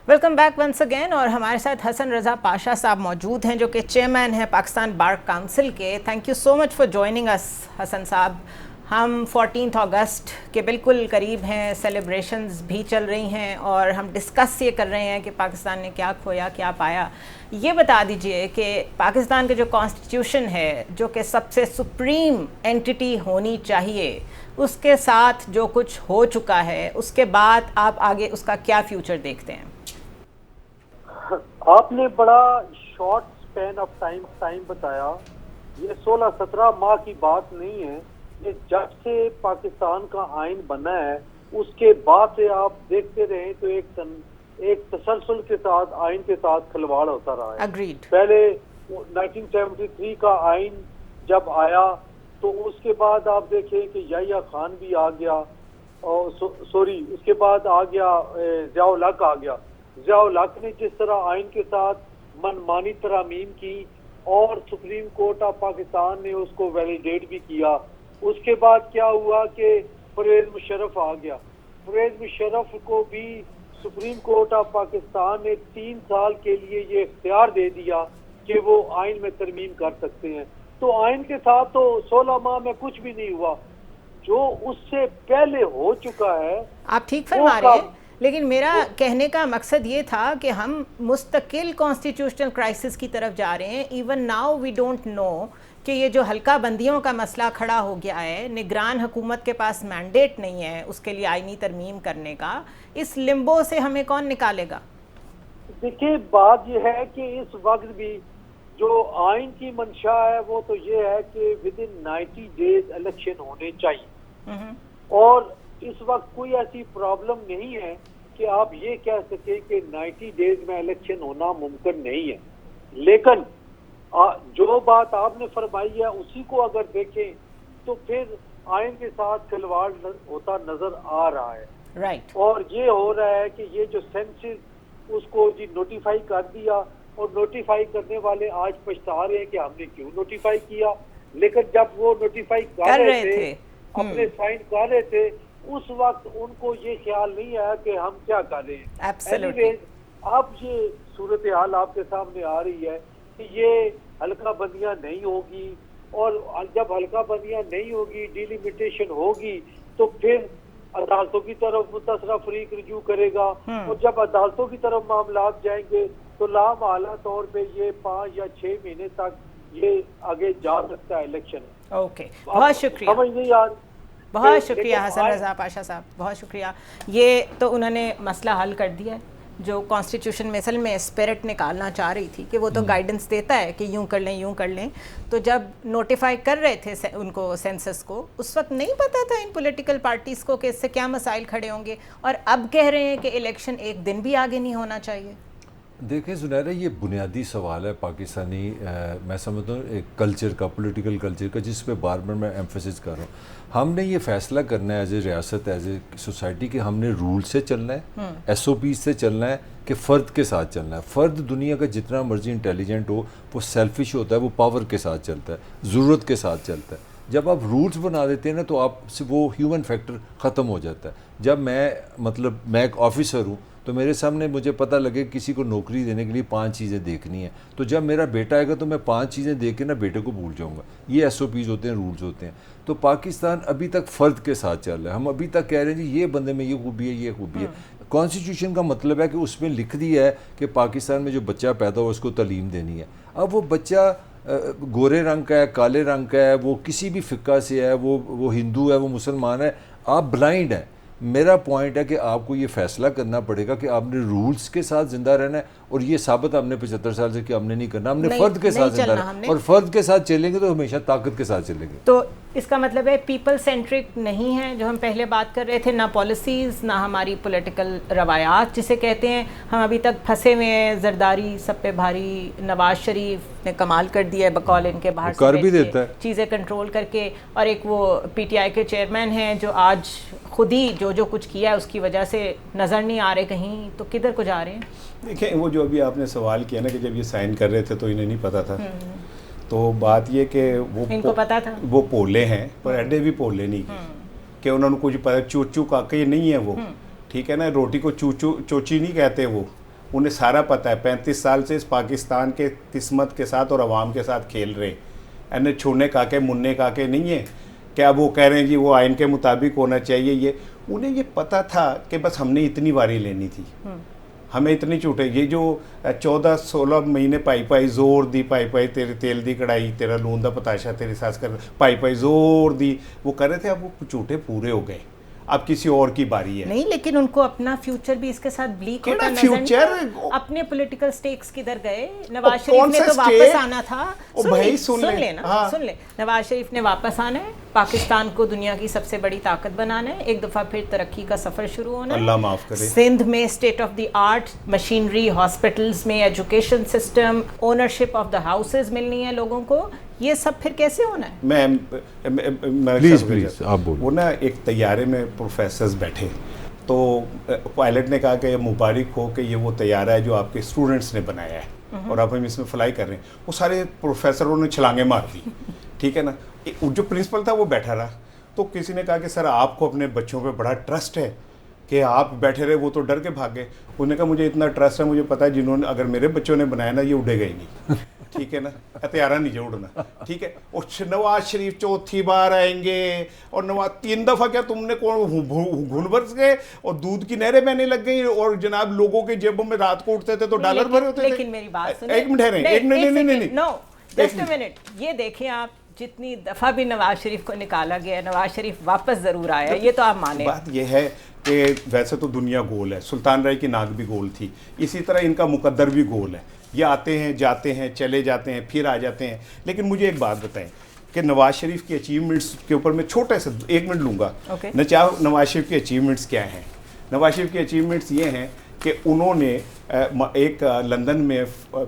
Welcome back once again. اور ہمارے ساتھ حسن رضا پاشا صاحب موجود ہیں جو کہ چیئرمین ہیں پاکستان بار کاؤنسل کے. Thank you so much for joining اس حسن صاحب. ہم 14 اگست کے بالکل قریب ہیں، سیلیبریشنز بھی چل رہی ہیں اور ہم ڈسکس یہ کر رہے ہیں کہ پاکستان نے کیا کھویا کیا پایا. یہ بتا دیجئے کہ پاکستان کے جو کانسٹیٹیوشن ہے، جو کہ سب سے سپریم اینٹی ہونی چاہیے، اس کے ساتھ جو کچھ ہو چکا ہے، اس کے بعد آپ آگے اس کا کیا فیوچر دیکھتے ہیں؟ آپ نے بڑا شارٹ سپین آف ٹائم بتایا. یہ 16-17 ماہ کی بات نہیں ہے. یہ جب سے پاکستان کا آئین بنا ہے اس کے بعد سے آپ دیکھتے رہے تو ایک تسلسل کے ساتھ آئین کے ساتھ کھلواڑ ہوتا رہا ہے. Agreed. پہلے 1973 کا آئین جب آیا تو اس کے بعد آپ دیکھیں کہ یحییٰ خان بھی آ گیا، اور اس کے بعد آ گیا ضیاء الحق آ گیا. ضیاء الحق نے جس طرح آئین کے ساتھ منمانی ترامیم کی اور سپریم کورٹ آف پاکستان نے اس کو ویلیڈیٹ بھی کیا. اس کے بعد کیا ہوا کہ پرویز مشرف آ گیا. پرویز مشرف کو بھی سپریم کورٹ آف پاکستان نے 3 سال کے لیے یہ اختیار دے دیا کہ وہ آئین میں ترمیم کر سکتے ہیں. تو آئین کے ساتھ تو 16 ماہ میں کچھ بھی نہیں ہوا. جو اس سے پہلے ہو چکا ہے آپ ٹھیک فرما رہے ہیں، لیکن میرا کہنے کا مقصد یہ تھا کہ ہم مستقل کانسٹیٹیوشنل کرائسس کی طرف جا رہے ہیں. Even now we don't know کہ یہ جو حلقہ بندیوں کا مسئلہ کھڑا ہو گیا ہے، نگران حکومت کے پاس مینڈیٹ نہیں ہے اس کے لیے آئینی ترمیم کرنے کا. اس لمبو سے ہمیں کون نکالے گا؟ دیکھیں بات یہ ہے کہ اس وقت بھی جو آئین کی منشا ہے وہ تو یہ ہے کہ ود ان 90 days الیکشن ہونے چاہیے، اور اس وقت کوئی ایسی پرابلم نہیں ہے کہ آپ یہ کہہ سکیں کہ 90 days میں الیکشن ہونا ممکن نہیں ہے. لیکن جو بات آپ نے فرمائی ہے اسی کو اگر دیکھیں تو پھر آئین کے ساتھ کھلواڑ ہوتا نظر آ رہا ہے. رائٹ. اور یہ ہو رہا ہے کہ یہ جو سینسز اس کو نوٹیفائی کر دیا، اور نوٹیفائی کرنے والے آج پچھتا رہے ہیں کہ ہم نے کیوں نوٹیفائی کیا. لیکن جب وہ نوٹیفائی کر رہے تھے، اپنے سائن کر رہے تھے، اس وقت ان کو یہ خیال نہیں آیا کہ ہم کیا کر رہے ہیں. Absolutely. اب یہ صورتحال آپ کے سامنے آ رہی ہے کہ یہ حلقہ بندیاں نہیں ہوگی، اور جب حلقہ بندیاں نہیں ہوگی، ڈیلیمیٹیشن ہوگی، تو پھر عدالتوں کی طرف متصرہ فریق رجوع کرے گا، اور جب عدالتوں کی طرف معاملات جائیں گے تو لامحالہ طور پہ یہ 5 یا 6 مہینے تک یہ آگے جا سکتا ہے الیکشن. اوکے، بہت شکریہ. سمجھ نہیں یار، بہت شکریہ حسن رضا پاشا صاحب، بہت شکریہ. یہ تو انہوں نے مسئلہ حل کر دیا ہے. جو کانسٹیٹیوشن میں اصل میں اسپرٹ نکالنا چاہ رہی تھی کہ وہ تو گائیڈنس دیتا ہے کہ یوں کر لیں یوں کر لیں. تو جب نوٹیفائی کر رہے تھے ان کو سینسس کو، اس وقت نہیں پتا تھا ان پولیٹیکل پارٹیز کو کہ اس سے کیا مسائل کھڑے ہوں گے، اور اب کہہ رہے ہیں کہ الیکشن ایک دن بھی آگے نہیں ہونا چاہیے. دیکھیں زنیرہ، یہ بنیادی سوال ہے پاکستانی میں سمجھتا ہوں ایک کلچر کا، پولیٹیکل کلچر کا، جس پہ بار بار میں ایمفسس کر رہا ہوں. ہم نے یہ فیصلہ کرنا ہے ایز اے ریاست، ایز اے سوسائٹی کہ ہم نے رول سے چلنا ہے، ایس او پیز سے چلنا ہے، کہ فرد کے ساتھ چلنا ہے. فرد دنیا کا جتنا مرضی انٹیلیجنٹ ہو وہ سیلفش ہوتا ہے، وہ پاور کے ساتھ چلتا ہے، ضرورت کے ساتھ چلتا ہے. جب آپ رولز بنا دیتے ہیں نا تو آپ سے وہ ہیومن فیکٹر ختم ہو جاتا ہے. جب میں ایک آفیسر ہوں تو میرے سامنے مجھے پتہ لگے کسی کو نوکری دینے کے لیے 5 چیزیں دیکھنی ہیں، تو جب میرا بیٹا آئے گا تو میں 5 چیزیں دیکھ کے نا بیٹے کو بھول جاؤں گا. یہ ایس او پیز ہوتے ہیں، رولز ہوتے ہیں. تو پاکستان ابھی تک فرد کے ساتھ چل رہا ہے. ہم ابھی تک کہہ رہے ہیں جی یہ بندے میں یہ خوبی ہے، یہ خوبی ہے. کانسٹیٹیوشن کا مطلب ہے کہ اس میں لکھ دیا ہے کہ پاکستان میں جو بچہ پیدا ہو اس کو تعلیم دینی ہے. اب وہ بچہ گورے رنگ کا ہے، کالے رنگ کا ہے، وہ کسی بھی فقہ سے ہے، وہ ہندو ہے، وہ مسلمان ہے، آپ بلائنڈ ہیں. میرا پوائنٹ ہے کہ آپ کو یہ فیصلہ کرنا پڑے گا کہ آپ نے رولز کے ساتھ زندہ رہنا ہے، اور یہ ثابت ہم نے 75 سال سے کہ ہم نے نہیں کرنا. ہم نے فرد کے ساتھ زندہ رہنا، اور فرد کے ساتھ چلیں گے تو ہمیشہ طاقت کے ساتھ چلیں گے. تو اس کا مطلب ہے پیپل سینٹرک نہیں ہے جو ہم پہلے بات کر رہے تھے، نہ پالیسیز، نہ ہماری پولیٹیکل روایات جسے کہتے ہیں. ہم ابھی تک پھنسے ہوئے ہیں، زرداری سب پہ بھاری. نواز شریف نے کمال کر دیا ہے بقول ان کے باہر کر بھی دیتا ہے چیزیں کنٹرول کر کے، اور ایک وہ پی ٹی آئی کے چیئرمین ہیں جو آج خود ہی جو کچھ کیا ہے اس کی وجہ سے نظر نہیں آ رہے کہیں. تو کدھر کو جا رہے ہیں؟ دیکھیں وہ جو ابھی آپ نے سوال کیا نا کہ جب یہ سائن کر رہے تھے تو انہیں نہیں پتا تھا، تو بات یہ کہ وہ ان کو پتا تھا، وہ پولے ہیں پر ایڈے بھی پولے نہیں گئے کہ انہوں نے کچھ پتا. چوچو کا کہ نہیں ہے وہ، ٹھیک ہے نا، روٹی کو چوچی نہیں کہتے وہ. انہیں سارا پتہ ہے. 35 سال سے اس پاکستان کے قسمت کے ساتھ اور عوام کے ساتھ کھیل رہے. انہیں چھونے کا کے مننے کا کے نہیں ہے کہ اب وہ کہہ رہے ہیں جی وہ آئین کے مطابق ہونا چاہیے. یہ انہیں یہ پتہ تھا کہ بس ہم نے اتنی باری لینی تھی، ہمیں اتنی چھوٹے. یہ جو 14-16 مہینے پائی زور دی، پائی تیرے تیل دی کڑائی، تیرا لون دا پتاشا تیری ساس کر، پائی زور دی وہ کر رہے تھے. اب وہ چھوٹے پورے ہو گئے، اب کسی اور کی باری ہے. نہیں لیکن ان کو اپنا فیوچر بھی اس کے ساتھ بلیک ہوتا نظر نہیں. اپنے پولیٹیکل سٹیکس کدھر گئے؟ نواز شریف نے تو واپس آنا تھا. سن لیں نواز شریف نے واپس آنا ہے، پاکستان کو دنیا کی سب سے بڑی طاقت بنانا ہے، ایک دفعہ پھر ترقی کا سفر شروع ہونا ہے. اللہ معاف کرے. سندھ میں state of the art machinery, hospitals میں education system, ownership of the houses ملنی ہے لوگوں کو. یہ سب پھر کیسے ہونا ہے؟ میں پلیز آپ بولو. وہ نا ایک طیارے میں پروفیسرز بیٹھے تو پائلٹ نے کہا کہ مبارک ہو کہ یہ وہ طیارہ ہے جو آپ کے اسٹوڈنٹس نے بنایا ہے اور آپ ہم اس میں فلائی کر رہے ہیں. وہ سارے پروفیسروں نے چھلانگیں مار دی، ٹھیک ہے نا. جو پرنسپل تھا وہ بیٹھا رہا. تو کسی نے کہا کہ سر آپ کو اپنے بچوں پہ بڑا ٹرسٹ ہے کہ آپ بیٹھے رہے. وہ تو ڈر کے بھاگے. انہوں نے کہا مجھے اتنا ٹرسٹ ہے، مجھے پتا ہے جنہوں نے اگر میرے بچوں نے بنایا نا یہ اڑے گا ہی نہیں، ٹھیک ہے نا، ہتھیارہ نہیں جو اڑنا، ٹھیک ہے. اور نواز شریف 4تھی بار آئیں گے، اور 3 دفعہ کیا تم نے گھن برس گئے اور دودھ کی نہریں بہنے لگ گئی، اور جناب لوگوں کے جیبوں میں رات کو اٹھتے تھے تو ڈالر بھرے ہوتے تھے. لیکن میری بات سنیں، ایک منٹ نہیں، نو جسٹ اے منٹ. یہ دیکھیں آپ جتنی دفعہ بھی نواز شریف کو نکالا گیا، نواز شریف واپس ضرور آیا، یہ تو آپ مانیں. بات یہ ہے کہ ویسے تو دنیا گول ہے، سلطان رائے کی ناک بھی گول تھی، اسی طرح ان کا مقدر بھی گول ہے. یہ آتے ہیں جاتے ہیں، چلے جاتے ہیں، پھر آ جاتے ہیں. لیکن مجھے ایک بات بتائیں کہ نواز شریف کی اچیومنٹس کے اوپر میں چھوٹے سے 1 منٹ لوں گا. نواز شریف کی اچیومنٹس کیا ہیں؟ نواز شریف کی اچیومنٹس یہ ہیں کہ انہوں نے ایک لندن میں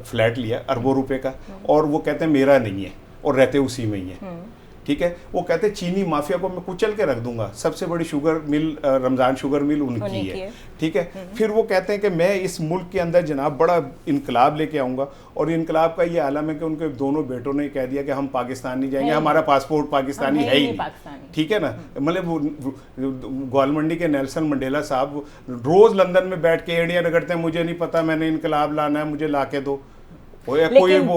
فلیٹ لیا اربوں روپے کا، اور وہ کہتے ہیں میرا نہیں ہے، اور رہتے اسی میں ہی ہیں، ٹھیک ہے. وہ کہتے ہیں چینی مافیا کو میں کچل کے رکھ دوں گا. سب سے بڑی شوگر مل رمضان شوگر مل ان کی ہے، ٹھیک ہے. پھر وہ کہتے ہیں کہ میں اس ملک کے اندر جناب بڑا انقلاب لے کے آؤں گا، اور انقلاب کا یہ عالم ہے کہ ان کے دونوں بیٹوں نے کہہ دیا کہ ہم پاکستان نہیں جائیں گے، ہمارا پاسپورٹ پاکستانی ہے ہی نہیں، ٹھیک ہے نا. مطلب گوالمنڈی کے نیلسن منڈیلا صاحب روز لندن میں بیٹھ کے ایڑیاں رگڑتے ہیں، مجھے نہیں پتا میں نے انقلاب لانا ہے، مجھے لا کے دو. لیکن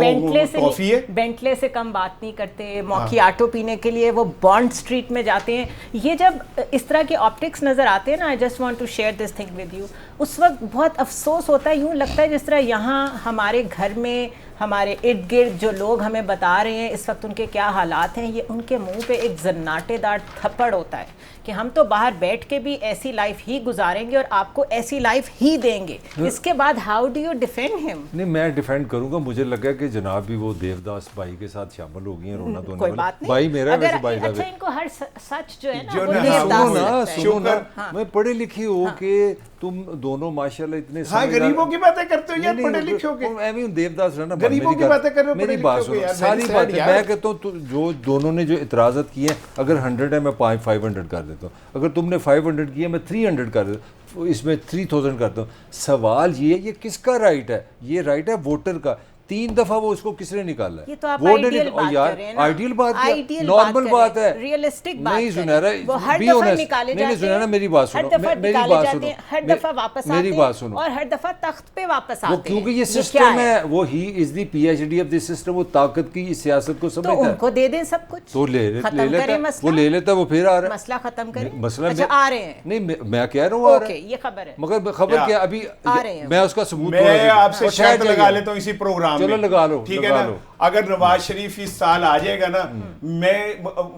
بینٹلے سے کم بات نہیں کرتے، موکیاٹو پینے کے لیے وہ بانڈ اسٹریٹ میں جاتے ہیں. یہ جب اس طرح کے آپٹکس نظر آتے ہیں نا، I just want to share this thing with you, اس وقت بہت افسوس ہوتا ہے. یوں لگتا ہے جس طرح یہاں ہمارے گھر میں ہمارے ارد گرد جو لوگ ہمیں بتا رہے ہیں اس وقت ان کے کیا حالات ہیں، یہ ان کے منہ پہ ایک زناٹے دار تھپڑ ہوتا ہے کہ ہم تو باہر بیٹھ کے بھی ایسی لائف ہی گزاریں گے اور آپ کو ایسی لائف ہی دیں گے. اس کے بعد ہاؤ ڈو یو ڈیفینڈ ہم؟ نہیں، میں ڈیفینڈ کروں گا. تو مجھے لگا کہ جناب بھی وہ دیوداس بھائی کے ساتھ شامل ہو گئی ہیں رونا دھونے کوئی والے. بات نہیں, بھائی میرا ویسے بھائی اچھا صاحب ان کو ہر سچ جو ہے نا جو وہ نا دیوداس سنو نا لگتا ہے. سنو نا, میں پڑھے لکھی ہو کہ تم دونوں ماشاءاللہ اتنے ہاں غریبوں کی باتیں کرتے ہو یار, پڑھے لکھے ہو کے ایویں دیوداس رہنا غریبوں کی باتیں کر رہے ہو, میری بات سنو, ساری باتیں میں کہتا ہوں جو دونوں نے جو اعتراضات کیے ہیں, اگر 100 ہے میں 500 کر دیتا ہوں, اگر تم نے 500 کیا میں 300 کر دیتا ہوں, اس میں 3000 کرتا ہوں. سوال یہ کس کا رائٹ ہے؟ یہ رائٹ ہے ووٹر کا. 3 دفعہ وہ اس کو کس نے نکالا ہے؟ یہ تو آپ آئیڈیل بات کر رہے ہیں نا, آئیڈیل بات کیا, نارمل بات ہے, ریئلسٹک بات نہیں سنہرا, وہ ہر بی دفعہ آنیسٹ, نکالے نہیں جاتے سنہرا ہیں, میری بات ہر سنو, دفعہ میری نکالے بات جاتے ہیں, ہر سنو, دفعہ واپس میری آتے بات ہیں سنو, اور ہر دفعہ تخت پہ واپس آتے ہیں. کیونکہ یہ سسٹم ہے, وہ ہی is the P H D of the system, وہ طاقت کی سیاست کو سمجھتا ہے. تو ان کو دے دیں سب کچھ, تو لے ختم لیتا کریں ہے, مسئلہ, وہ لے لیتا ہے, وہ پھر آ رہا ہے. مسئلہ ختم کریں. مسئلہ اچھا آ رہے ہیں, نہیں میں کہہ رہا ہوں آ رہا ہے, یہ خبر ہے, مگر خبر کیا ابھی میں اس کا ثبوت میں آپ سے شرط لگا لیتا ہوں اسی پروگرام میں, چلو لگا لو, ٹھیک ہے نا, اگر نواز شریف اس سال آ جائے گا نا, میں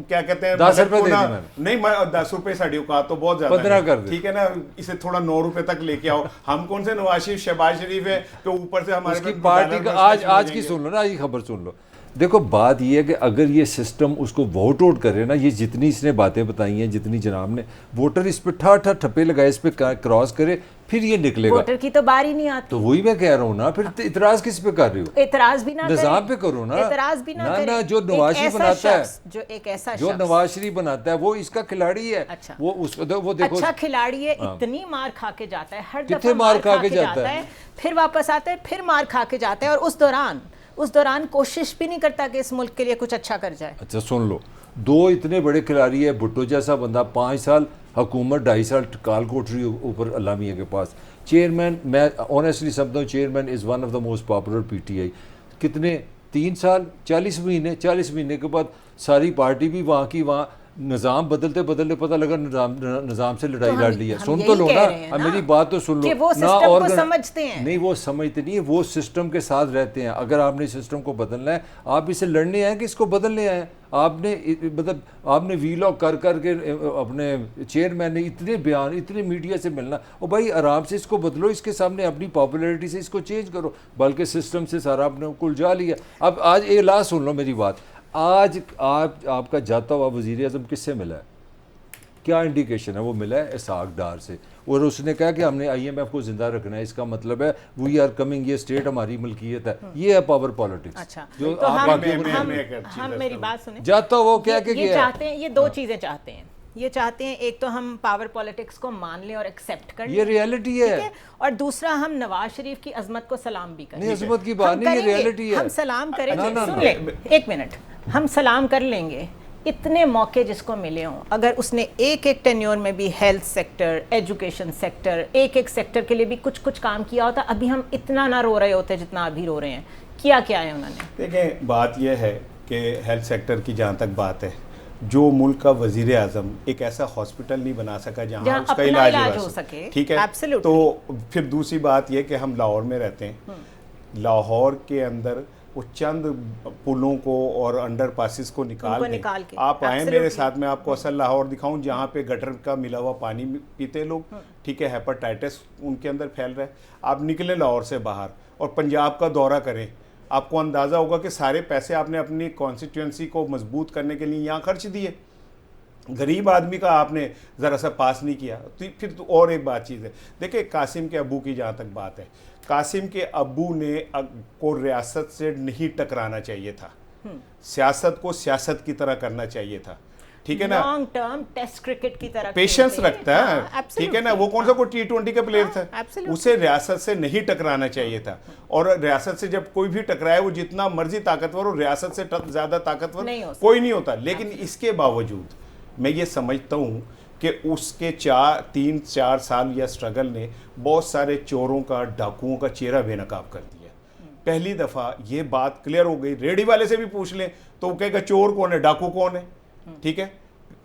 کیا کہتے ہیں 10 روپے دے دیں, نہیں 10 روپے ساڑھی اوقات تو بہت زیادہ 15 کر دیں, ٹھیک ہے نا, اسے تھوڑا 9 روپے تک لے کے آؤ. ہم کون سے نواز شریف شہباز شریف ہے کہ اوپر سے ہمارے کی پارٹی کا آج کی سن لو نا, آج کی خبر سن لو. دیکھو بات یہ ہے کہ اگر یہ سسٹم اس کو ووٹ آؤٹ کرے نا, یہ جتنی اس نے باتیں بتائی ہیں, جتنی جناب نے ووٹر اس پہ ٹھپے لگائے, اس پہ کراس کرے, پھر یہ نکلے گا. ووٹر کی تو باری نہیں آتی, تو وہی میں کہہ رہا ہوں نا, پھر اعتراض کس پہ کر رہی ہو؟ اعتراض بھی نہ کریں, نظام پہ کرو نا, اعتراض بھی نہ کریں. جو نواز شریف بناتا ہے, جو ایک ایسا جو نواز شریف بناتا ہے وہ اس کا کھلاڑی ہے. وہ دیکھو اچھا کھلاڑی ہے, اتنی مار کھا کے جاتا ہے, ہر کتنے دفعہ مار کھا کے جاتا ہے, پھر واپس آتا ہے, پھر مار کھا کے جاتا ہے, اور اس دوران کوشش بھی نہیں کرتا کہ اس ملک کے لیے کچھ اچھا کر جائے. اچھا سن لو, 2 اتنے بڑے کھلاڑی ہے, بھٹو جیسا بندہ 5 سال حکومت, 2.5 سال کال کوٹری اوپر اللہ میاں کے پاس, چیئرمین, میں آنیسٹلی سمجھتا ہوں chairman is one of the most popular P T I. کتنے 3 سال 40 مہینے کے بعد ساری پارٹی بھی وہاں کی وہاں, نظام بدلتے پتہ لگا نظام سے لڑائی لڑ لی ہے. سن تو لو نا, میری بات تو سن لو. وہ سسٹم کو سمجھتے ہیں, نہیں وہ سمجھتے نہیں, وہ سسٹم کے ساتھ رہتے ہیں. اگر آپ نے سسٹم کو بدلنا ہے, آپ اسے لڑنے آئے کہ اس کو بدلنے آئے. آپ نے ویلاگ کر کے اپنے چیئرمین نے اتنے بیان, اتنے میڈیا سے ملنا, اور بھائی آرام سے اس کو بدلو, اس کے سامنے اپنی پاپولیرٹی سے اس کو چینج کرو, بلکہ سسٹم سے سارا آپ نے کل جا لیا. اب آج ایک لاسٹ سن لو میری بات, آج آپ کا جاتا ہوا وزیر اعظم کس سے ملا ہے؟ کیا انڈیکیشن ہے؟ وہ ملا ہے اسحاق ڈار سے, اور اس نے کہا کہ ہم نے IMF کو زندہ رکھنا ہے. اس کا مطلب ہے وی آر کمنگ, یہ اسٹیٹ ہماری ملکیت ہے. یہ ہے پاور پالیٹکس. اچھا جو تو آپ میری بات سنیں, جاتا وہ کیا کہ یہ چاہتے ہیں, یہ 2 چیزیں چاہتے ہیں. یہ چاہتے ہیں ایک تو ہم پاور پالیٹکس کو مان لیں اور ایکسیپٹ کر لیں, یہ ریئلٹی ہے, اور دوسرا ہم نواز شریف کی عظمت کو سلام بھی کریں. نہیں عظمت کی بات نہیں, یہ ریئلٹی ہے. ہم سلام کریں گے, سن لیں 1 منٹ, ہم سلام کر لیں گے. اتنے موقع جس کو ملے ہوں, اگر اس نے ایک ٹینیور میں بھی ہیلتھ سیکٹر, ایجوکیشن سیکٹر, ایک سیکٹر کے لیے بھی کچھ کام کیا ہوتا, ابھی ہم اتنا نہ رو رہے ہوتے جتنا ابھی رو رہے ہیں. کیا ہے انہوں نے؟ دیکھیں بات یہ ہے کہ ہیلتھ سیکٹر کی جہاں تک بات ہے, جو ملک کا وزیر اعظم ایک ایسا ہاسپٹل نہیں بنا سکا جہاں اس کا علاج ہو سکے, ٹھیک ہے. تو پھر دوسری بات یہ کہ ہم لاہور میں رہتے ہیں, لاہور کے اندر وہ چند پلوں کو اور انڈر پاسز کو نکال کے آپ آئیں میرے ساتھ, میں آپ کو اصل لاہور دکھاؤں جہاں پہ گٹر کا ملا ہوا پانی پیتے لوگ, ٹھیک ہے, ہیپاٹائٹس ان کے اندر پھیل رہا ہے. آپ نکلیں لاہور سے باہر اور پنجاب کا دورہ کریں, آپ کو اندازہ ہوگا کہ سارے پیسے آپ نے اپنی کانسٹیٹوئنسی کو مضبوط کرنے کے لیے یہاں خرچ دیے, غریب آدمی کا آپ نے ذرا سا پاس نہیں کیا. تو پھر تو اور ایک بات چیز ہے, دیکھیں قاسم کے ابو کی جہاں تک بات ہے, قاسم کے ابو نے کو ریاست سے نہیں ٹکرانا چاہیے تھا, سیاست کو سیاست کی طرح کرنا چاہیے تھا, ٹھیک ہے نا, لانگ ٹرم ٹیسٹ کرکٹ کی طرح پیشنس رکھتا ہے, ٹھیک ہے نا. وہ کون سا کوئی T20 کا پلیئر تھا, اسے ریاست سے نہیں ٹکرانا چاہیے تھا. اور ریاست سے جب کوئی بھی ٹکرائے, وہ جتنا مرضی طاقتور ہو, ریاست سے زیادہ طاقتور کوئی نہیں ہوتا. لیکن اس کے باوجود میں یہ سمجھتا ہوں کہ اس کے 3-4 سال یا سٹرگل نے بہت سارے چوروں کا, ڈاکوؤں کا چہرہ بے نقاب کر دیا. پہلی دفعہ یہ بات کلیئر ہو گئی, ریڈی والے سے بھی پوچھ لیں تو وہ کہے گا چور کون ہے, ڈاکو کون ہے, ٹھیک ہے.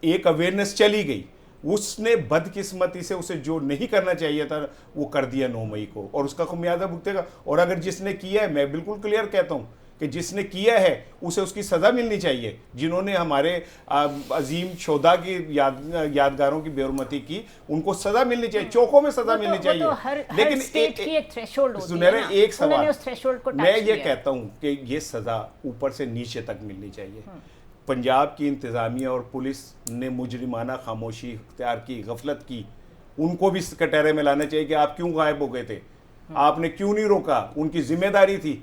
ایک اویئرنیس چلی گئی, اس نے بدقسمتی سے اسے جو نہیں کرنا چاہیے تھا وہ کر دیا 9 مئی کو, اور اس کا خمیازہ بھگتے گا. اور اگر جس نے کیا ہے, میں بالکل کلیئر کہتا ہوں کہ جس نے کیا ہے اسے اس کی سزا ملنی چاہیے. جنہوں نے ہمارے عظیم شہداء کی یادگاروں کی بے حرمتی کی ان کو سزا ملنی چاہیے, چوکوں میں سزا ملنی چاہیے. لیکن ایک سوال میں یہ کہتا ہوں کہ یہ سزا اوپر سے نیچے تک ملنی چاہیے. پنجاب کی انتظامیہ اور پولیس نے مجرمانہ خاموشی اختیار کی, غفلت کی, ان کو بھی کٹہرے میں لانا چاہیے کہ آپ کیوں غائب ہو گئے تھے, آپ نے کیوں نہیں روکا, ان کی ذمہ داری تھی.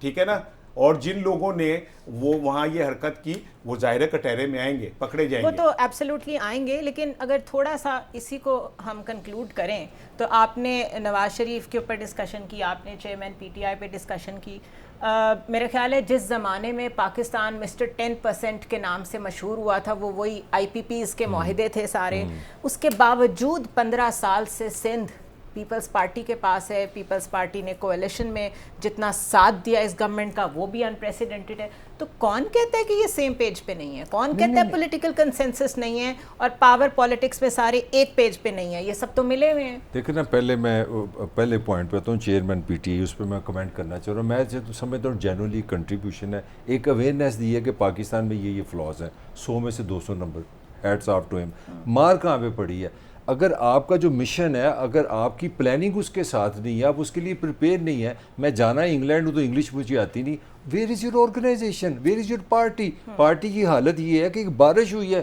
ٹھیک ہے نا. اور جن لوگوں نے وہ وہاں یہ حرکت کی وہ ظاہر کٹہرے میں آئیں گے, پکڑے جائیں گے. وہ تو ایبسلیوٹلی آئیں گے, لیکن اگر تھوڑا سا اسی کو ہم کنکلوڈ کریں تو آپ نے نواز شریف کے اوپر ڈسکشن کی, آپ نے چیئرمین پی ٹی آئی پہ ڈسکشن کی. میرا خیال ہے جس زمانے میں پاکستان مسٹر 10% کے نام سے مشہور ہوا تھا, وہ وہی آئی پی پیز کے معاہدے تھے سارے. اس کے باوجود 15 سال سے سندھ پیپلز پارٹی کے پاس ہے. پیپلز پارٹی نے کولیشن میں جتنا ساتھ دیا اس گورنمنٹ کا وہ بھی انپریسیڈنٹڈ ہے. تو کون کہتا ہے کہ یہ سیم پیج پہ نہیں ہے؟ کون کہتا ہے پولیٹیکل کنسنسس نہیں ہے اور پاور پالیٹکس میں سارے ایک پیج پہ نہیں ہے؟ یہ سب تو ملے ہوئے ہیں. دیکھیں نا, پہلے پوائنٹ پہ آتا ہوں, چیئرمین پی ٹی آئی, اس پہ میں کمنٹ کرنا چاہ رہا ہوں. میں سمجھتا ہوں جینولی کنٹریبیوشن ہے, ایک اویئرنیس دی ہے کہ پاکستان میں یہ فلاز ہیں, 100 میں سے 200 نمبر, ہیٹس آف ٹو ہم. مار کہاں پہ پڑی ہے؟ اگر آپ کا جو مشن ہے, اگر آپ کی پلاننگ اس کے ساتھ نہیں ہے, آپ اس کے لیے پریپیئر نہیں ہے. میں جانا انگلینڈ ہوں تو انگلش مجھے آتی نہیں. Where is your organization, where is your party? Party کی حالت یہ ہے کہ بارش ہوئی ہے,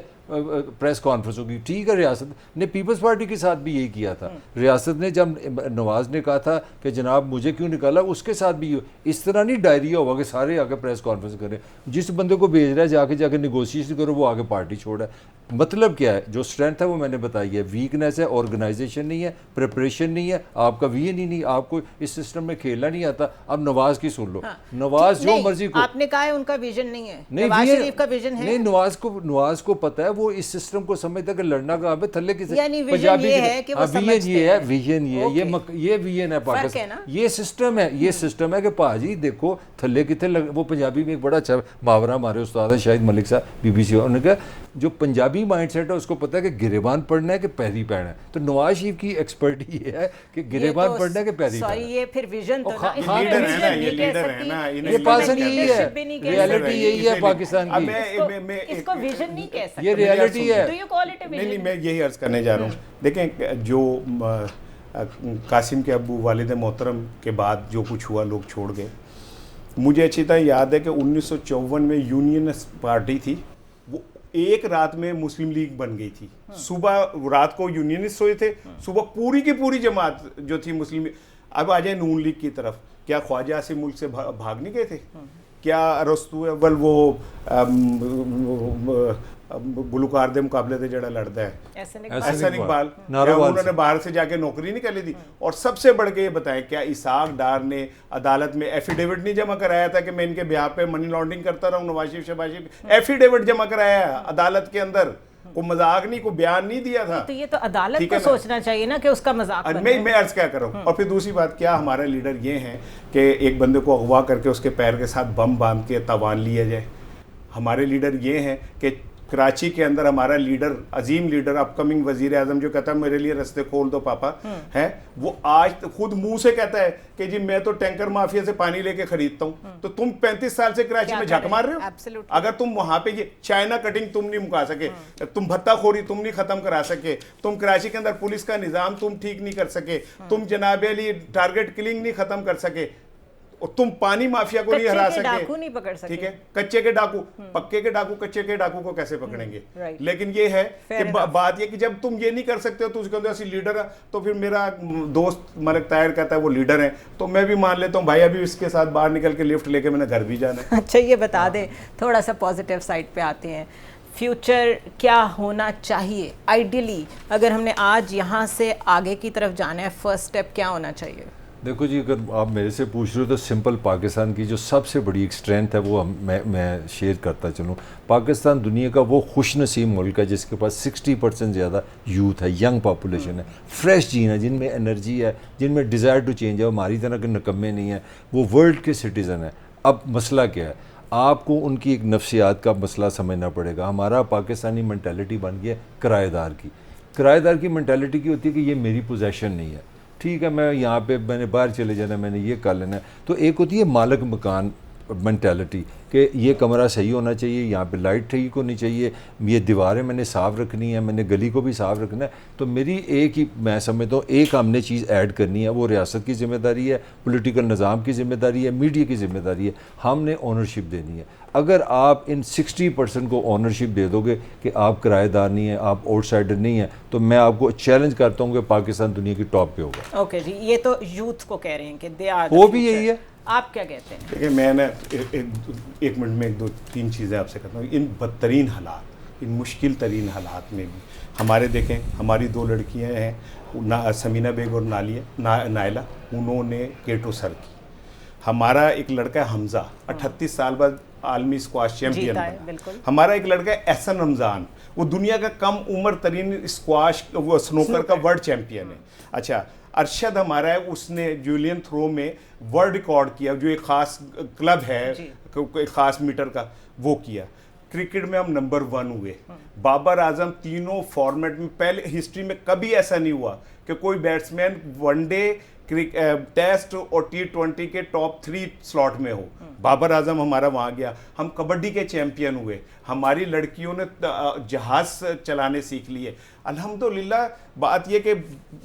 پریس کانفرنس ہوگی. ٹھیک ہے, ریاست نے پیپلز پارٹی کے ساتھ بھی یہی کیا تھا. ریاست نے جب نواز نے کہا تھا کہ جناب مجھے کیوں نکالا, اس کے ساتھ بھی اس طرح نہیں ڈائریا ہوگا کہ سارے آ کے پریس کانفرنس کریں. جس بندے کو بھیج رہا ہے جا کے نیگوشیشن کرو, وہ آگے پارٹی چھوڑا ہے. مطلب کیا ہے؟ جو اسٹرینتھ ہے وہ میں نے بتائی ہے. ویکنیس ہے آرگنائزیشن نہیں ہے, پریپریشن نہیں ہے, آپ کا وی این ہی نہیں, آپ کو اس سسٹم میں کھیلنا نہیں آتا. اب نواز کی سن لو. نواز جو مرضی کو, آپ نے کہا ہے ان کا ویژن نہیں ہے, نواز شریف کا ویژن ہے. نہیں, نواز کو پتا ہے, وہ اس سسٹم کو سمجھتا ہے کہ لڑنا کہاں پہ تھلے کسی پنجابی یہ ہے کہ وہ سمجھتے ہیں. ویژن یہ ویژن ہے پاکستان. یہ سسٹم ہے, یہ سسٹم ہے کہ پاجی دیکھو تھلے کتنے. وہ پنجابی میں ایک بڑا اچھا محاورہ ہمارے استاد شاہد ملک صاحب بی بی سی, انہوں نے کہا جو پنجابی مائنڈ سیٹ ہے اس کو پتہ ہے کہ گریبان پڑھنا ہے کہ پیری پہنا ہے. تو نواز شریف کی ایکسپرٹی یہ ہے کہ گریبان پڑھنا ہے کہ پیری پہنا ہے. یہ پھر ویژن تو لیڈر ہے نا, یہ لیڈر ہے نا, یہ پاکستان یہی ہے, ریئلٹی یہی ہے پاکستان کی. اس کو ویژن نہیں کہہ سکتے, یہ ریئلٹی ہے. نہیں, میں یہی عرض کرنے جا رہا ہوں. دیکھیں جو قاسم کے ابو والد محترم کے بعد جو کچھ ہوا, لوگ چھوڑ گئے. مجھے اچھی طرح یاد ہے کہ 1954 میں یونینسٹ پارٹی تھی, وہ ایک رات میں مسلم لیگ بن گئی تھی. صبح رات کو یونینسٹ ہوئے تھے, صبح پوری کی پوری جماعت جو تھی مسلم. اب آ جائیں نون لیگ کی طرف. کیا خواجہ آصف ملک سے بھاگ نہیں گئے تھے؟ کیا ارسطو اول وہ گلوکار دے مقابلے تے جڑا لڑتا ہے احسن اقبال, انہوں نے باہر سے جا کے نوکری نہیں کر لی تھی؟ اور سب سے بڑھ کے یہ بتائیں, کیا اسحاق ڈار نے عدالت میں ایفیڈیوٹ نہیں جمع کرایا تھا کہ میں ان کے بیاہ پہ منی لانڈرنگ کرتا رہا ہوں؟ نواز شریف شہباز شریف ایفیڈیوٹ جمع کرایا ہے عدالت کے اندر, کوئی مذاق نہیں, کوئی بیان نہیں دیا تھا. تو یہ تو عدالت کو سوچنا چاہیے نا کہ اس کا مذاق بنے. میں عرض کیا کروں. اور پھر دوسری بات, کیا ہمارا لیڈر یہ ہیں کہ ایک بندے کو اغوا کر کے اس کے پیر کے ساتھ بم باندھ کے تاوان لیا جائے؟ ہمارے لیڈر یہ ہیں کہ کراچی کے اندر ہمارا لیڈر, عظیم لیڈر, اپ کمنگ وزیر اعظم جو کہتا ہے میرے لیے رستے کھول دو پاپا, ہے وہ آج خود منہ سے کہتا ہے کہ جی میں تو ٹینکر مافیا سے پانی لے کے خریدتا ہوں. تو تم 35 سال سے کراچی میں جھک مار رہے ہو. اگر تم وہاں پہ یہ چائنا کٹنگ تم نہیں مکا سکے, تم بھتہ خوری تم نہیں ختم کرا سکے, تم کراچی کے اندر پولیس کا نظام تم ٹھیک نہیں کر سکے, تم جناب علی ٹارگٹ کلنگ نہیں ختم کر سکے, تم پانی مافیا کو نہیں ہرا سکے. ٹھیک ہے, کچے کے ڈاکو, پکے کے ڈاکو, کچے کے ڈاکو کو کیسے پکڑیں گے؟ لیکن یہ ہے کہ بات یہ کہ جب تم یہ نہیں کر سکتے ہو تو اس کے اندر ایسی لیڈر ہے. تو پھر میرا دوست ملک طاہر کہتا ہے وہ لیڈر ہیں, تو میں بھی مان لیتا ہوں بھائی ابھی اس کے ساتھ باہر نکل کے لفٹ لے کے میں نے گھر بھی جانا ہے. اچھا یہ بتا دیں, تھوڑا سا پازیٹیو سائڈ پہ آتے ہیں, فیوچر کیا ہونا چاہیے آئیڈیلی؟ اگر ہم نے آج یہاں سے آگے کی طرف جانا ہے, فرسٹ اسٹیپ کیا ہونا چاہیے؟ دیکھو جی, اگر آپ میرے سے پوچھ رہے ہو تو سمپل پاکستان کی جو سب سے بڑی ایک اسٹرینتھ ہے وہ میں شیئر کرتا چلوں. پاکستان دنیا کا وہ خوش نصیب ملک ہے جس کے پاس 60% زیادہ یوتھ ہے, ینگ پاپولیشن ہے, فریش جین ہے, جن میں انرجی ہے, جن میں ڈیزائر ٹو چینج ہے, ہماری طرح کے نکمے نہیں ہیں, وہ ورلڈ کے سٹیزن ہیں. اب مسئلہ کیا ہے؟ آپ کو ان کی ایک نفسیات کا مسئلہ سمجھنا پڑے گا. ہمارا پاکستانی مینٹیلٹی بن گیا کرایہ دار کی. کرایہ دار کی مینٹیلٹی کی ہوتی ہے کہ یہ میری پوزیشن نہیں ہے, ٹھیک ہے میں یہاں پہ میں نے باہر چلے جانا ہے, میں نے یہ کر لینا ہے. تو ایک ہوتی ہے مالک مکان مینٹیلٹی کہ یہ کمرہ صحیح ہونا چاہیے, یہاں پہ لائٹ ٹھیک ہونی چاہیے, یہ دیواریں میں نے صاف رکھنی ہے, میں نے گلی کو بھی صاف رکھنا ہے. تو میری ایک ہی میں سمجھتا ہوں ایک ہم نے چیز ایڈ کرنی ہے, وہ ریاست کی ذمہ داری ہے, پولیٹیکل نظام کی ذمہ داری ہے, میڈیا کی ذمہ داری ہے. ہم نے اونرشپ دینی ہے. اگر آپ ان 60% کو اونرشپ دے دو گے کہ آپ کرایہ دار نہیں ہیں, آپ آؤٹ سائڈر نہیں ہیں, تو میں آپ کو چیلنج کرتا ہوں کہ پاکستان دنیا کی ٹاپ پہ ہوگا. اوکے جی, یہ تو یوتھ کو کہہ رہے ہیں کہ دے آر وہ بھی یہی ہے. آپ کیا کہتے ہیں؟ دیکھیں میں نا ایک منٹ میں 2-3 چیزیں آپ سے کرتا ہوں. ان بدترین حالات, ان مشکل ترین حالات میں بھی ہمارے دیکھیں, ہماری 2 لڑکیاں ہیں, سمینہ بیگ اور نائلہ, انہوں نے کیٹو سر کی. ہمارا ایک لڑکا ہے حمزہ, 38 سال بعد عالمی اسکواش چیمپئن بنا. ہمارا ایک لڑکا ہے احسن رمضان, وہ دنیا کا کم عمر ترین اسکواش وہ سنوکر کا ورلڈ چیمپئن ہے. اچھا, ارشد ہمارا ہے, اس نے جولین تھرو میں ورلڈ ریکارڈ کیا, جو ایک خاص کلب ہے ایک خاص میٹر کا, وہ کیا. کرکٹ میں ہم نمبر 1 ہوئے. بابر اعظم تینوں فارمیٹ میں, پہلے ہسٹری میں کبھی ایسا نہیں ہوا کہ کوئی بیٹسمین ون ڈے, ٹیسٹ اور T20 کے ٹاپ 3 سلاٹ میں ہو. بابر اعظم ہمارا وہاں گیا. ہم کبڈی کے چیمپئن ہوئے. ہماری لڑکیوں نے جہاز چلانے سیکھ لیے. الحمدللہ. بات یہ کہ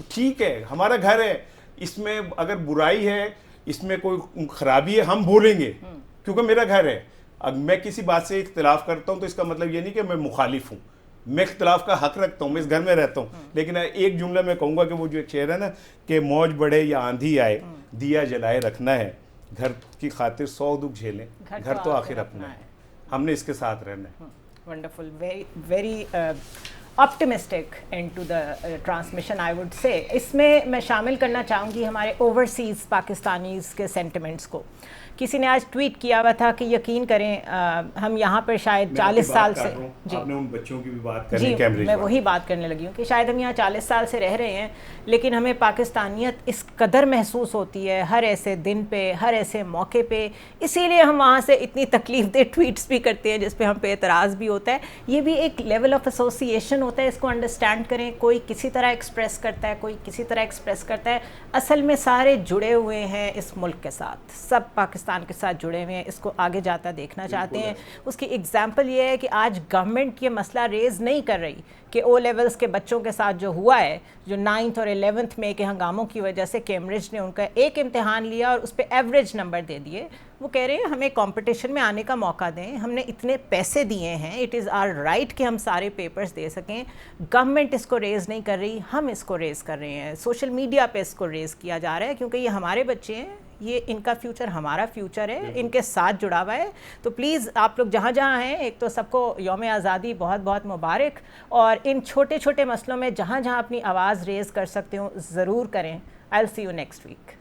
ٹھیک ہے ہمارا گھر ہے, اس میں اگر برائی ہے, اس میں کوئی خرابی ہے, ہم بولیں گے کیونکہ میرا گھر ہے. اب میں کسی بات سے اختلاف کرتا ہوں تو اس کا مطلب یہ نہیں کہ میں مخالف ہوں, میں اختلاف کا حق رکھتا ہوں, میں اس گھر میں رہتا ہوں. لیکن ایک جملہ میں کہوں گا کہ وہ جو ایک شعر ہے نا کہ موج بڑھے یا آندھی آئے, دیا جلائے رکھنا ہے, گھر کی خاطر 100 دکھ جھیلیں, گھر تو آخر اپنا ہے, ہم نے اس کے ساتھ رہنا ہے. Wonderful, very optimistic into the transmission I would say. اس میں شامل کرنا چاہوں گی ہمارے اوورسیز پاکستانیز کے سینٹیمنٹس کو. کسی نے آج ٹویٹ کیا ہوا تھا کہ یقین کریں ہم یہاں پر شاید 40 سال سے, جی آپ نے ان بچوں کی بھی بات جی میں وہی بات کرنے لگی ہوں کہ شاید ہم یہاں 40 سال سے رہ رہے ہیں, لیکن ہمیں پاکستانیت اس قدر محسوس ہوتی ہے ہر ایسے دن پہ, ہر ایسے موقع پہ, اسی لیے ہم وہاں سے اتنی تکلیف دہ ٹویٹس بھی کرتے ہیں جس پہ ہم پہ اعتراض بھی ہوتا ہے. یہ بھی ایک لیول آف ایسوسیشن ہوتا ہے, اس کو انڈرسٹینڈ کریں. کوئی کسی طرح ایکسپریس کرتا ہے, کوئی کسی طرح ایکسپریس کرتا ہے. اصل میں سارے جڑے ہوئے ہیں اس ملک کے ساتھ, سب پاکستان کے ساتھ جڑے ہوئے ہیں, اس کو آگے جاتا دیکھنا چاہتے ہیں. اس کی اگزامپل یہ ہے کہ آج گورنمنٹ یہ مسئلہ ریز نہیں کر رہی کہ او لیولز کے بچوں کے ساتھ جو ہوا ہے, جو 9th اور 11th میں کے ہنگاموں کی وجہ سے کیمبرج نے ان کا ایک امتحان لیا اور اس پہ ایوریج نمبر دے دیے. وہ کہہ رہے ہیں ہمیں کمپٹیشن میں آنے کا موقع دیں, ہم نے اتنے پیسے دیے ہیں, اٹ از آر رائٹ کہ ہم سارے پیپرز دے سکیں. گورنمنٹ اس کو ریز نہیں کر رہی, ہم اس کو ریز کر رہے ہیں. سوشل میڈیا پہ اس کو ریز کیا جا رہا ہے کیونکہ یہ ہمارے بچے ہیں, یہ ان کا فیوچر ہمارا فیوچر ہے, ان کے ساتھ جڑا ہوا ہے. تو پلیز آپ لوگ جہاں جہاں ہیں, ایک تو سب کو یوم آزادی بہت بہت مبارک, اور ان چھوٹے چھوٹے مسئلوں میں جہاں جہاں اپنی آواز ریز کر سکتے ہوں ضرور کریں. I'll see you next week.